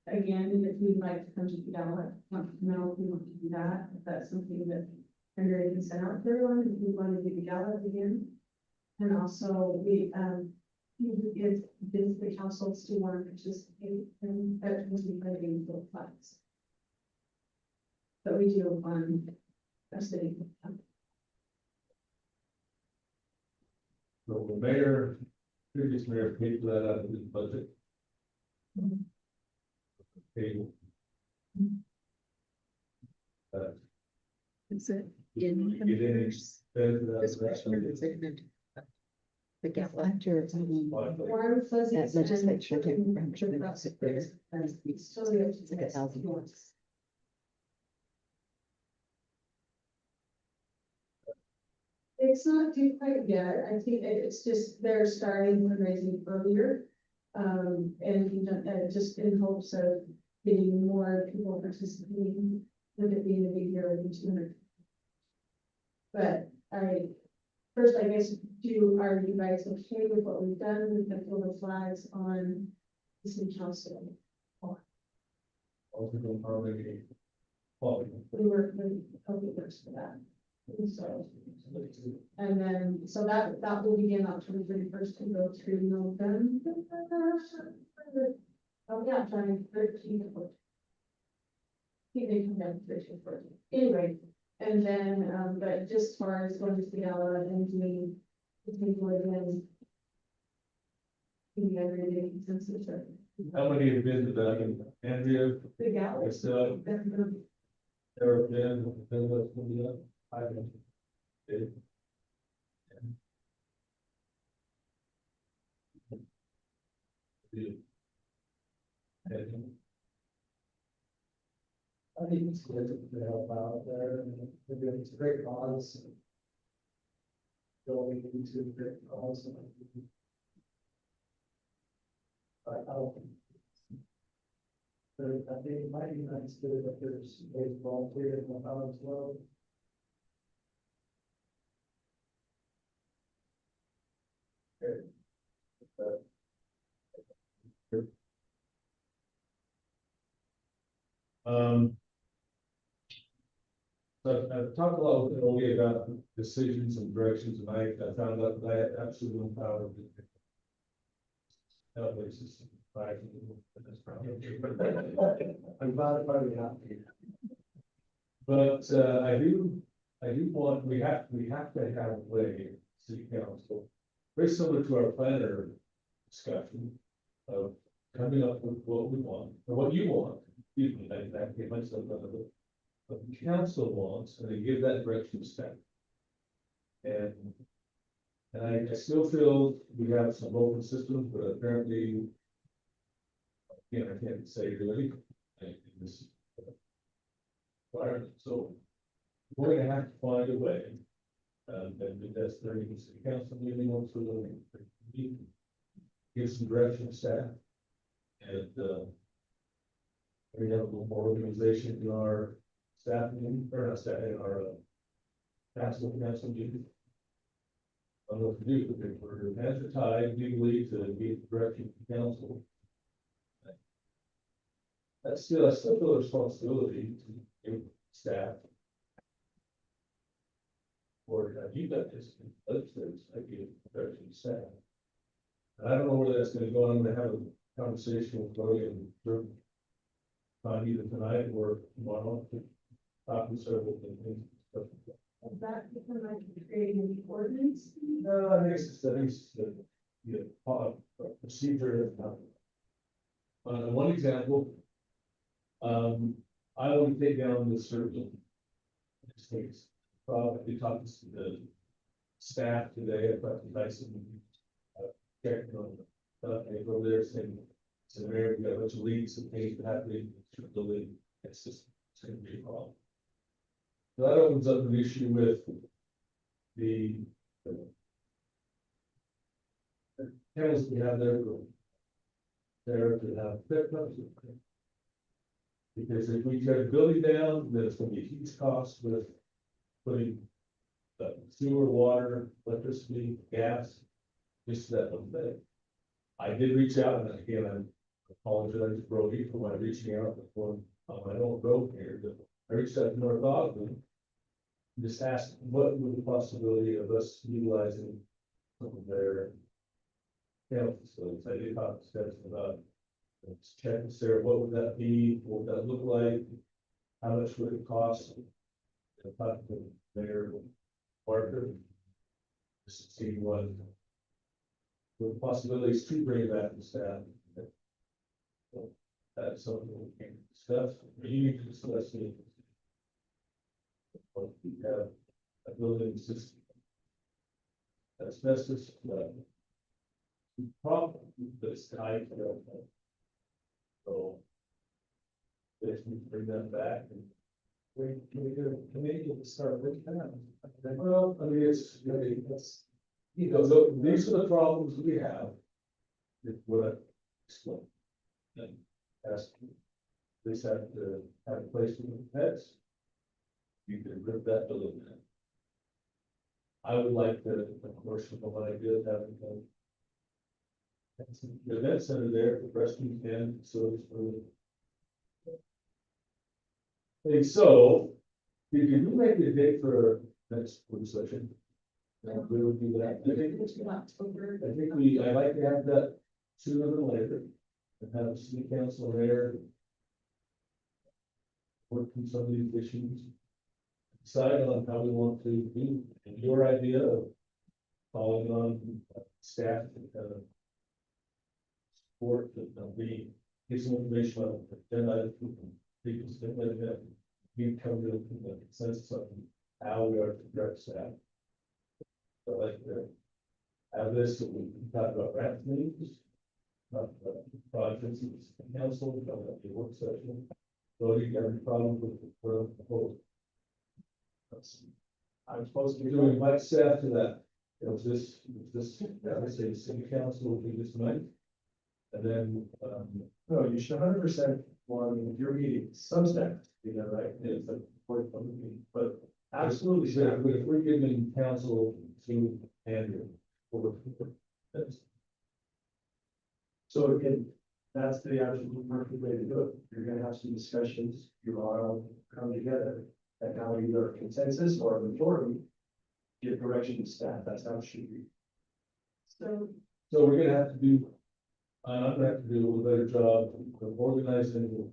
again, if you'd like to come to Dallas, want to know if we want to do that, if that's something that Henry can send out to everyone, if we want to do Dallas again. And also, we, if the council still want to participate, and that was be putting both flags. But we do on our city. So the mayor, previous mayor paid for that out of his budget. Paid. Is it You in? didn't spend that. This question or is it in the gala? Warren says That it's. legislature didn't and- remember that it was- It's totally up to It's like $1,000. It's not due quite yet. I think it's just they're starting fundraising earlier. And you know, just in hopes of getting more people participating, with it being a big year with 200. But first, I guess, are you guys okay with what we've done with the field flags on the city council? Also, don't already. Well, We work with public works for that. And then, so that will begin October 31st and go through November. Oh, yeah, trying 13 to 14. They come down 13 to 14. Anyway, and then, but just as far as going to the gala and doing the table again. Can you ever get a consensus or? how many have been to that? Andrea, The gala. myself, Eric, Ben, what's going to be up? I've been. Okay. Yeah. I think it's good to help out there, and it's a great cause. Going into a great cause. I don't. But I think it might be nice to, if there's a volunteer in the house as well. So I've talked a lot with Ollie about decisions and directions, and I found out that I had absolutely no power. That was just. I'm glad if I would have to. But I do want, we have to have a way, city council, very similar to our planner discussion of coming up with what we want, or what you want, excuse me, I get myself out of it. What the council wants, and they give that direction to staff. And I still feel we have some open systems, but apparently, again, I can't say really, in this environment, so we're gonna have to find a way. And that's during the city council meeting, also give some direction to staff. And we have a little more organization in our staff meeting, or not staff, in our council meeting. I don't know what to do, but if we're advertised legally to give direction to council. I still feel a responsibility to give staff. Or you got this, other things, I give direction to staff. And I don't know where that's gonna go, I'm gonna have a conversation with Chloe and Drew. Either tonight or tomorrow, to talk to several things. Is that because like creating an ordinance? No, I think it's the procedure. One example, I want to take down the certain mistakes. We talked to the staff today, I talked to Tyson. Checked on they go there saying, it's an area, we got a bunch of leaks and things that have to building. It's just, it's gonna be a problem. So that opens up an issue with the channels we have there to have pickups. Because if we tear the building down, then it's gonna be a huge cost with putting sewer, water, electricity, gas, just that one thing. I did reach out, and again, I apologize, Brody, for my reaching out before on my own road here, but I reached out to North Ogden. Just asked, what would the possibility of us utilizing some of their health facilities? I did talk to Stephen about, let's check with Sarah, what would that be, what would that look like? How much would it cost? And talk to their partner. Just see what the possibilities to bring back to staff. So that's something we can discuss. You need to discuss it. But we have a building system. Asbestos, problem that's tied to that. So if we bring that back and we do a committee to start with that. Well, I mean, it's, you know, these are the problems we have. If what I explained. And ask, this have to have a place for the pets. You can rip that building down. I would like to, of course, with what I did, having the event center there for rescue and facilities for. Hey, so, did you make a date for next work session? And we will do that. I think I'd like to have that sooner than later, and have the city council there. Work through some of these issues. Decide on how we want to do, and your idea of calling on staff to support that we get some information on agenda items from people that we come to a consensus on how we are to direct staff. So like have this, we can talk about grant meetings, talk about projects in the council, talk about the work session. So you got any problem with the proposal? I'm supposed to be doing my staff to that. It was this, I would say the city council will do this tonight. And then, no, you should 100% want your meeting, some staff, you know, right? It's a important meeting, but absolutely, if we're giving council to Andrew. So again, that's the absolute perfect way to do it. You're gonna have some discussions, you all come together, and now either consensus or a majority, give direction to staff, that's how it should be. So, So we're gonna have to do, I'm gonna have to do a better job of organizing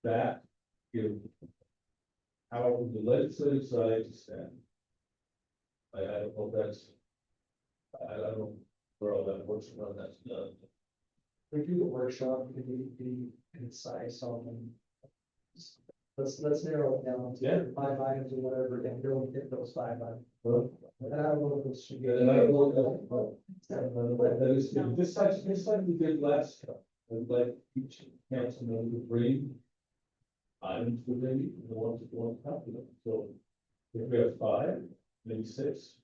that, give how the legislative side to stand. I don't know if that's, I don't know where all that works around that's done. We do the workshop, we can be concise on them. Let's narrow it down Yeah. to 5 items or whatever, and don't hit those 5 items. Well, And I don't know if those should be. and I don't know, but that is, just like we did last time, and like each council member bring items with them, the ones that want to talk to them, so if we have 5, maybe 6.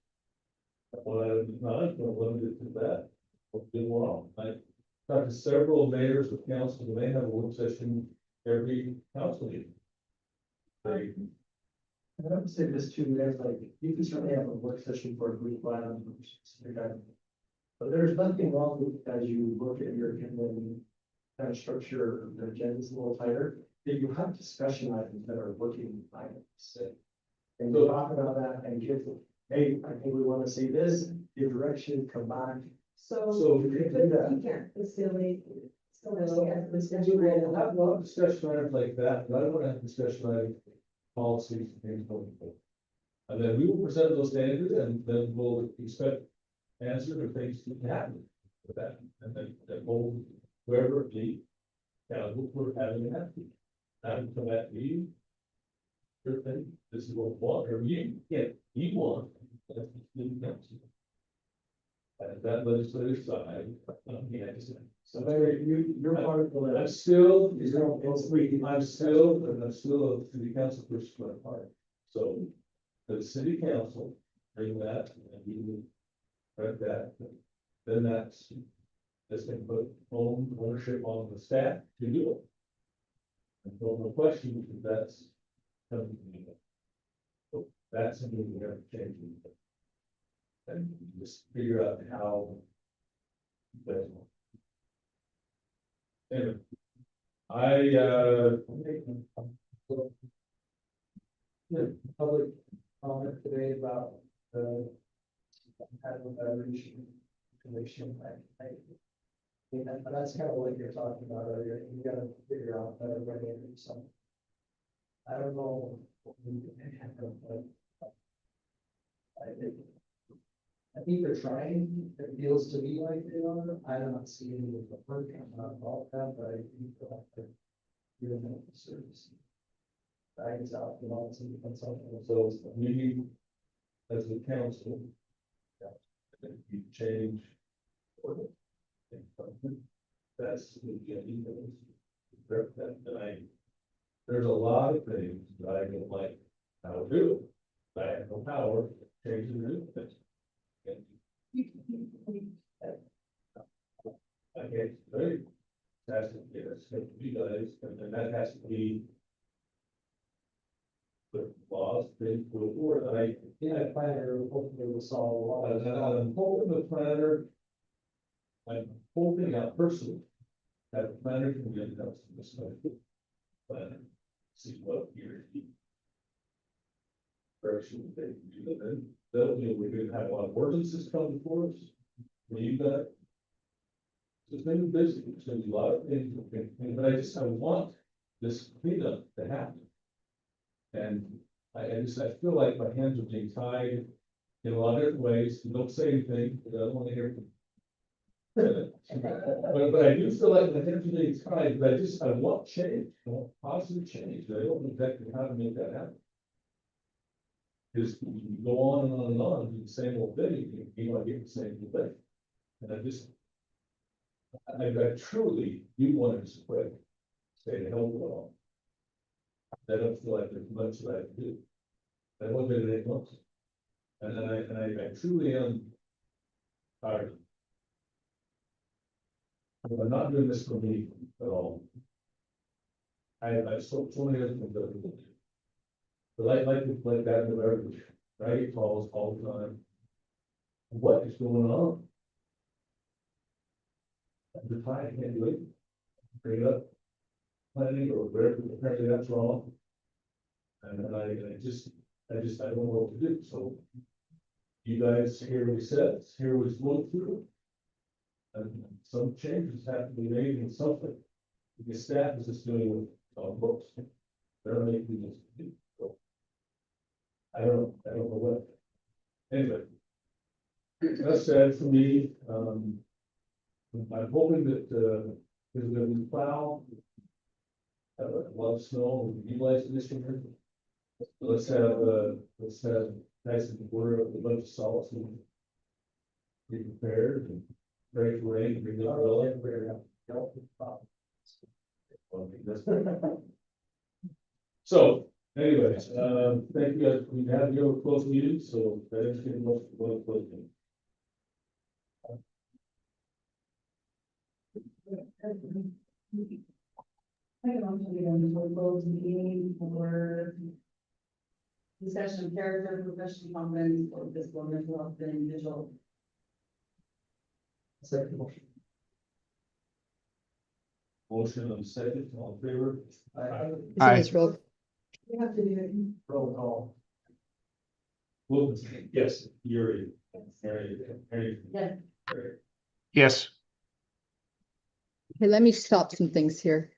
One item is not, we're limited to that, we'll do wrong, I talked to several mayors of council, and they have a work session every council meeting. They, And I would say this too, there's like, you can certainly have a work session for a group item or specific item. But there's nothing wrong with, as you look at your, kind of structure, the agenda's a little tighter, that you have discussion items that are working items. And we'll talk about that and give, hey, I think we want to say this, give direction, come back. so we can do that. you can't facilitate. We'll have discussion items like that, but I don't want to have discussion items, policies, and things going forward. And then we will present those standards, and then we'll expect answers or things to happen with that, and then we'll, wherever it be, look for having that. And come back to you. Your thing, this is what we want, or you want, that's what you council. And that legislative side, yeah, So Larry, you're part of the I'm list. still, Is there, I'm still a city council person by heart. So the city council bring that and we will write that, then that's going to put ownership on the staff to do it. And no question, because that's coming to me. So that's something we have to change. And just figure out how. But anyway, public comment today about the having a beverage commission. That's kind of what you're talking about earlier. You gotta figure out better way to do something. I don't know. I think they're trying, it feels to me like they are, I'm not seeing it with the work, I'm not involved in that, but I think they'll have to give them a service. Guidance out, you know, it's something. so we, as a council. You change. ordinance. That's the there's a lot of things that I don't like how to do. I have no power to change the new things. Okay, very. That's to get us to you guys, and then that has to be. The laws, they go forward, and Yeah, planner, hopefully will solve a lot of I'm hoping the planner. I'm hoping out personally. That the planner can get us to this. Planner, see what year. Direction they can do that, then they'll, we're gonna have a lot of ordinances come before us. When you got. It's been busy, there's gonna be a lot of things, but I want this cleanup to happen. And I feel like my hands are being tied in a lot of different ways, don't say anything, because I don't want to hear from. But I do feel like my hands are being tied, but I want change, I want positive change, I don't know exactly how to make that happen. Because you go on and on and on, do the same old thing, you might get the same old thing. And I truly do want to spread, stay the hell with it all. I don't feel like there's much that I can do. I want to do anything else. And I truly am tired. I'm not doing this for me at all. I so many other things that I do. But I like that in the beverage, I get calls all the time. What is going on? The time can't do it. Bring it up. Planning or whatever, apparently that's wrong. And I just, I don't know what to do, so. You guys hear what he says, hear what he's going through. And some changes have to be made in something. The staff is just doing it on books. They're making this. So, I don't know what. Anyway. That said, for me, I'm hoping that, there's gonna be plow. A lot of snow, we utilize this year. Let's have nice and order of a bunch of salts and. Be prepared and ready for rain, bring the umbrella. So, anyways, thank you guys, we have your close meeting, so that is getting most close. I can also be on the close meeting for discussion of character, professional competence, or physical and mental health of an individual. Second motion. Motion on second, all in favor? Aye. Israel, We have to do it. Roll call. Wilkinson. Yes. Yuri. Harry. Yes. Yes. okay, let me stop some things here.